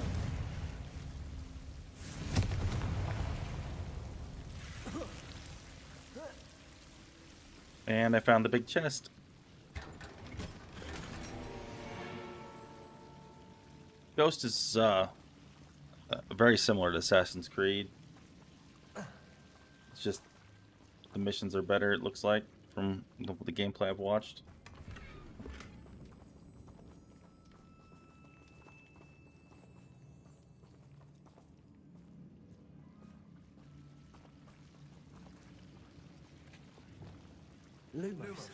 And I found the big chest. Ghost is very similar to Assassin's Creed. It's just the missions are better, it looks like, from the gameplay I've watched. Lumos.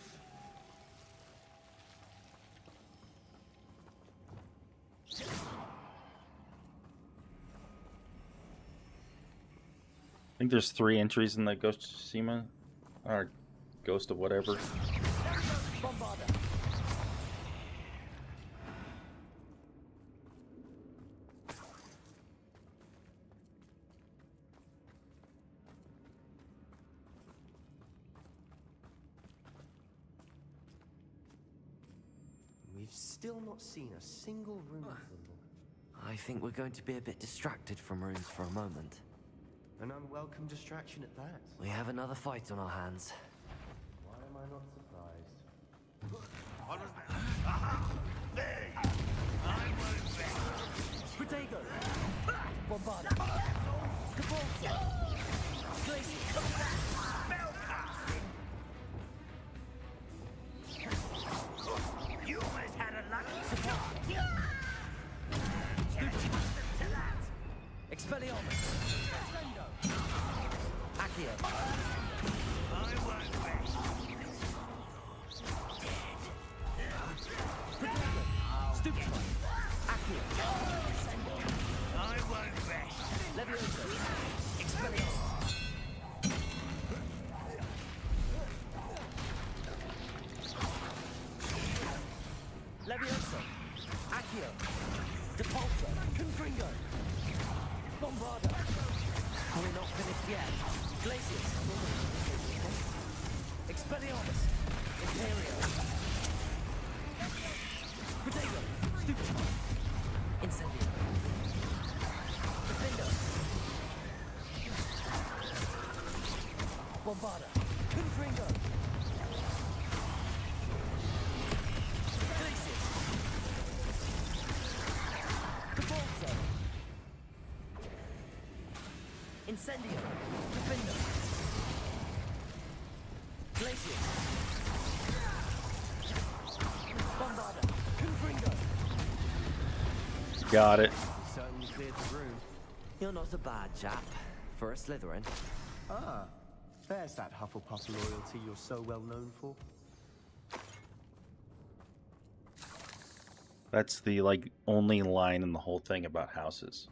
I think there's 3 entries in the Ghost of Tsushima, or Ghost of whatever. Bombarda. We've still not seen a single rune symbol. I think we're going to be a bit distracted from runes for a moment. An unwelcome distraction at that. We have another fight on our hands. Why am I not surprised? What was that? Aha! There! I won't bet. Protego. Bombarda. Cabalsa. Glacier. You almost had a lucky Expelliarmus. Accio. I won't bet. Stupefy. Accio. I won't bet. Levioso. Expelliarmus. Levioso. Accio. Depulso. Confringo. Bombarda. We're not finished yet. Glacius. Expelliarmus. Imperio. Protego. Stupefy. Incendio. Defender. Bombarda. Confringo. Glacius. Cabalso. Incendio. Defender. Glacius. Bombarda. Confringo. Got it. Certainly cleared the room. You're not a bad chap for a Slytherin. Ah, there's that Hufflepuff loyalty you're so well known for. That's the like only line in the whole thing about houses.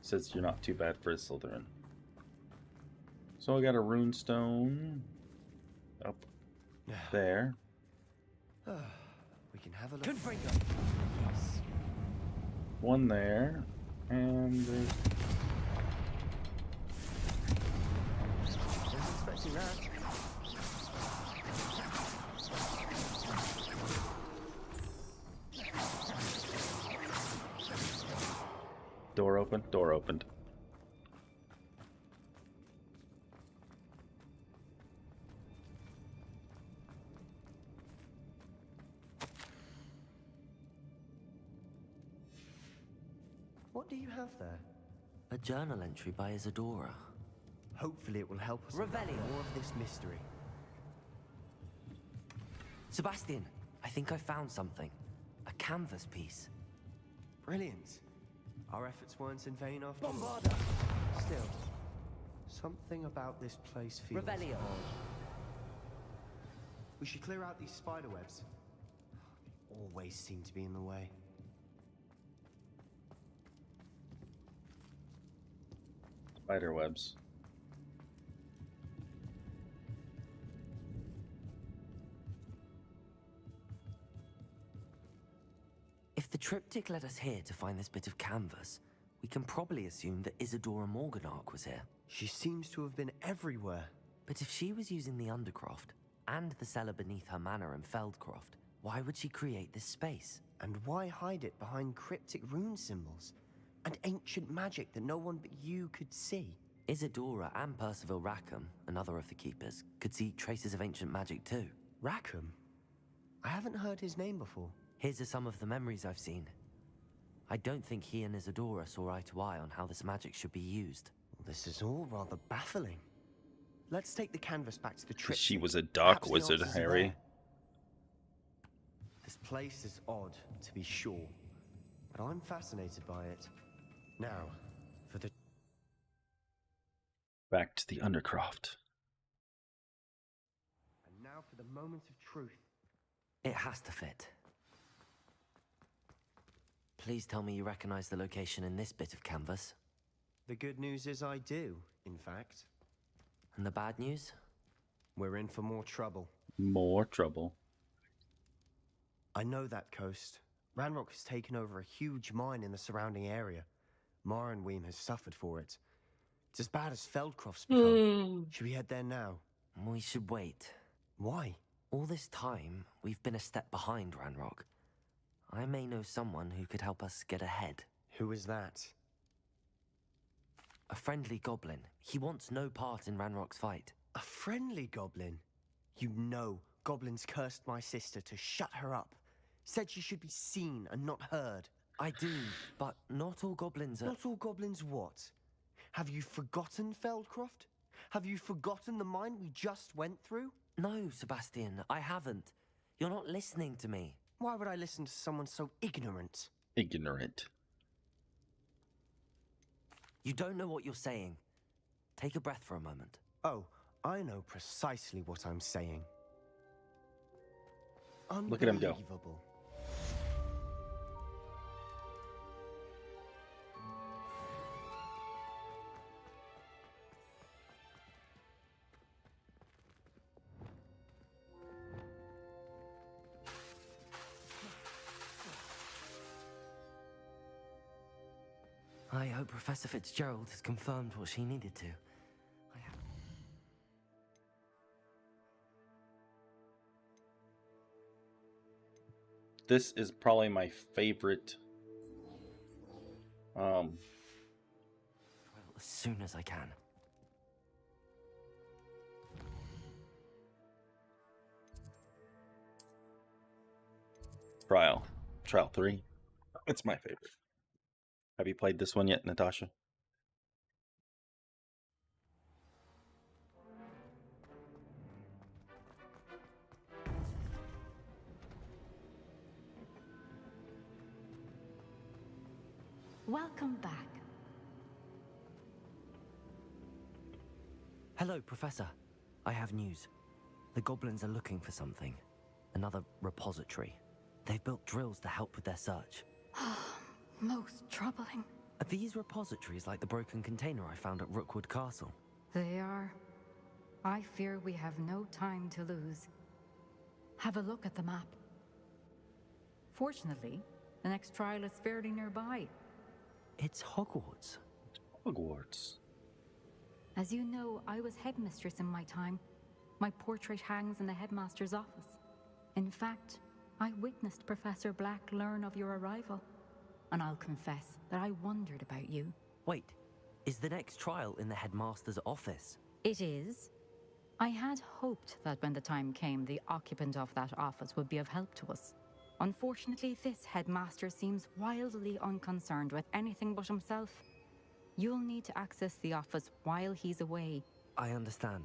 Says you're not too bad for a Slytherin. So I got a rune stone up there. We can have a look. Confringo. One there, and there's Wasn't expecting that. door open. Door opened. What do you have there? A journal entry by Isadora. Hopefully it will help us unravel more of this mystery. Sebastian, I think I found something. A canvas piece. Brilliant. Our efforts weren't in vain after all. Bombarda! Still, something about this place feels Revelio. odd. We should clear out these spider webs. They always seem to be in the way. Spider webs. If the triptych led us here to find this bit of canvas, we can probably assume that Isadora Morganark was here. She seems to have been everywhere. But if she was using the Undercroft, and the cellar beneath her manor in Feldcroft, why would she create this space? And why hide it behind cryptic rune symbols? And ancient magic that no one but you could see? Isadora and Percival Rackham, another of the Keepers, could see traces of ancient magic too. Rackham? I haven't heard his name before. Here's some of the memories I've seen. I don't think he and Isadora saw eye to eye on how this magic should be used. This is all rather baffling. Let's take the canvas back to the triptych. She was a dark Perhaps the wizard, answers are Harry. there. This place is odd, to be sure, but I'm fascinated by it. Now, for the... Back to the Undercroft. And now for the moment of truth. It has to fit. Please tell me you recognize the location in this bit of canvas. The good news is I do, in fact. And the bad news? We're in for more trouble. More trouble. I know that coast. Ranrock has taken over a huge mine in the surrounding area. Marenweem has suffered for it. It's as bad as Feldcroft's become. Should we head there now? We should wait. Why? All this time, we've been a step behind Ranrock. I may know someone who could help us get ahead. Who is that? A friendly goblin. He wants no part in Ranrock's fight. A friendly goblin? You know, goblins cursed my sister to shut her up. Said she should be seen and not heard. I do, but not all goblins are... Not all goblins what? Have you forgotten Feldcroft? Have you forgotten the mine we just went through? No, Sebastian, I haven't. You're not listening to me. Why would I listen to someone so ignorant? Ignorant. You don't know what you're saying. Take a breath for a moment. Oh, I know precisely what I'm saying. Look at him go. Unbelievable. I hope Professor Fitzgerald has confirmed what she needed to. This is probably my favorite. Well, as soon as I can. Trial 3. It's my favorite. Have you played this one yet, Natasha? Welcome back. Hello, Professor. I have news. The goblins are looking for something. Another repository. They've built drills to help with their search. Most troubling. Are these repositories like the broken container I found at Rookwood Castle? They are. I fear we have no time to lose. Have a look at the map. Fortunately, the next trial is fairly nearby. It's Hogwarts. Hogwarts. As you know, I was headmistress in my time. My portrait hangs in the headmaster's office. In fact, I witnessed Professor Black learn of your arrival. And I'll confess that I wondered about you. Wait, is the next trial in the headmaster's office? It is. I had hoped that when the time came, the occupant of that office would be of help to us. Unfortunately, this headmaster seems wildly unconcerned with anything but himself. You'll need to access the office while he's away. I understand.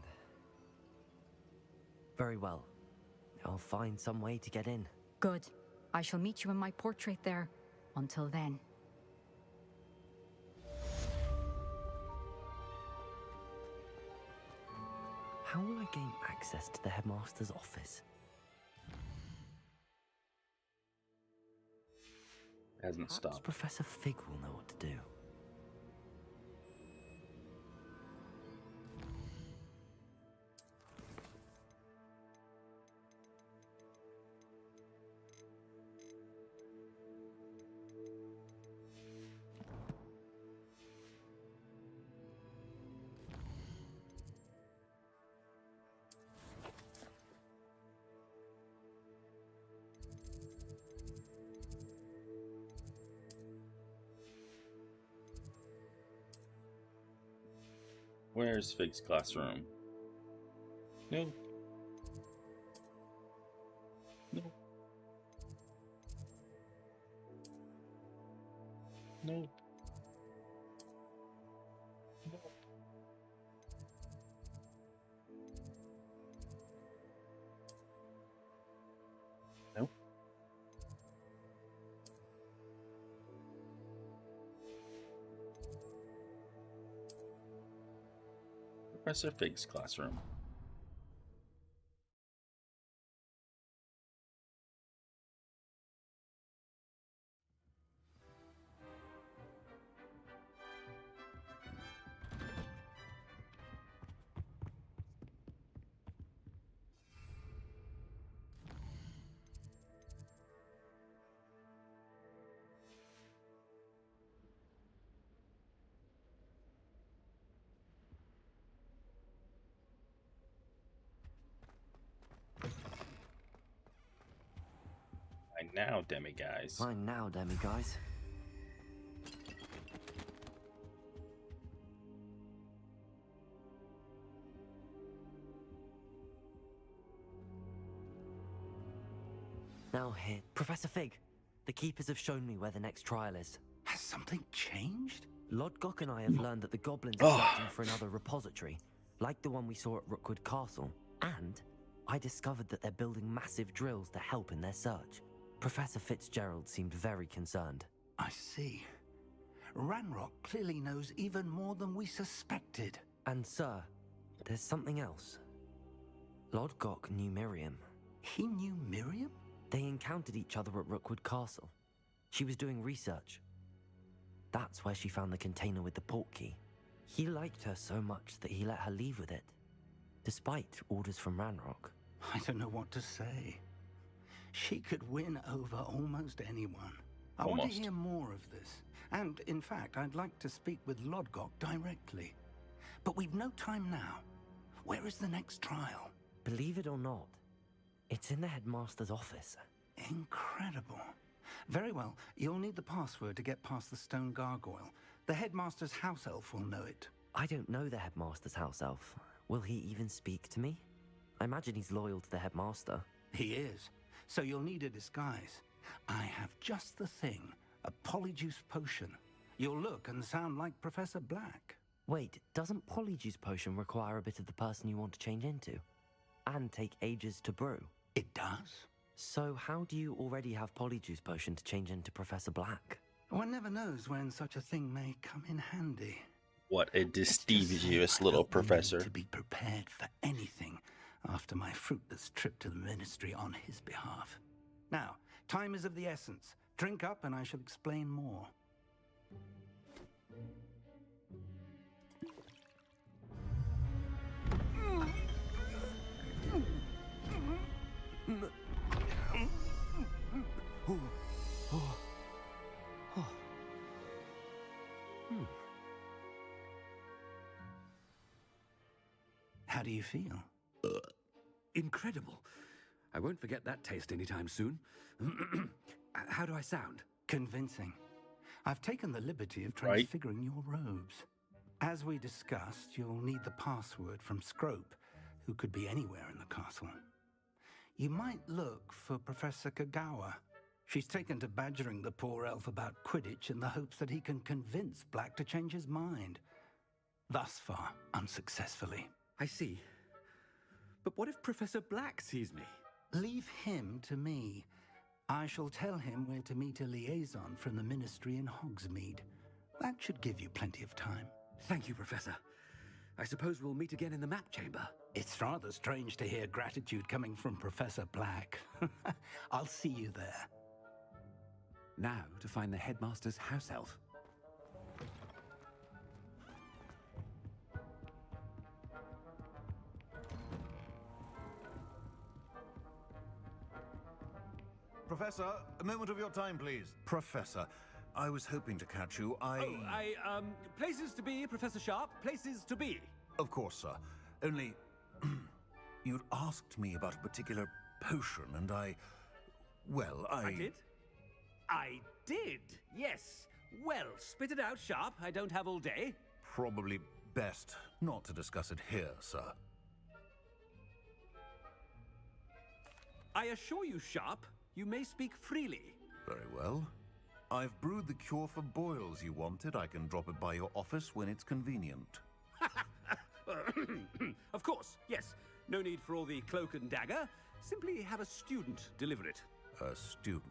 Very well. I'll find some way to get in. Good. I shall meet you in my portrait there. Until then. How will I gain access to the headmaster's office? Hasn't Perhaps stopped. Professor Fig will know what to do. Where's Fig's classroom? No. No. No. No. No. Professor Fig's classroom. Fine now, demi-guys. Fine now, demi-guys. Now here, Professor Fig. The Keepers have shown me where the next trial is. Has something changed? Lodgok and I have learned that the goblins are searching for another repository, like the one we saw at Rookwood Castle. And I discovered that they're building massive drills to help in their search. Professor Fitzgerald seemed very concerned. I see. Ranrock clearly knows even more than we suspected. And sir, there's something else. Lodgok knew Miriam. He knew Miriam? They encountered each other at Rookwood Castle. She was doing research. That's where she found the container with the port key. He liked her so much that he let her leave with it, despite orders from Ranrock. I don't know what to say. She could win over almost anyone. I want to hear more of this. And, in fact, I'd like to speak with Lodgok directly. But we've no time now. Where is the next trial? Believe it or not, it's in the headmaster's office. Incredible. Very well. You'll need the password to get past the stone gargoyle. The headmaster's house elf will know it. I don't know the headmaster's house elf. Will he even speak to me? I imagine he's loyal to the headmaster. He is. So you'll need a disguise. I have just the thing. A polyjuice potion. You'll look and sound like Professor Black. Wait, doesn't Polyjuice Potion require a bit of the person you want to change into? And take ages to brew? It does. So how do you already have Polyjuice Potion to change into Professor Black? One never knows when such a thing may come in handy. What a mischievous little professor. To be prepared for anything after my fruitless trip to the ministry on his behalf. Now, time is of the essence. Drink up and I shall explain more. How do you feel? Incredible. I won't forget that taste anytime soon. How do I sound? Convincing. I've taken the liberty of transfiguring your robes. As we discussed, you'll need the password from Scrope, who could be anywhere in the castle. You might look for Professor Kagawa. She's taken to badgering the poor elf about Quidditch in the hopes that he can convince Black to change his mind. Thus far, unsuccessfully. I see. But what if Professor Black sees me? Leave him to me. I shall tell him where to meet a liaison from the Ministry in Hogsmeade. That should give you plenty of time. Thank you, Professor. I suppose we'll meet again in the map chamber. It's rather strange to hear gratitude coming from Professor Black. I'll see you there. Now to find the headmaster's house elf. Professor, a moment of your time, please. Professor, I was hoping to catch you. Places to be, Professor Sharp. Places to be. Of course, sir. Only, you'd asked me about a particular potion, and I did? I did, yes. Well, spit it out, Sharp. I don't have all day. Probably best not to discuss it here, sir. I assure you, Sharp, you may speak freely. Very well. I've brewed the cure for boils you wanted. I can drop it by your office when it's convenient. Of course, yes. No need for all the cloak and dagger. Simply have a student deliver it. A student.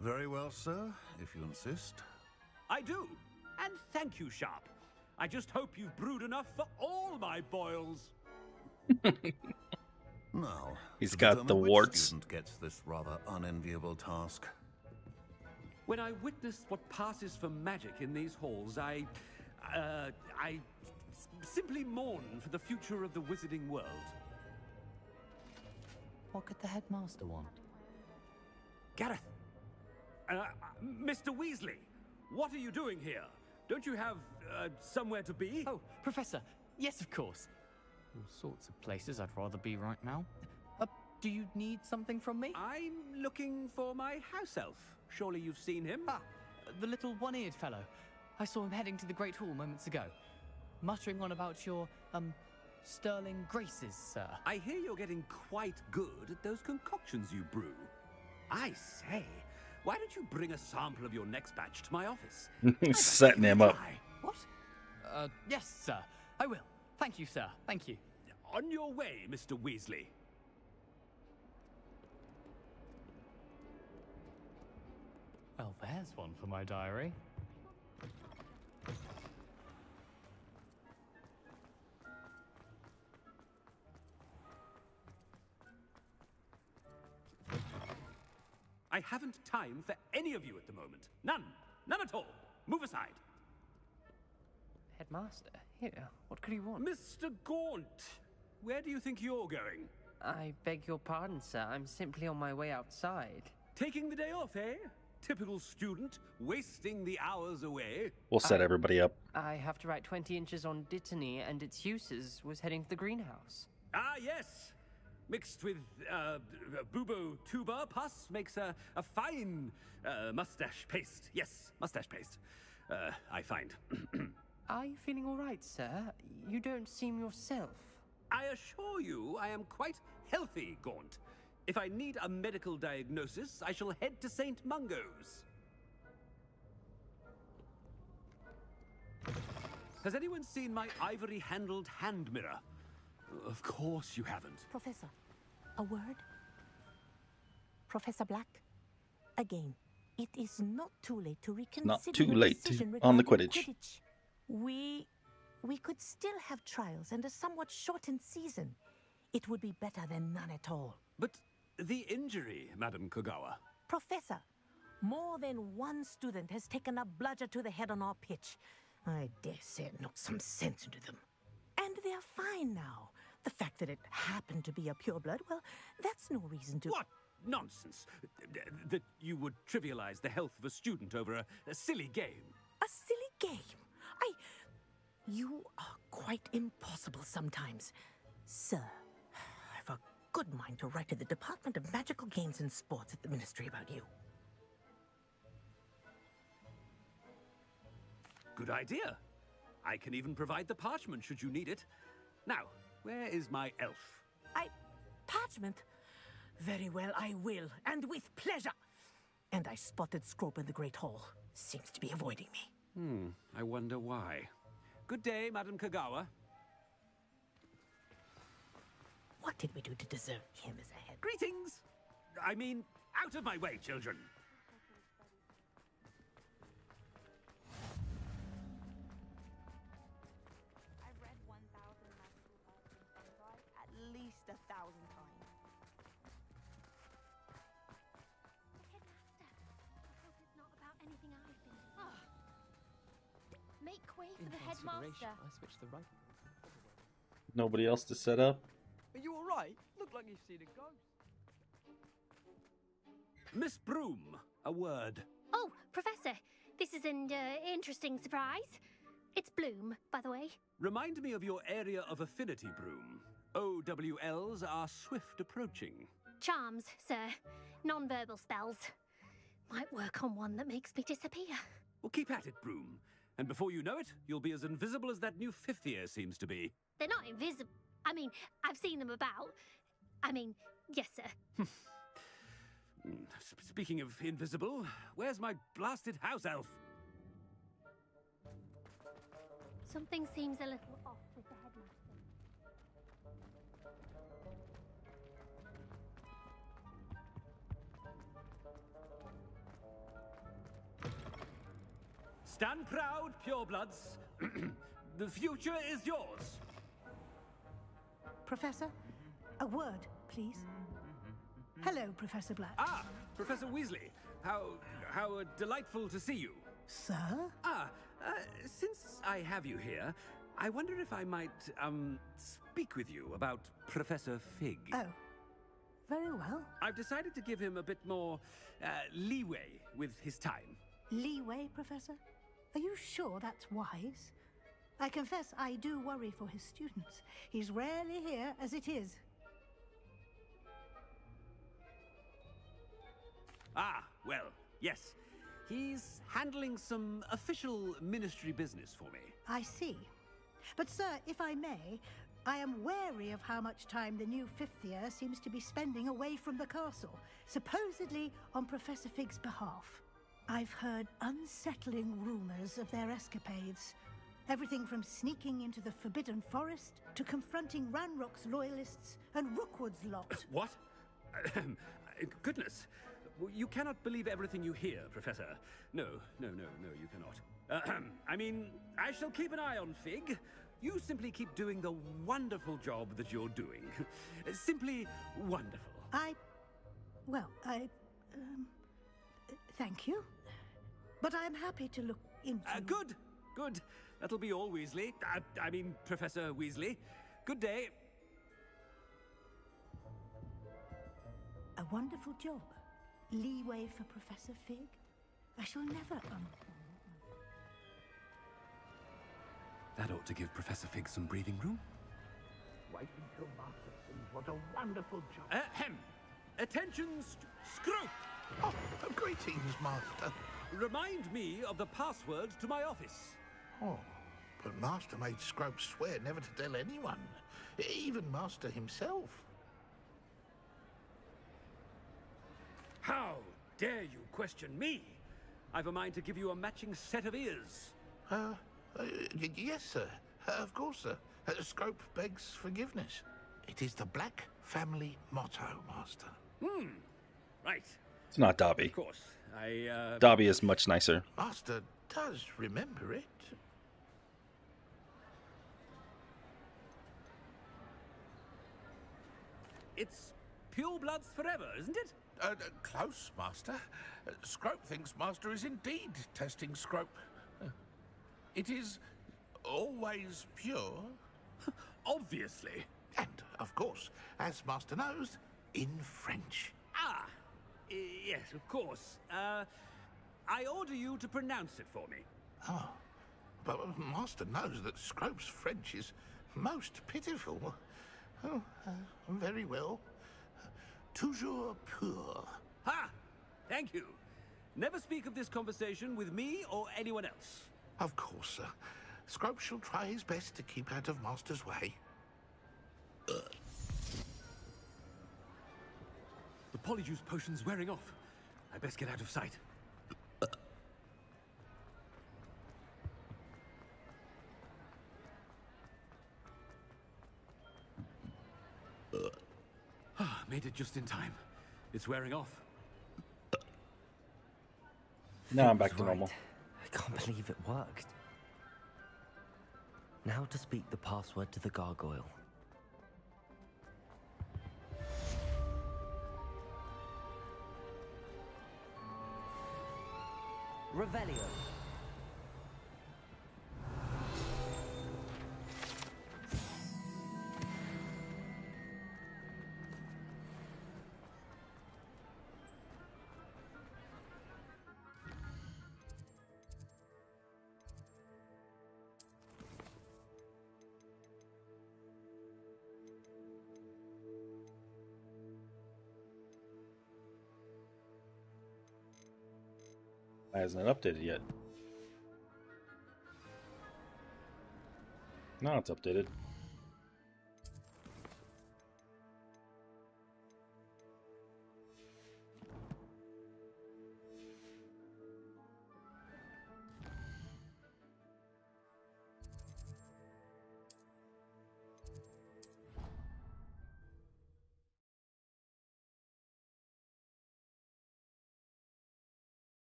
Very well, sir, if you insist. I do. And thank you, Sharp. I just hope you've brewed enough for all my boils. Now, he's to got determine the which warts. Student gets this rather unenviable task. When I witness what passes for magic in these halls, I simply mourn for the future of the wizarding world. What could the headmaster want? Gareth! Mr. Weasley, what are you doing here? Don't you have somewhere to be? Oh, Professor, yes, of course. All sorts of places I'd rather be right now. Do you need something from me? I'm looking for my house elf. Surely you've seen him? Ah, the little one-eared fellow. I saw him heading to the Great Hall moments ago, muttering on about your, sterling graces, sir. I hear you're getting quite good at those concoctions you brew. I say, why don't you bring a sample of your next batch to my office? Setting him up. What? Yes, sir. I will. Thank you, sir. Thank you. On your way, Mr. Weasley. Well, there's one for my diary. I haven't time for any of you at the moment. None. None at all. Move aside. Headmaster, here, what could he want? Mr. Gaunt, where do you think you're going? I beg your pardon, sir. I'm simply on my way outside. Taking the day off, eh? Typical student, wasting the hours away. We'll set everybody up. I have to write 20 inches on Dittany and its uses. Was heading to the greenhouse. Ah, yes. Mixed with bubo tuber pus makes a fine mustache paste. Yes, mustache paste. I find. Are you feeling all right, sir? You don't seem yourself. I assure you I am quite healthy, Gaunt. If I need a medical diagnosis, I shall head to St. Mungo's. Has anyone seen my ivory-handled hand mirror? Of course you haven't. Professor, a word? Professor Black? Again, it is not too late to reconsider Not too your late decision on the regarding Quidditch. We could still have trials and a somewhat shortened season. It would be better than none at all. But the injury, Madam Kogawa. Professor, more than one student has taken a bludger to the head on our pitch. I dare say it knocked some sense into them. And they're fine now. The fact that it happened to be a pureblood, well, that's no reason to... What nonsense! That you would trivialize the health of a student over a silly game. A silly game? You are quite impossible sometimes. Sir, I've a good mind to write to the Department of Magical Games and Sports at the Ministry about you. Good idea. I can even provide the parchment should you need it. Now, where is my elf? Parchment? Very well, I will, and with pleasure. And I spotted Scrope in the Great Hall. Seems to be avoiding me. I wonder why. Good day, Madam Kagawa. What did we do to deserve him as a head? Greetings! I mean, out of my way, children. I've read 1,000 magical herbs and fungi at least 1,000 times. The headmaster. I hope it's not about anything I've been doing. Make way for the headmaster. I switched the right. Nobody else to set up? Are you alright? Look like you've seen a ghost. Miss Broom, a word. Oh, Professor, this is an interesting surprise. It's Bloom, by the way. Remind me of your area of affinity, Broom. OWLs are swift approaching. Charms, sir. Non-verbal spells. Might work on one that makes me disappear. Well, keep at it, Broom. And before you know it, you'll be as invisible as that new fifth year seems to be. They're not invisible. I mean, I've seen them about. I mean, yes, sir. Speaking of invisible, where's my blasted house elf? Something seems a little off with the headmaster. Stand proud, purebloods. The future is yours. Professor, a word, please. Hello, Professor Black. Ah, Professor Weasley. How delightful to see you. Sir? Since I have you here, I wonder if I might, speak with you about Professor Fig. Oh, very well. I've decided to give him a bit more, leeway with his time. Leeway, Professor? Are you sure that's wise? I confess I do worry for his students. He's rarely here as it is. Ah, well, yes. He's handling some official ministry business for me. I see. But, sir, if I may, I am wary of how much time the new fifth year seems to be spending away from the castle, supposedly on Professor Fig's behalf. I've heard unsettling rumors of their escapades. Everything from sneaking into the Forbidden Forest to confronting Ranrock's loyalists and Rookwood's lot. What? Goodness. You cannot believe everything you hear, Professor. No, you cannot. I mean, I shall keep an eye on Fig. You simply keep doing the wonderful job that you're doing. Simply wonderful. Thank you. But I'm happy to look into... Good. That'll be all, Weasley. I mean, Professor Weasley. Good day. A wonderful job. Leeway for Professor Fig? I shall never... That ought to give Professor Fig some breathing room. Wait until Master sees what a wonderful job. Attention, Scrope! Oh, greetings, Master. Remind me of the password to my office. Oh, but Master made Scrope swear never to tell anyone, even Master himself. How dare you question me? I've a mind to give you a matching set of ears. Yes, sir. Of course, sir. Scrope begs forgiveness. It is the Black family motto, Master. Right. It's not Dobby. Of course. Dobby is much nicer. Master does remember it. It's purebloods forever, isn't it? Close, Master. Scrope thinks Master is indeed testing Scrope. It is always pure. Obviously. And, of course, as Master knows, in French. Yes, of course. I order you to pronounce it for me. Oh, but Master knows that Scrope's French is most pitiful. Oh, very well. Toujours pur. Ha! Thank you. Never speak of this conversation with me or anyone else. Of course, sir. Scrope shall try his best to keep out of Master's way. The Polyjuice potion's wearing off. I best get out of sight. Made it just in time. It's wearing off. Now I'm Fig back was to normal. right. I can't believe it worked. Now to speak the password to the gargoyle. Revelio. It hasn't updated yet. Now it's updated.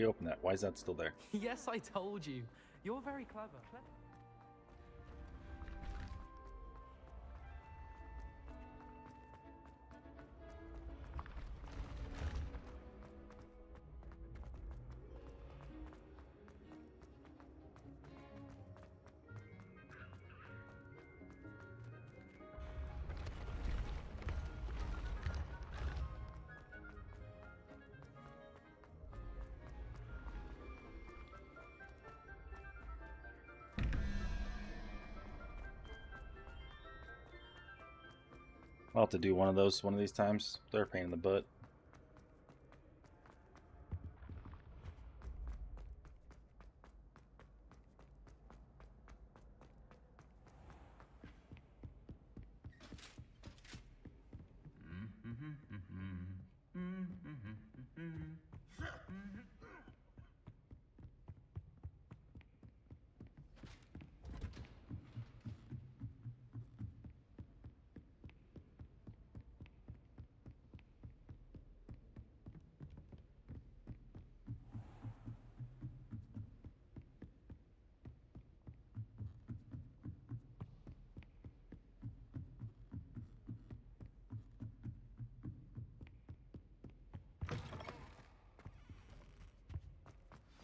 You open that. Why is that still there? Yes, I told you. You're very clever. I'll have to do one of those one of these times. They're a pain in the butt.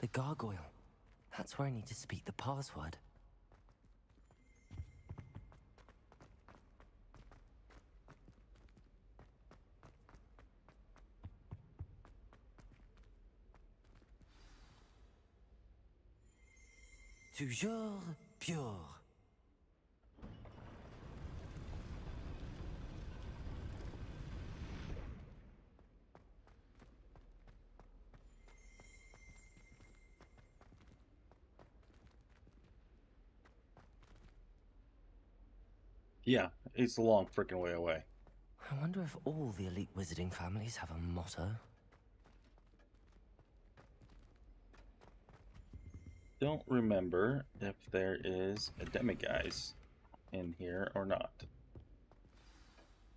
The gargoyle. That's where I need to speak the password. Toujours pure. Yeah, it's a long freaking way away. I wonder if all the elite wizarding families have a motto. Don't remember if there is a demiguise in here or not.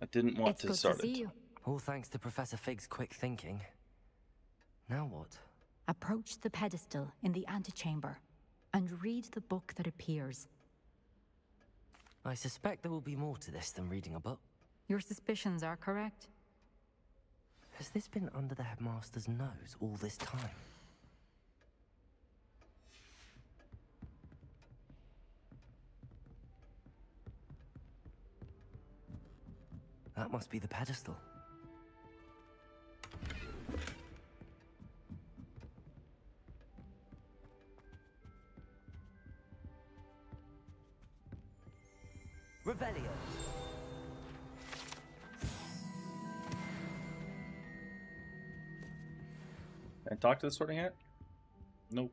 I didn't want It's to good start to see it. you. All thanks to Professor Fig's quick thinking. Now what? Approach the pedestal in the antechamber and read the book that appears. I suspect there will be more to this than reading a book. Your suspicions are correct. Has this been under the headmaster's nose all this time? must be the pedestal. Revelio. Can I talk to the Sorting Hat? Nope.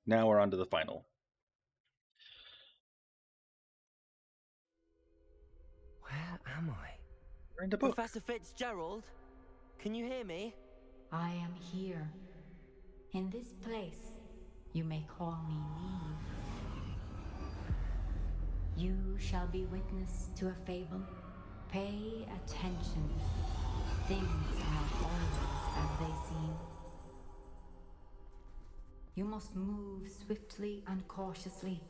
Now we're on to the final. Where am I? We're in the book. Professor Fitzgerald? Can you hear me? I am here. In this place, you may call me Neve. You shall be witness to a fable. Pay attention. Things are not always as they seem. You must move swiftly and cautiously.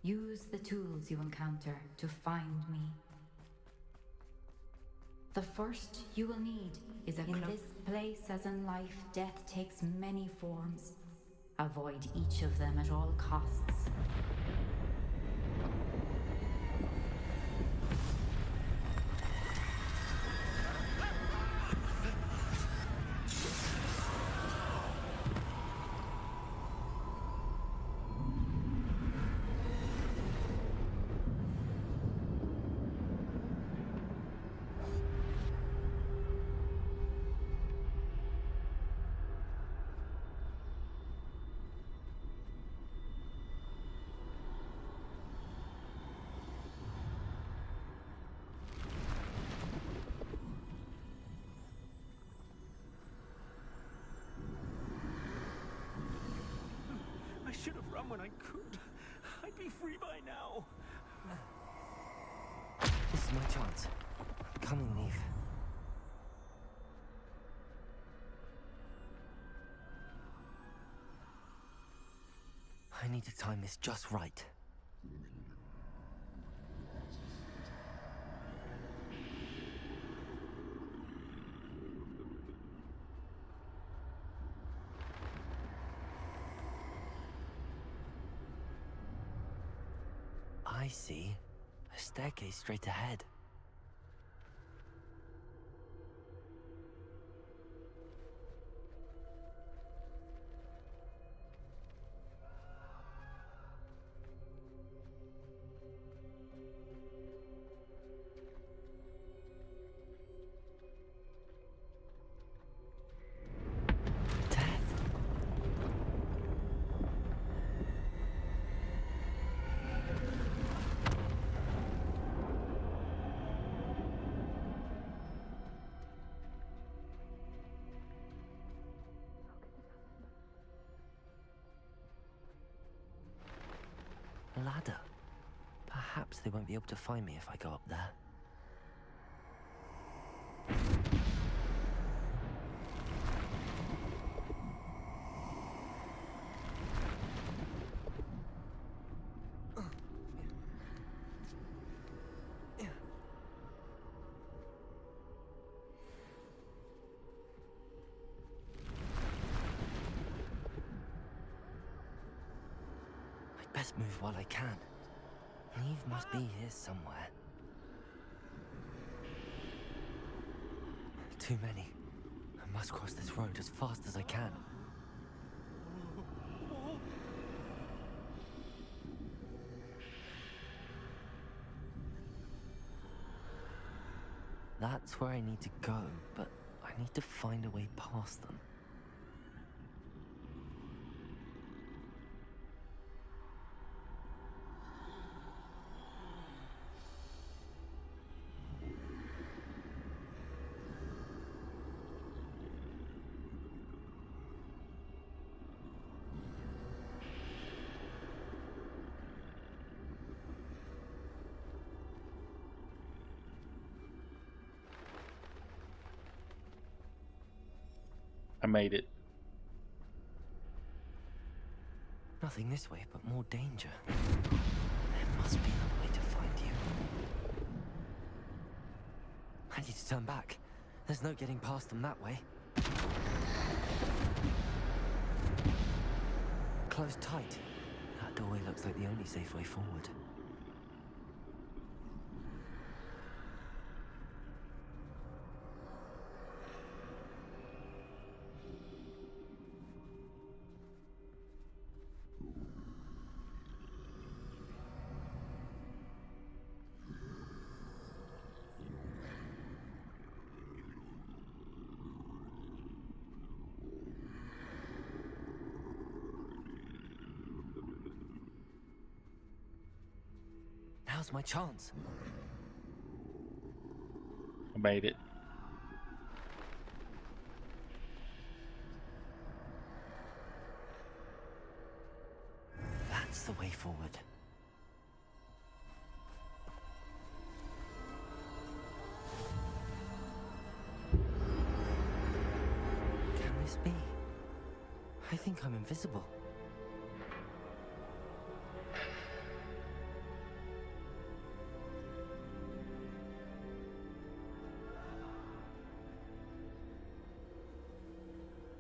Use the tools you encounter to find me. The first you will need is a cloak. In this place, as in life, death takes many forms. Avoid each of them at all costs. I should have run when I could. I'd be free by now. This is my chance. I'm coming, Neve. I need to time this just right. I see a staircase straight ahead. A ladder. Perhaps they won't be able to find me if I go up there. Best move while I can. Neve must be here somewhere. Too many. I must cross this road as fast as I can. That's where I need to go, but I need to find a way past them. I made it. nothing this way but more danger. There must be another way to find you. I need to turn back. There's no getting past them that way. Closed tight. That doorway looks like the only safe way forward. Now's my chance. I made it. That's the way forward. Can this be? I think I'm invisible.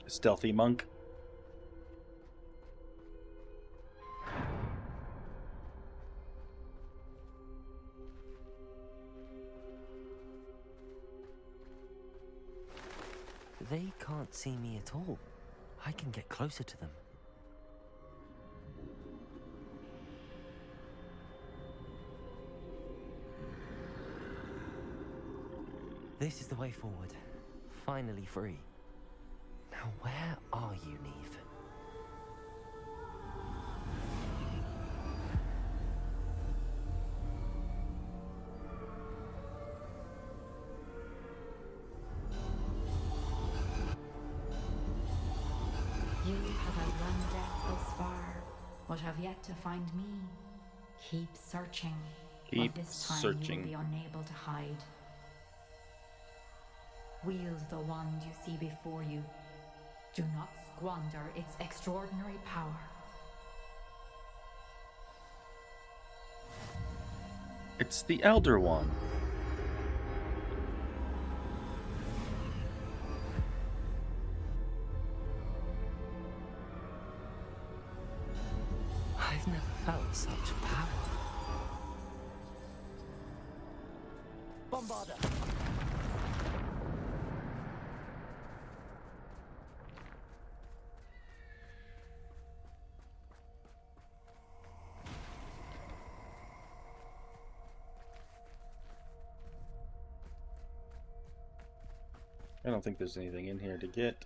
Stealthy monk. They can't see me at all. I can get closer to them. This is the way forward. Finally free. Now where are you, Neve? You have outrun death thus far, but have yet to find me. Keep searching. Keep but this time searching. you will be unable to hide. Wield the wand you see before you. Do not squander its extraordinary power. It's the Elder One. I've never felt such power. Bombarder! I don't think there's anything in here to get.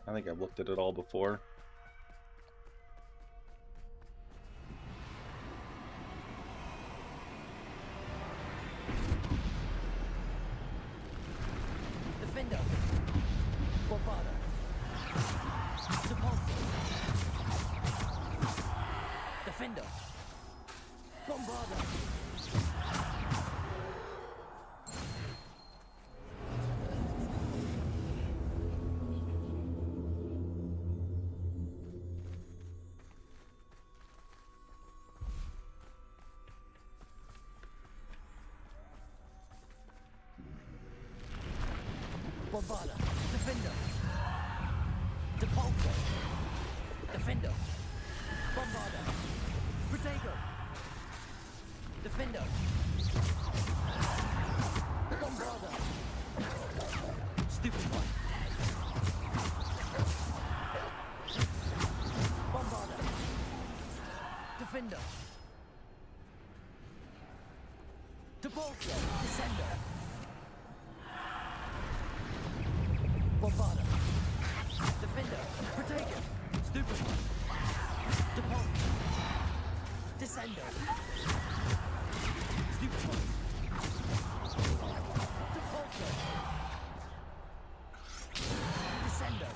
I think I've looked at it all before. Defender! Bombarder! Depulsor! Defender! Bombarder! Bombarder! Defender! Depulsor! Defender! Bombarder! Protego! Defender! Bombarder! Stupid one! Bombarder! Defender! Depulsor! Descender! Bombarder! Defender! Protego! Stupid one! Depulsor! Descender! Stupid one! Depulsor! Descender!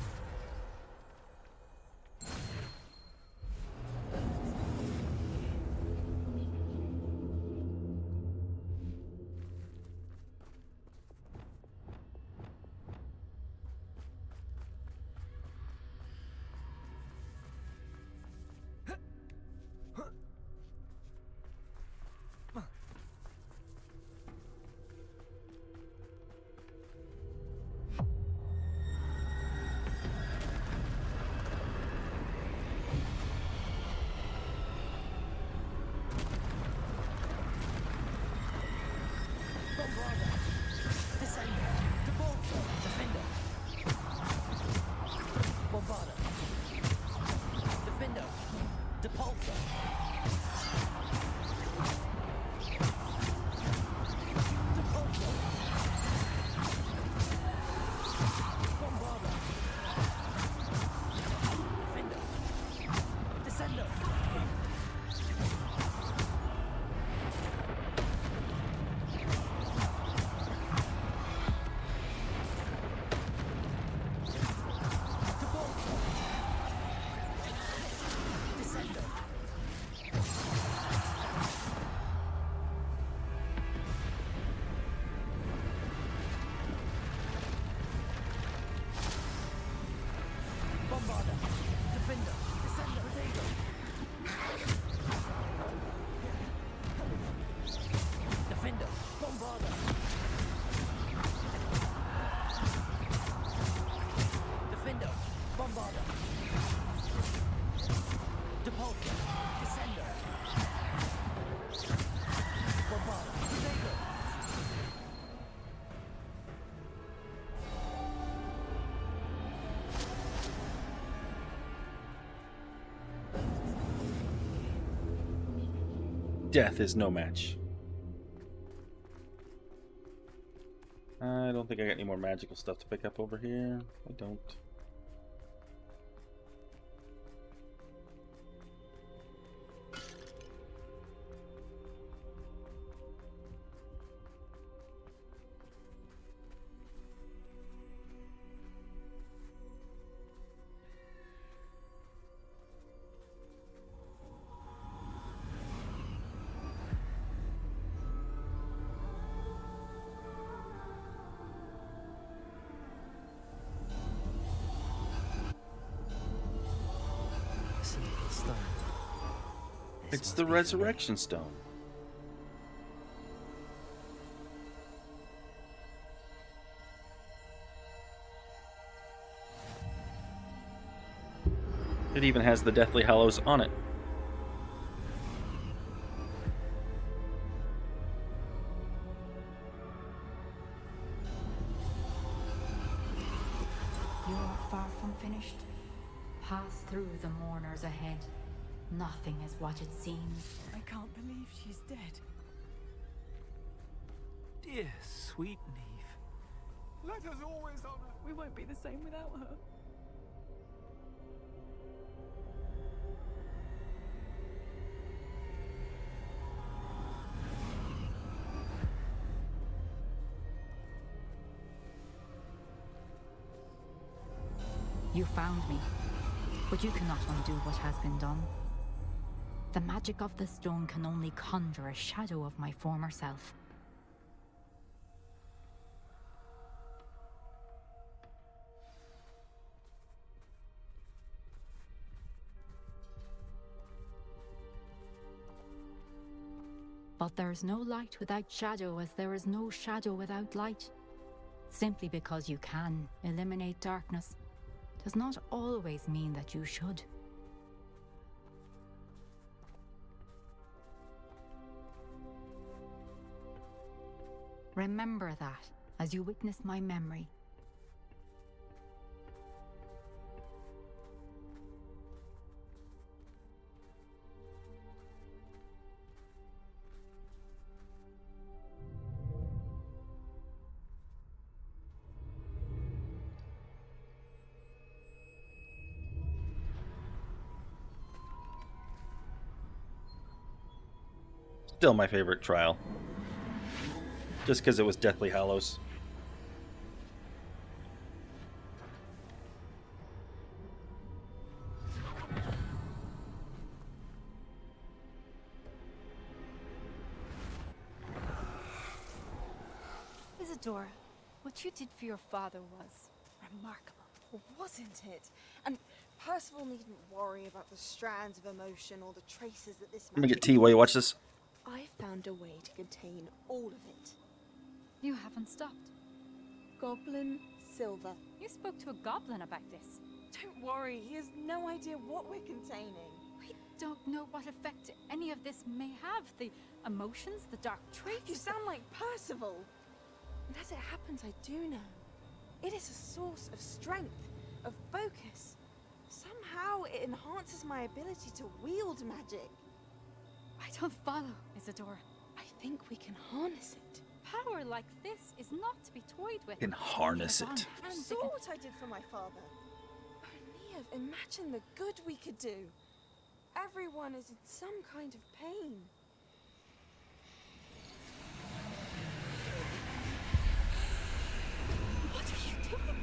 Death is no match. I don't think I got any more magical stuff to pick up over here. I don't. It's the resurrection stone. It even has the Deathly Hallows on it. You are far from finished. Pass through the mourners ahead. Nothing is what it seems. I can't believe she's dead. Dear sweet Neve. Let us always honor. We won't be the same without her. You found me, but you cannot undo what has been done. The magic of the stone can only conjure a shadow of my former self. But there is no light without shadow, as there is no shadow without light. Simply because you can eliminate darkness does not always mean that you should. Remember that as you witness my memory. Still my favorite trial. Just because it was Deathly Hallows. Isadora, what you did for your father was remarkable, wasn't it? And Percival needn't worry about the strands of emotion or the traces that this Let me get tea while you watch this. I found a way to contain all of it. You haven't stopped. Goblin Silver. You spoke to a goblin about this. Don't worry, he has no idea what we're containing. We don't know what effect any of this may have. The emotions, the dark traits. You sound like Percival. And as it happens, I do know. It is a source of strength, of focus. Somehow it enhances my ability to wield magic. I don't follow, Isadora. I think we can harness it. Power like this is not to be toyed with. Can harness it. You saw what I did for my father. Nev, imagine the good we could do. Everyone is in some kind of pain. What are you doing?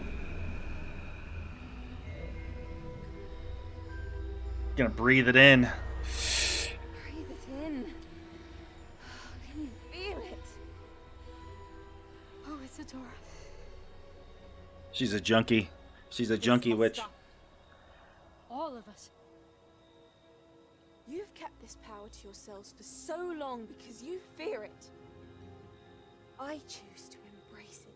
Gonna breathe it in. Breathe it in. Can you feel it? Oh, Isadora. She's a junkie. She's a junkie witch. Stop. All of us. You've kept this power to yourselves for so long because you fear it. I choose to embrace it.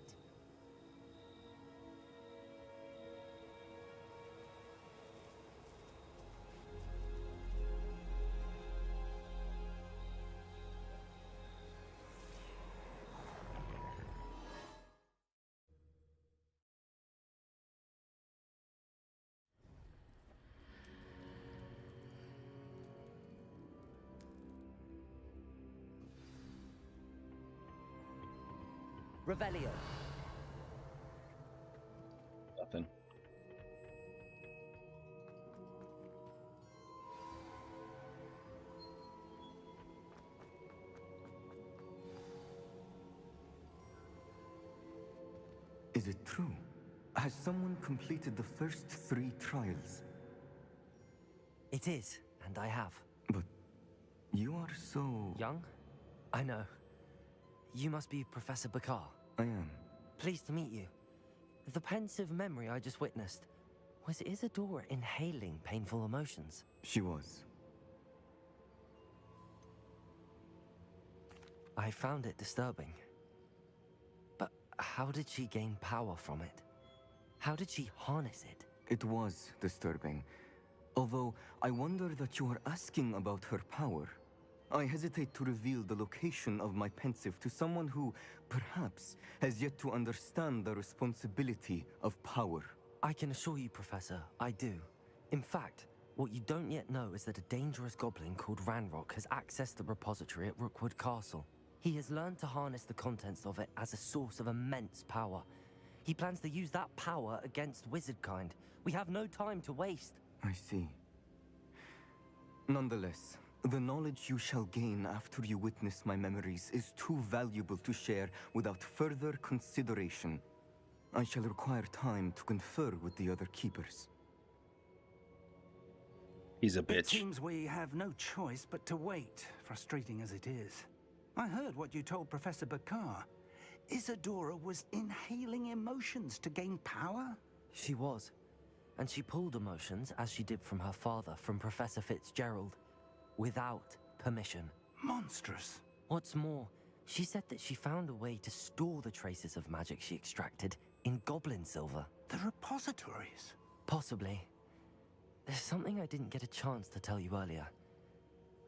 Revelio. Nothing. Is it true? Has someone completed the first 3 trials? It is, and I have. But you are so... Young? I know. You must be Professor Bakar. I am. Pleased to meet you. The pensive memory I just witnessed, was Isadora inhaling painful emotions? She was. I found it disturbing. But how did she gain power from it? How did she harness it? It was disturbing. Although, I wonder that you are asking about her power. I hesitate to reveal the location of my pensive to someone who, perhaps, has yet to understand the responsibility of power. I can assure you, Professor, I do. In fact, what you don't yet know is that a dangerous goblin called Ranrock has accessed the repository at Rookwood Castle. He has learned to harness the contents of it as a source of immense power. He plans to use that power against wizardkind. We have no time to waste. I see. Nonetheless, the knowledge you shall gain after you witness my memories is too valuable to share without further consideration. I shall require time to confer with the other keepers. He's a It bitch. seems we have no choice but to wait, frustrating as it is. I heard what you told Professor Bakar. Isadora was inhaling emotions to gain power? She was. And she pulled emotions, as she did from her father, from Professor Fitzgerald, without permission. Monstrous. What's more, she said that she found a way to store the traces of magic she extracted in goblin silver. The repositories? Possibly. There's something I didn't get a chance to tell you earlier.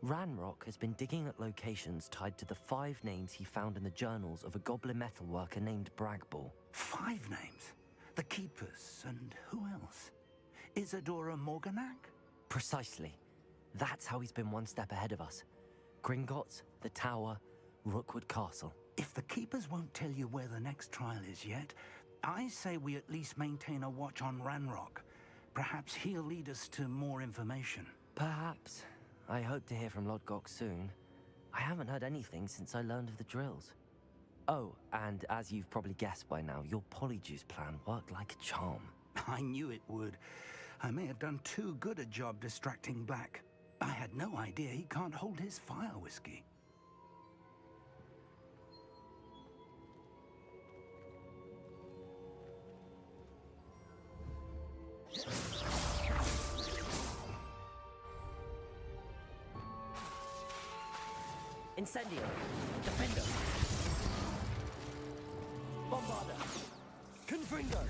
Ranrock has been digging at locations tied to the 5 names he found in the journals of a goblin metalworker named Bragball. 5 names? The Keepers, and who else? Isadora Morganac? Precisely. That's how he's been one step ahead of us. Gringotts, the Tower, Rookwood Castle. If the Keepers won't tell you where the next trial is yet, I say we at least maintain a watch on Ranrock. Perhaps he'll lead us to more information. Perhaps. I hope to hear from Lodgok soon. I haven't heard anything since I learned of the drills. Oh, and as you've probably guessed by now, your Polyjuice plan worked like a charm. I knew it would. I may have done too good a job distracting Black. I had no idea he can't hold his fire whiskey. Incendio! Defender! Bombarder! Confringo!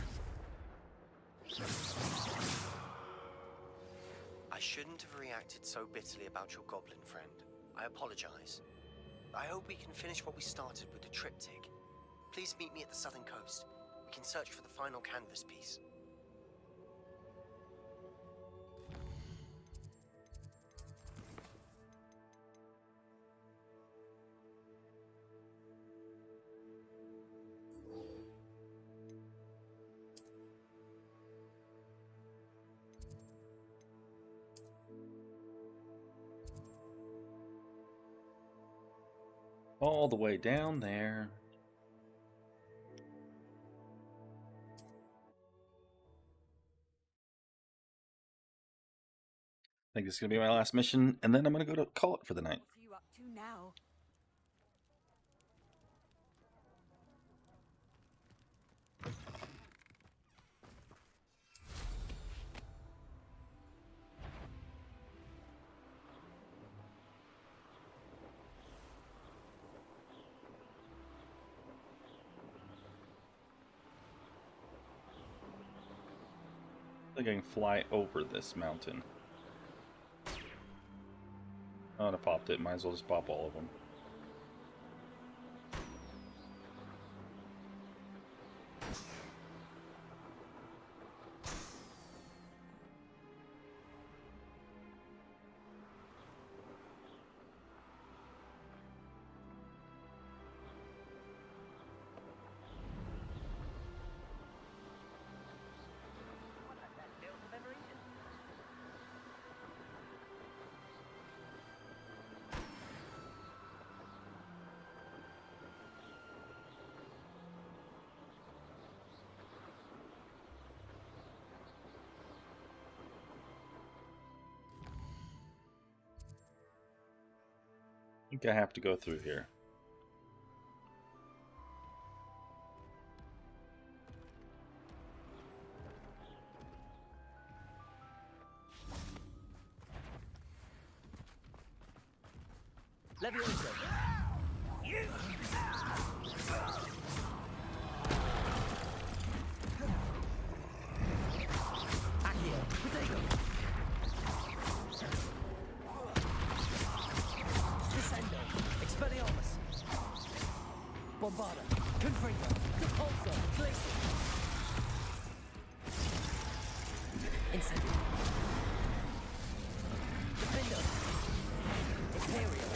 I shouldn't have reacted so bitterly about your goblin friend. I apologize. I hope we can finish what we started with the triptych. Please meet me at the southern coast. We can search for the final canvas piece. All the way down there. I think this is going to be my last mission, and then I'm going to go to call it for the night. What are you up to now? I think I can fly over this mountain. Oh, and I popped it. Might as well just pop all of them. I think I have to go through here. Leviosa. Accio. Potato. Descendo. Expelliarmus. Bombarda. Confringo. Repulsor. Glacier. Incendio. Defendo. Imperial.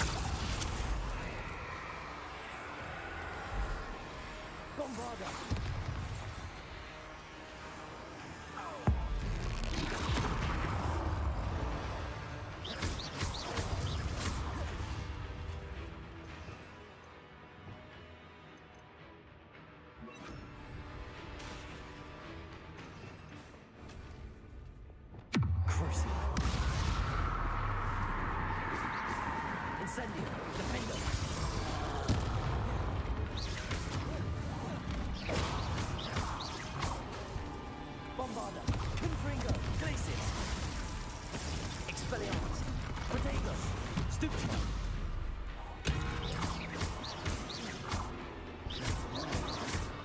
Bombarda. Crucio. Incendio. Defendo. Bombarda. Confringo. Glacius. Expelliarmus. Protagos. Stupefy.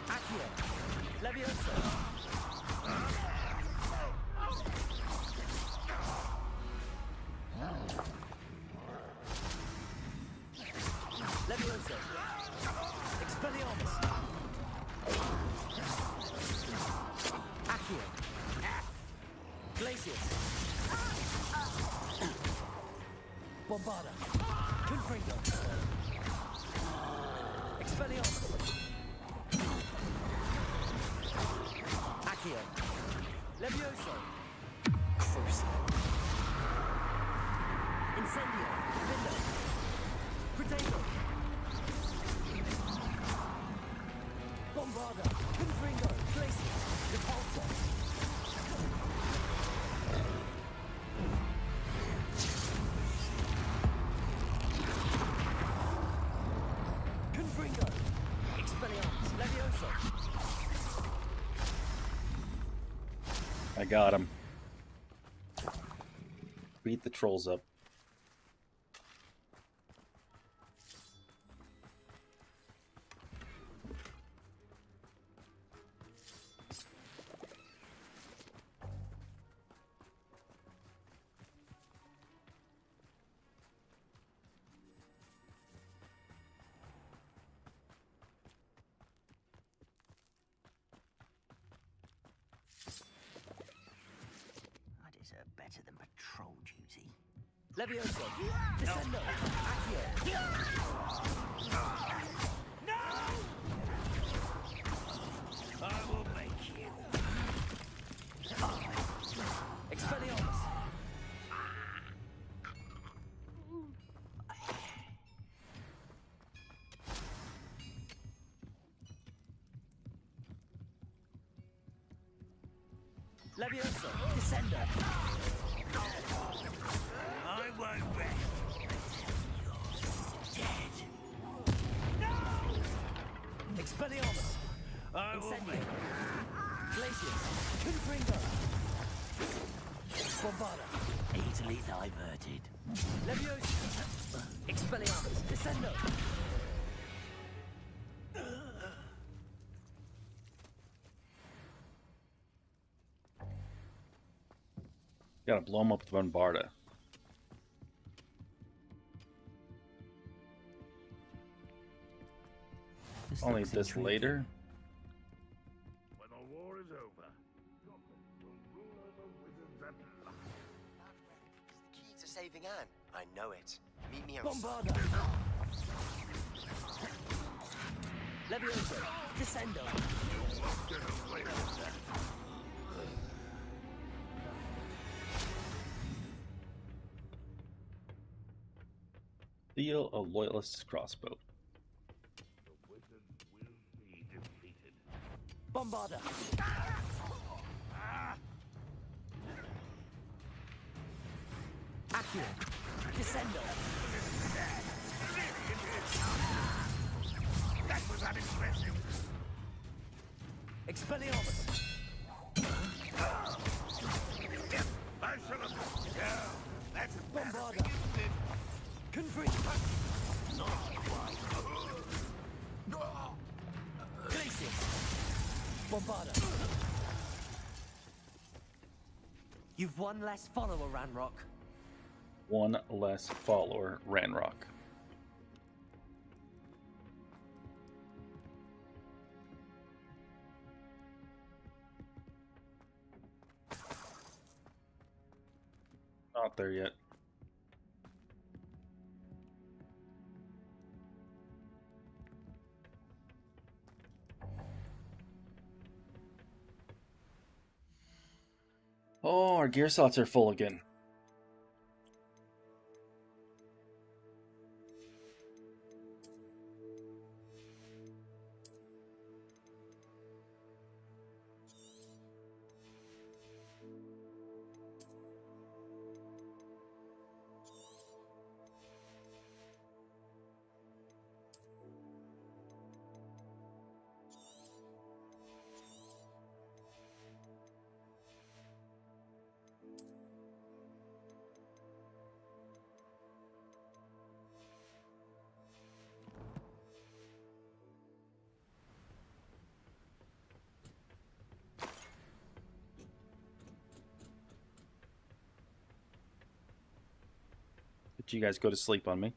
Accio. Leviosa. Leviosa. Expelliarmus. Accio. Glacius. Bombarda. Confringo. Expelliarmus. Accio. Leviosa. Crucio. Incendio. Defendo. Potato. Bombarda. Confringo. Glacius. Repulsor. Confringo. Expelliarmus. Leviosa. I got him. Beat the trolls up. I deserve better than patrol duty. Leviosa. Descendo. Accio. No! I will make you. Expelliarmus. Levioso, Descendo. I won't rest. Expelliarmus. I will Incendio. make Glacius. Confringo. Bombarda. Easily diverted. Levioso. Expelliarmus. Descendo. Gotta blow him up with Bombarda. Only this later. when the war is over. will rule over wizards at last. The key to saving Anne. I know it. Meet me Bombarda. Levioso. Descendo. Get away with that. Steal a loyalist's crossbow. The wizards will be defeated. Bombarda. Accio. Descendo. That was unimpressive. Expelliarmus. I shall have... Yeah, that's Bombarda. embarrassing, isn't it? Confringo. Not quite. Glacius. Bombarda. You've one less follower, Ranrock. One less follower, Ranrock. Not there yet. Oh, our gear slots are full again. Did you guys go to sleep on me?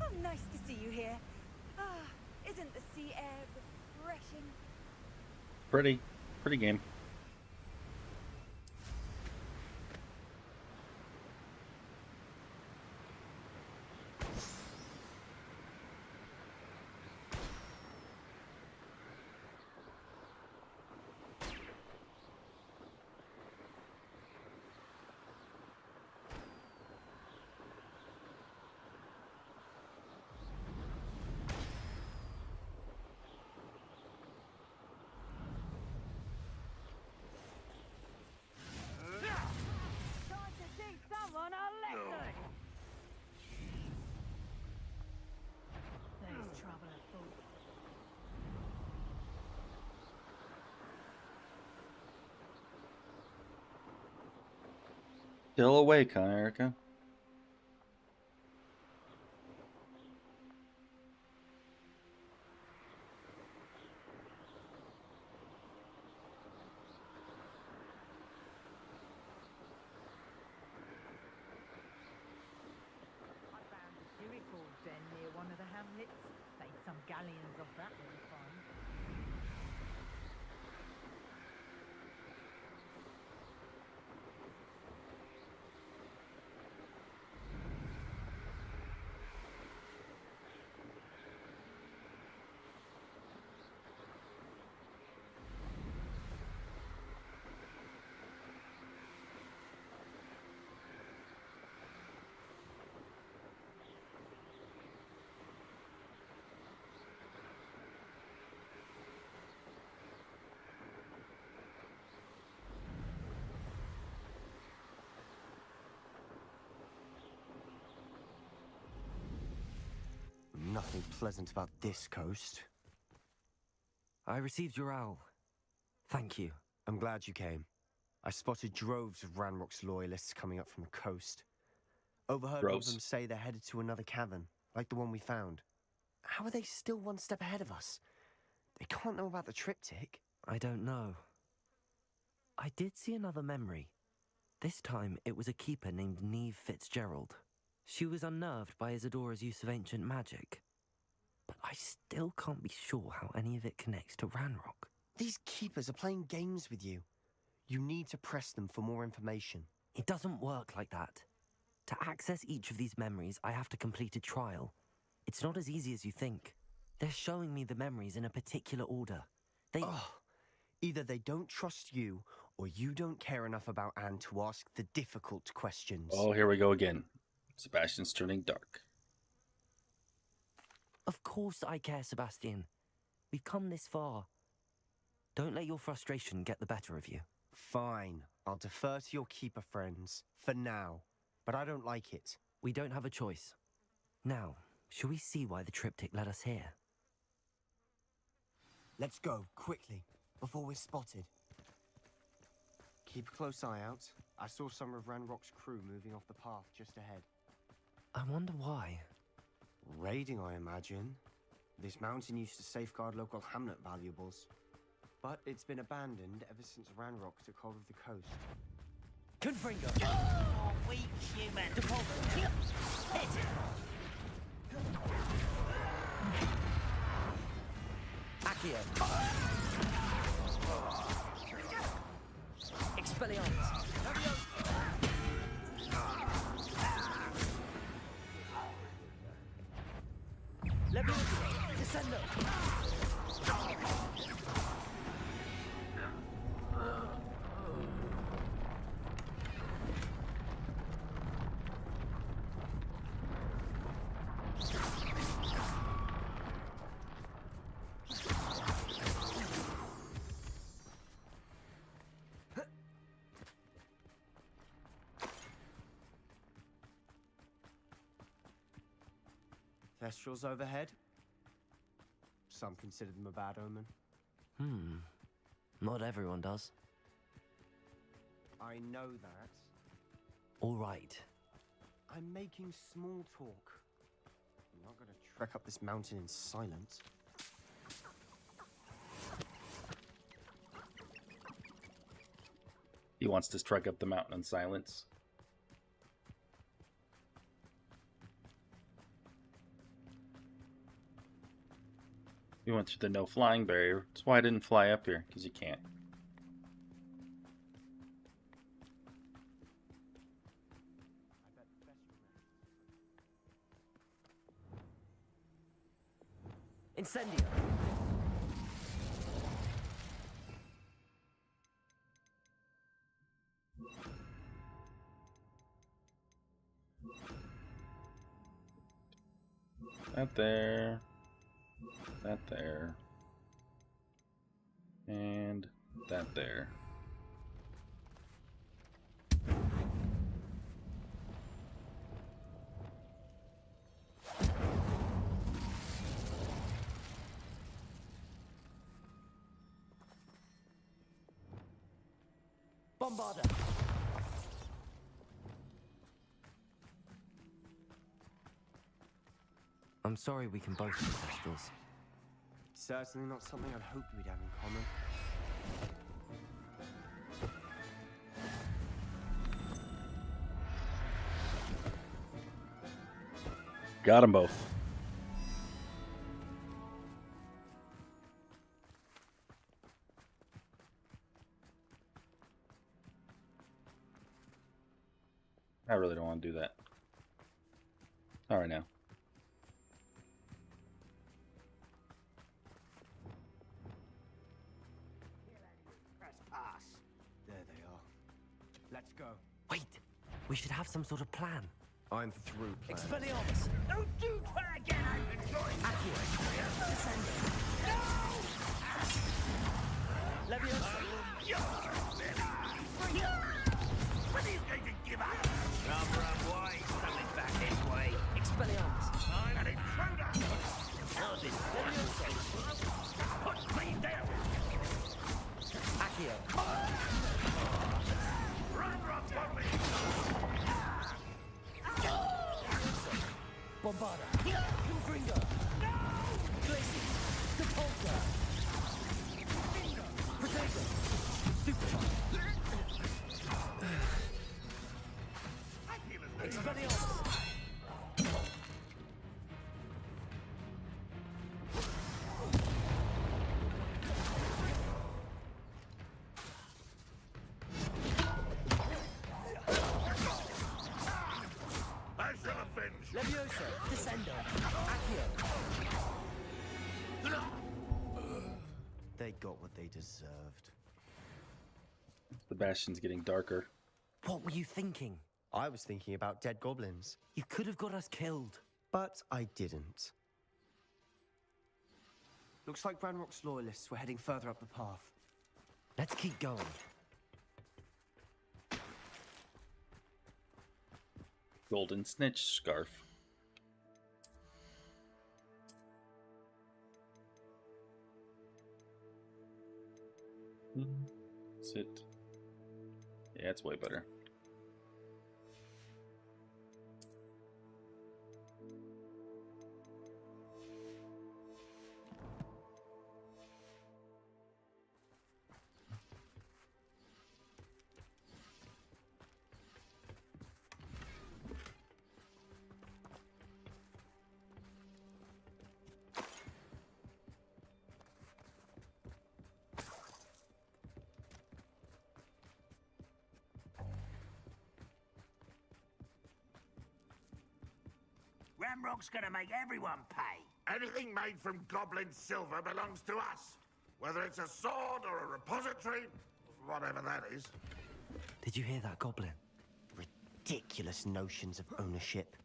Oh, nice to see you here. Ah, isn't the sea air refreshing? Pretty game. Time to teach someone a lesson. There's trouble afoot. Still awake, huh, Erica? I found a Jericho den near one of the hamlets. Saved some galleons of that little find. Nothing pleasant about this coast. I received your owl. Thank you. I'm glad you came. I spotted droves of Ranrock's loyalists coming up from the coast. Overheard one of them say they're headed to another cavern, like the one we found. How are they still one step ahead of us? They can't know about the triptych. I don't know. I did see another memory. This time, it was a keeper named Neve Fitzgerald. She was unnerved by Isadora's use of ancient magic. But I still can't be sure how any of it connects to Ranrock. These keepers are playing games with you. You need to press them for more information. It doesn't work like that. To access each of these memories, I have to complete a trial. It's not as easy as you think. They're showing me the memories in a particular order. Either they don't trust you, or you don't care enough about Anne to ask the difficult questions. Oh, here we go again. Sebastian's turning dark. Of course I care, Sebastian. We've come this far. Don't let your frustration get the better of you. Fine. I'll defer to your keeper friends, for now. But I don't like it. We don't have a choice. Now, shall we see why the triptych led us here? Let's go, quickly, before we're spotted. Keep a close eye out. I saw some of Ranrock's crew moving off the path just ahead. I wonder why. Raiding, I imagine. This mountain used to safeguard local hamlet valuables. But it's been abandoned ever since Ranrock took hold of the coast. Confringo! Oh, weak human! Depulso! Hit! Accio! Expelliarmus! Levioso! Descendo! Thestrals overhead? Some consider them a bad omen. Not everyone does. I know that. All right. I'm making small talk. I'm not going to trek up this mountain in silence. He wants to trek up the mountain in silence. You went through the no flying barrier. That's why I didn't fly up here, because you can't. Incendio! That there. That there. And that there. Bombarda! I'm sorry we can both be Thestrals. Certainly not something I'd hoped we'd have in common. Got them both. I really don't want to do that. All right now. There they are. Let's go. Wait! We should have some sort of plan. I'm through plan. Expelliarmus! Don't do try again, I'm enjoying Accio! Descendo! No! Levioso! When are you going to give up? Run, boy. Coming back this way. Expelliarmus! I'm an intruder! Bombarda! Confringo! Glacius! Depulsor! Protego! Stupefy! Expelliarmus! Levioso, Descendo, Accio. They got what they deserved. The bastion's getting darker. What were you thinking? I was thinking about dead goblins. You could have got us killed. But I didn't. Looks like Ranrock's loyalists were heading further up the path. Let's keep going. Golden snitch scarf. Sit. Yeah, it's way better. Ramrock's gonna make everyone pay. Anything made from goblin silver belongs to us. Whether it's a sword or a repository, whatever that is. Did you hear that, Goblin? Ridiculous notions of ownership.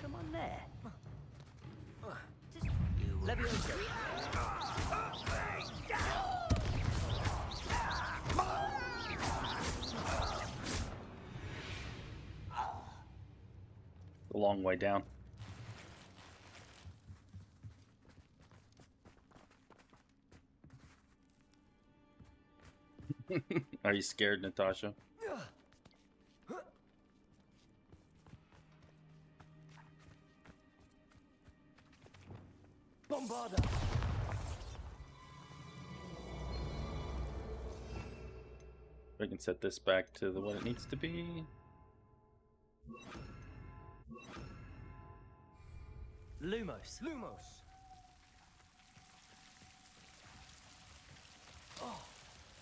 Come on there. Levioso. A long way down. Are you scared, Natasha? Bombarda! I can set this back to what it needs to be. Lumos. Lumos.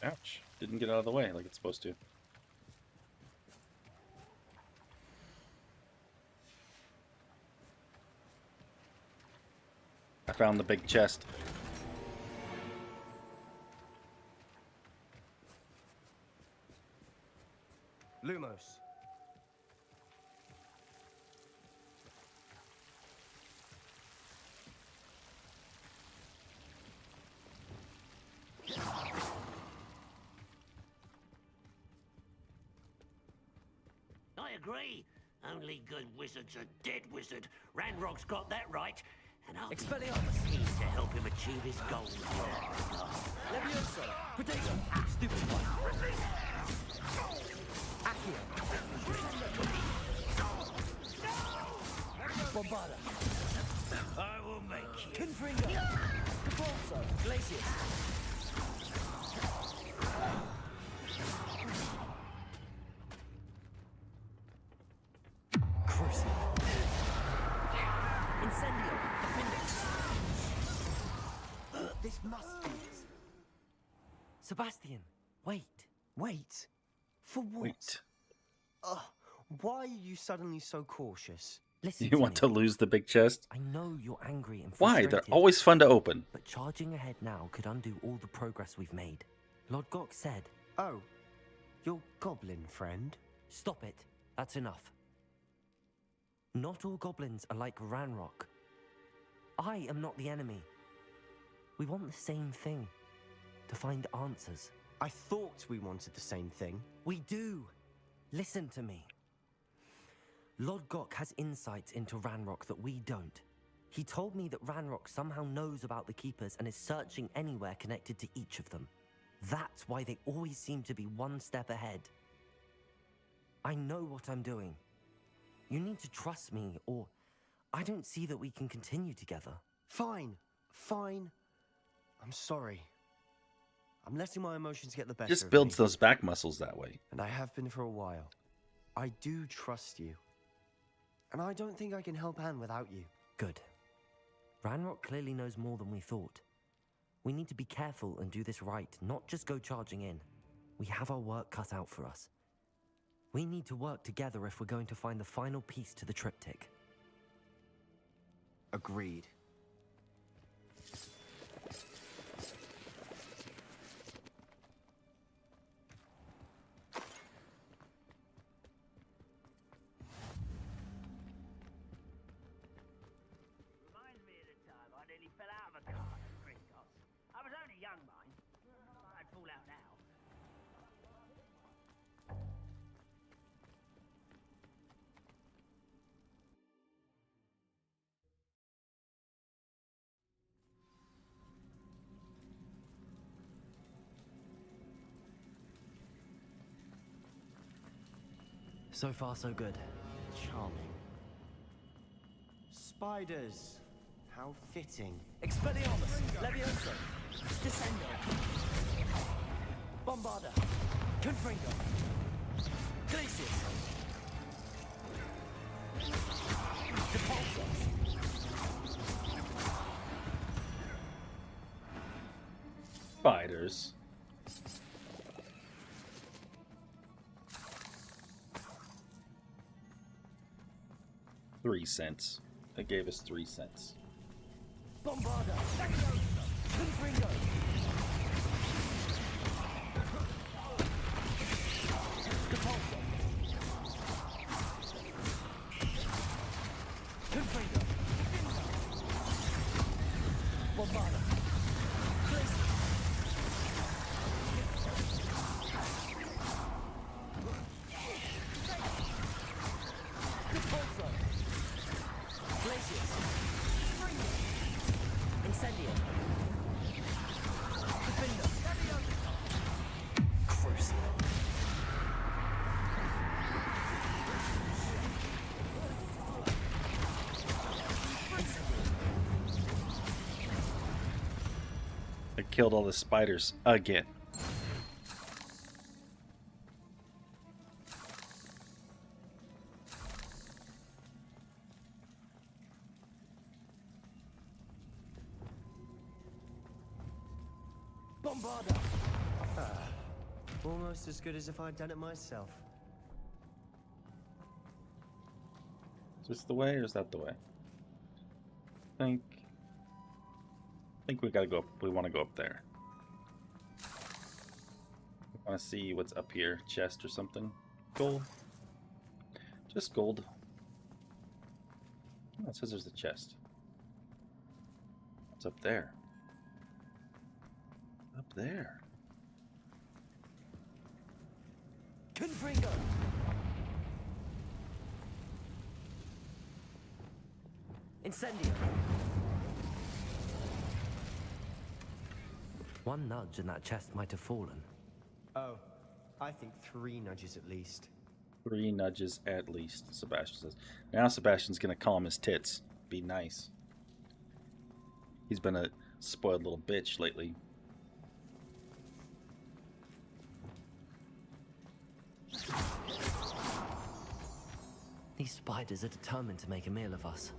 Ouch. Didn't get out of the way like it's supposed to. I found the big chest. Lumos. I agree. Only good wizards are dead wizard. Ranrock's got that right. And I'll Expelliarmus. be pleased to help him achieve his goals. Levioso. Protego. Stupefy. Accio. Bombarda. I will make you. Confringo. Depulso. Glacius. Crucible. Incendio. This must be it. Sebastian, wait. Wait? For what? Wait. Why are you suddenly so cautious? Listen You want to lose the big chest? I know you're angry and Why? frustrated. They're always fun to open. But charging ahead now could undo all the progress we've made. Lord Gok said... Oh, your goblin friend? Stop it. That's enough. Not all goblins are like Ranrock. I am not the enemy. We want the same thing. To find answers. I thought we wanted the same thing. We do. Listen to me. Lodgok has insights into Ranrock that we don't. He told me that Ranrock somehow knows about the Keepers and is searching anywhere connected to each of them. That's why they always seem to be one step ahead. I know what I'm doing. You need to trust me, or I don't see that we can continue together. Fine. Fine. I'm sorry. I'm letting my emotions get the better Just of builds me. those back muscles that way. And I have been for a while. I do trust you. And I don't think I can help Anne without you. Good. Ranrock clearly knows more than we thought. We need to be careful and do this right, not just go charging in. We have our work cut out for us. We need to work together if we're going to find the final piece to the triptych. Agreed. Reminds me of the time I nearly fell out of a car at Gringotts. I was only young, mind. I'd fall out now. So far, so good. Charming. Spiders. How fitting. Expelliarmus, Levioso, Descendo, Bombarda, Confringo, Glacius, Depulso. Spiders. $0.03. That gave us 3 cents. Bombarda, Confringo, Depulso, Confringo, Bombarda, Glacius. Depulso, Glacius, Incendio, Defender, Crucial. I killed all the spiders again. Bombarda. Almost as good as if I'd done it myself. Is this the way or is that the way? I think we gotta go up. We want to go up there. We want to see what's up here. Chest or something. Gold. Just gold. Oh, it says there's a chest. What's up there? Up there. Confringo. Incendio. One nudge and that chest might have fallen. Oh, I think 3 nudges at least. 3 nudges at least, Sebastian says. Now Sebastian's gonna call him his tits. Be nice. He's been a spoiled little bitch lately. These spiders are determined to make a meal of us.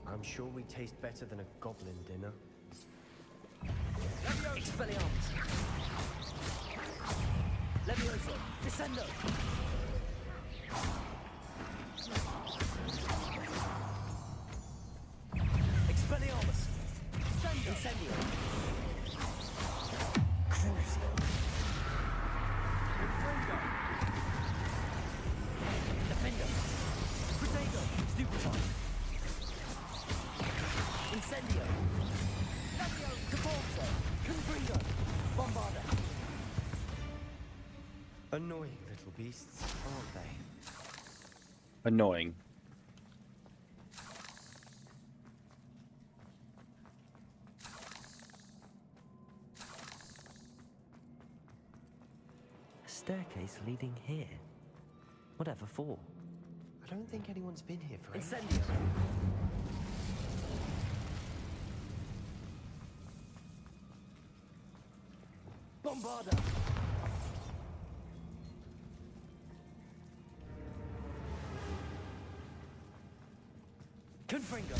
I'm sure we taste better than a goblin dinner. Expelliarmus. Levioso. Descendo. Expelliarmus. Incendio. Crucial. Confringo. Defender. Protego. Stupefy. Incendio. Depulso. Confringo. Bombarda. Annoying little beasts, aren't they? Annoying. A staircase leading here. Whatever for? I don't think anyone's been here for ages. Incendio! Bombarda! Confringo!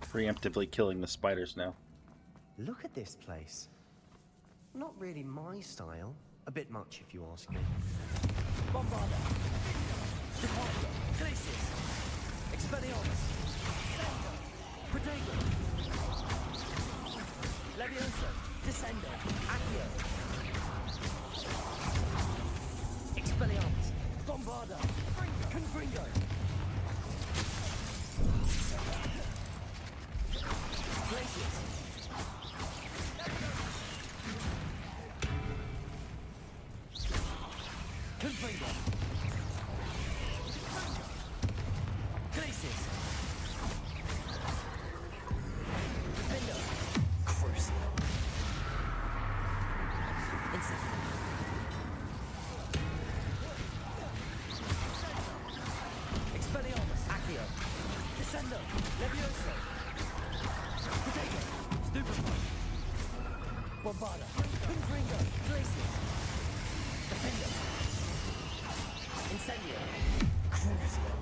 Preemptively killing the spiders now. Look at this place. Not really my style. A bit much, if you ask me. Bombarda! Departure! Glacius! Expelliarmus! Protego! Levioso! Descendo! Accio! Expelliarmus! Bombarda! Confringo! Glacius! Confringo! Glacius! Defender! Crucio! Insect! Expelliarmus! Accio! Descendo! Levioso! Potato! Stupefy! Bombarda! Confringo! Glacius! Defender! Incendio! Crucio!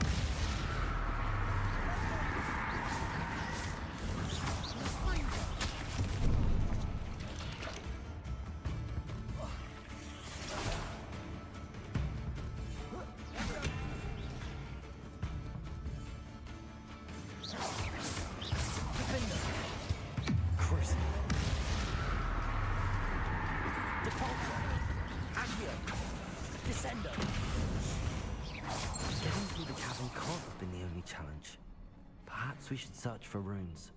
Defender! Crucio! Depulso! Accio! Descendo! Getting through the cavern can't have been the only challenge. Perhaps we should search for runes.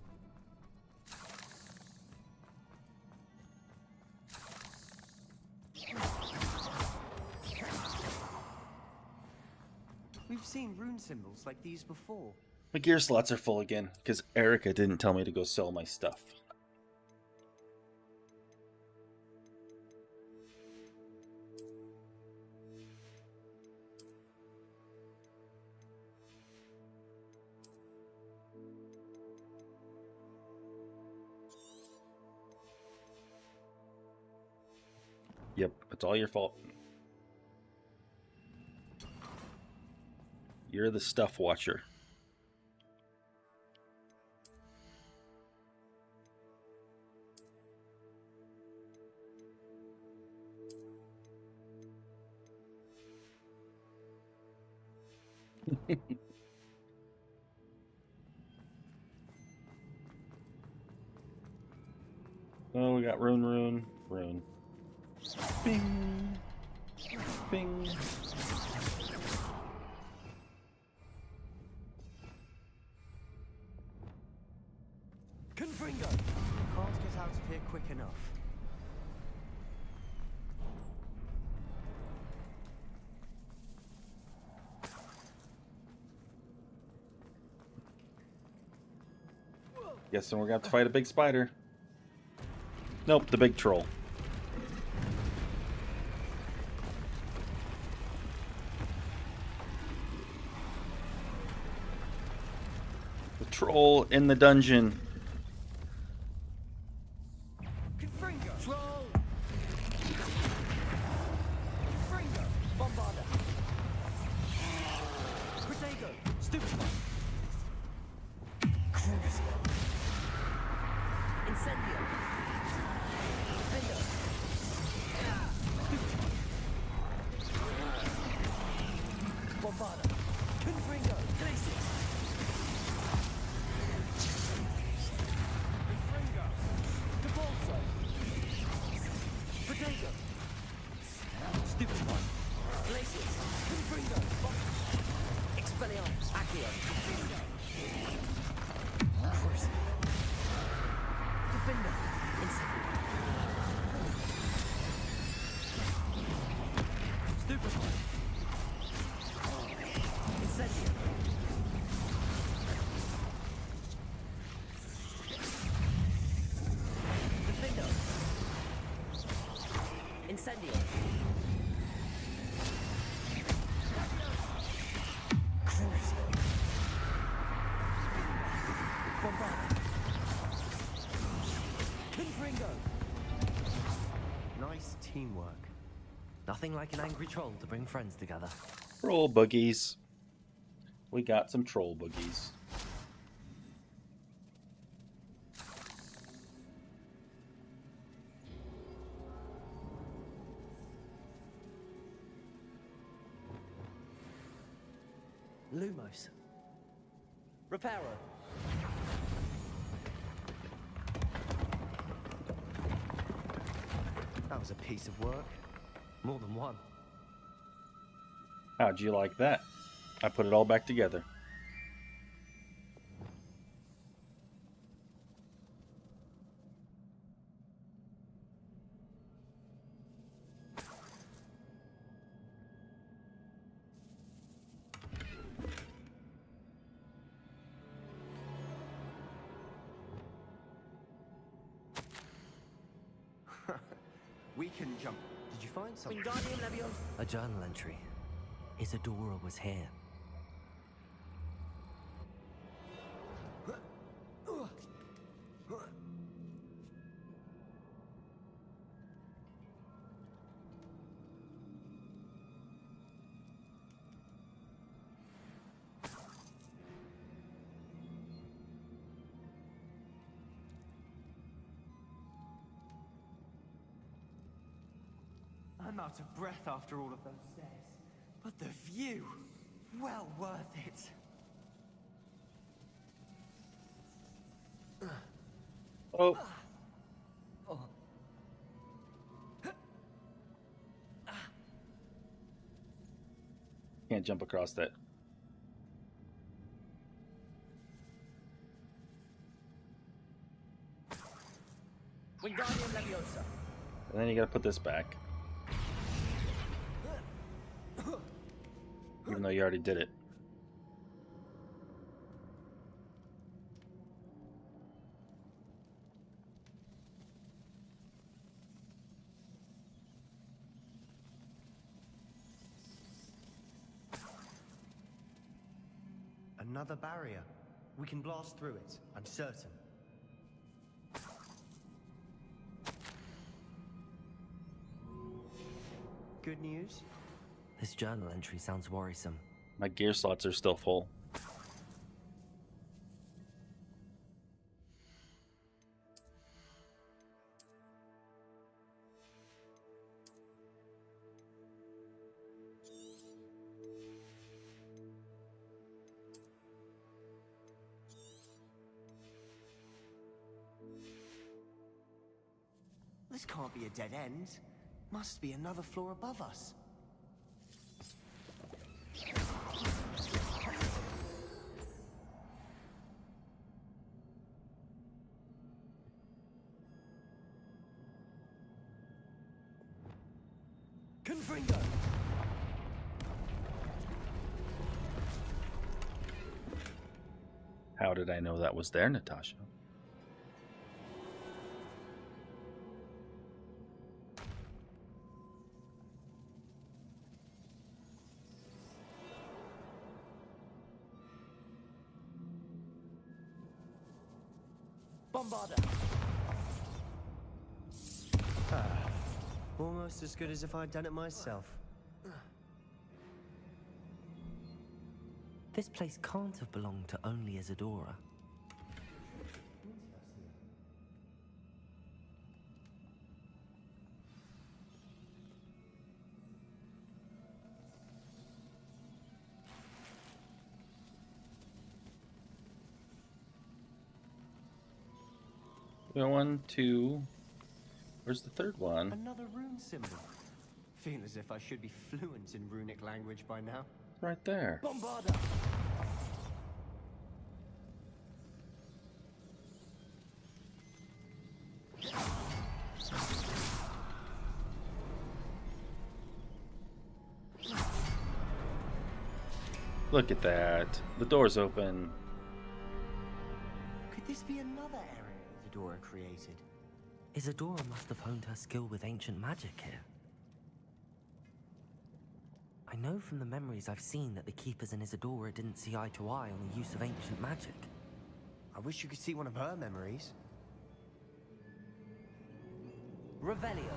We've seen rune symbols like these before. My gear slots are full again, because Erica didn't tell me to go sell my stuff. Yep, it's all your fault. You're the stuff watcher. Oh, we got rune. Bing. Bing. Confringo! Can't get out of here quick enough. Guessing we're gonna have to fight a big spider. Nope, the big troll. The troll in the dungeon. Confringo! Troll! Confringo! Bombarda! Protego! Stupefy! Crucio! Incendio! Defender! Stupefy! Bombarda! Confringo! Glacius! Confringo! Depulso! Protego! Stupefy! Glacius! Confringo! Expelliarmus! Accio! Crucio! Defender! Stupefy. Incendio. Defendo. Incendio. Crucio. Bombard. Confringo. Nice teamwork. Nothing like an angry troll to bring friends together. Troll boogies. We got some troll boogies. Lumos. Reparo. That was a piece of work. More than one. How'd you like that? I put it all back together. We can jump. Did you find something? A journal entry. Isadora was here. I'm out of breath after all of those stairs. But the view, well worth it. Oh. Can't jump across that. Wingardium Leviosa. And then you gotta put this back. Even though you already did it. Another barrier. We can blast through it, I'm certain. Good news? This journal entry sounds worrisome. My gear slots are still full. This can't be a dead end. Must be another floor above us. Confringo. How did I know that was there, Natasha? Bombarder. Almost as good as if I'd done it myself. This place can't have belonged to only Isadora. One, two. Where's the third one? Another rune symbol. Feel as if I should be fluent in runic language by now. Right there. Bombarder. Look at that. The door's open. Could this be another area Isadora created? Isadora must have honed her skill with ancient magic here. I know from the memories I've seen that the Keepers and Isadora didn't see eye to eye on the use of ancient magic. I wish you could see one of her memories. Revelio.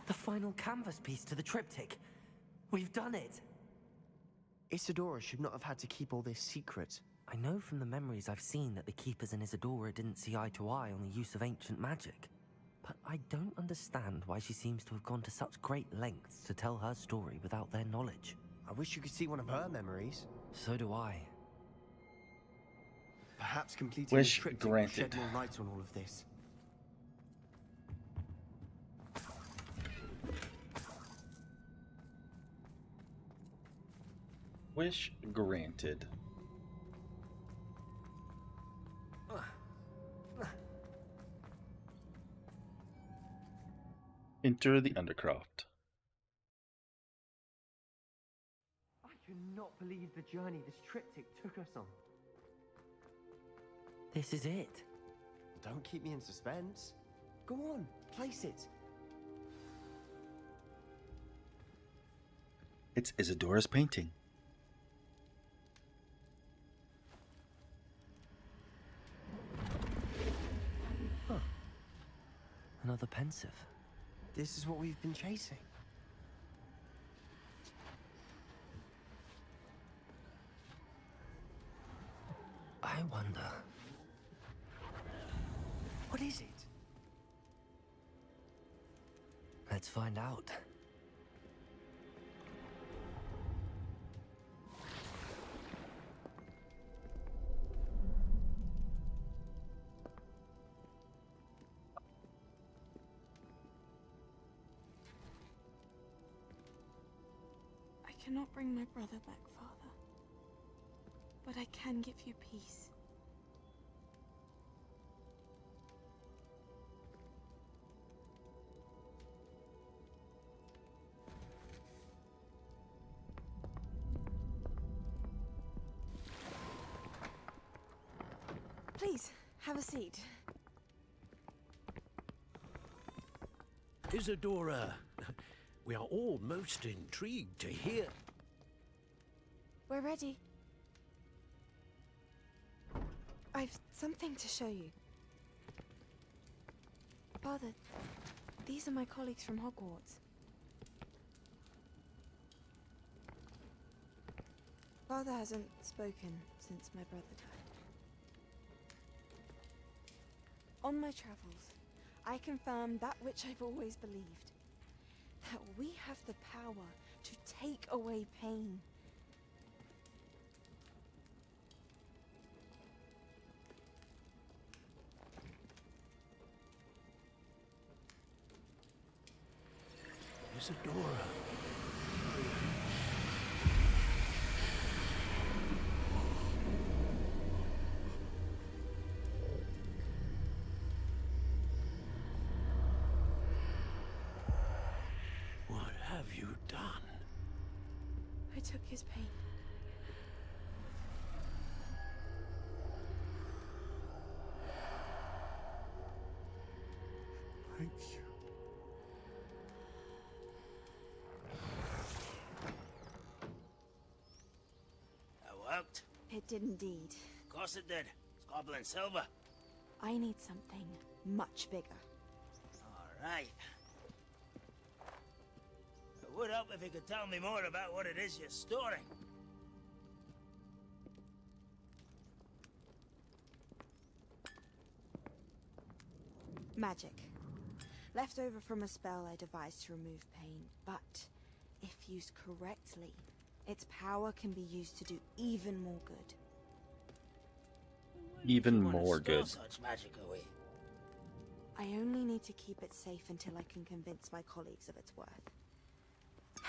The final canvas piece to the triptych. We've done it! Isadora should not have had to keep all this secret. I know from the memories I've seen that the Keepers and Isadora didn't see eye to eye on the use of ancient magic. But I don't understand why she seems to have gone to such great lengths to tell her story without their knowledge. I wish you could see one of her memories. So do I. Perhaps completing Wish the triptych will granted. shed more light on all of this. Wish granted. Enter the Undercroft. I cannot believe the journey this triptych took us on. This is it. Don't keep me in suspense. Go on, place it. It's Isadora's painting. Another pensive. This is what we've been chasing. I wonder. What is it? Let's find out. I cannot bring my brother back, Father. But I can give you peace. Please, have a seat. Isadora, we are all most intrigued to hear. We're ready. I've something to show you. Father, these are my colleagues from Hogwarts. Father hasn't spoken since my brother died. On my travels, I confirmed that which I've always believed. That we have the power to take away pain. Isadora. What have you done? I took his pain. Thank you. That worked? It did indeed. Of course it did. It's goblin silver. I need something much bigger. All right. It would help if you could tell me more about what it is you're storing. Magic. Left over from a spell I devised to remove pain, but if used correctly, its power can be used to do even more good. Even Want to more store good. Such magic away. I only need to keep it safe until I can convince my colleagues of its worth.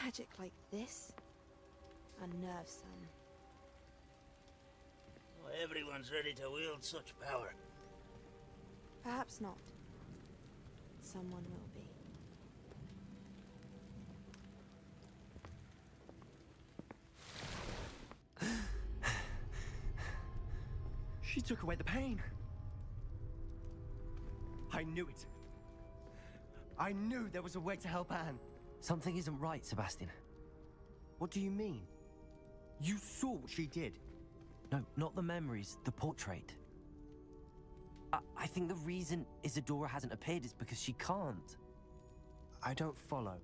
Magic like this unnerves some. everyone's ready to wield such power. Perhaps not. Someone will be. She took away the pain. I knew it. I knew there was a way to help Anne. Something isn't right, Sebastian. What do you mean? You saw what she did. No, not the memories, the portrait. I think the reason Isadora hasn't appeared is because she can't. I don't follow.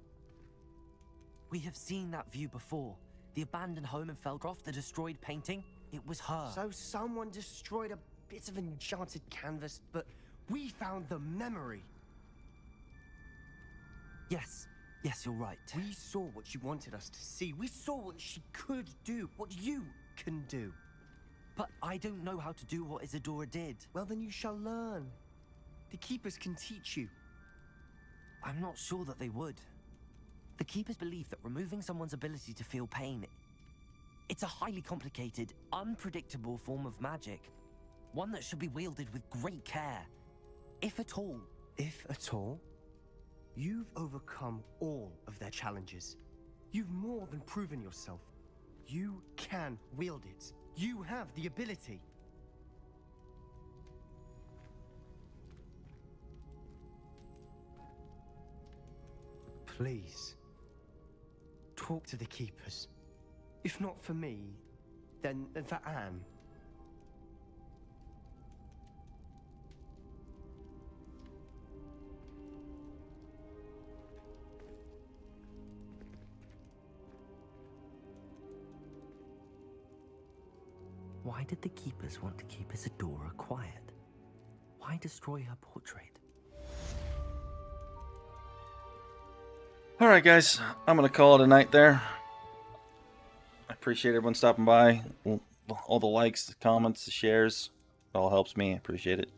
We have seen that view before. The abandoned home in Felgroth, the destroyed painting. It was her. So someone destroyed a bit of enchanted canvas, but we found the memory. Yes, you're right. We saw what she wanted us to see. We saw what she could do, what you can do. But I don't know how to do what Isadora did. Well, then you shall learn. The Keepers can teach you. I'm not sure that they would. The Keepers believe that removing someone's ability to feel pain, it's a highly complicated, unpredictable form of magic. One that should be wielded with great care. If at all. If at all? You've overcome all of their challenges. You've more than proven yourself. You can wield it. You have the ability. Please, talk to the Keepers. If not for me, then for Anne. Why did the Keepers want to keep Isadora quiet? Why destroy her portrait? Alright guys, I'm going to call it a night there. I appreciate everyone stopping by. All the likes, the comments, the shares. It all helps me. I appreciate it.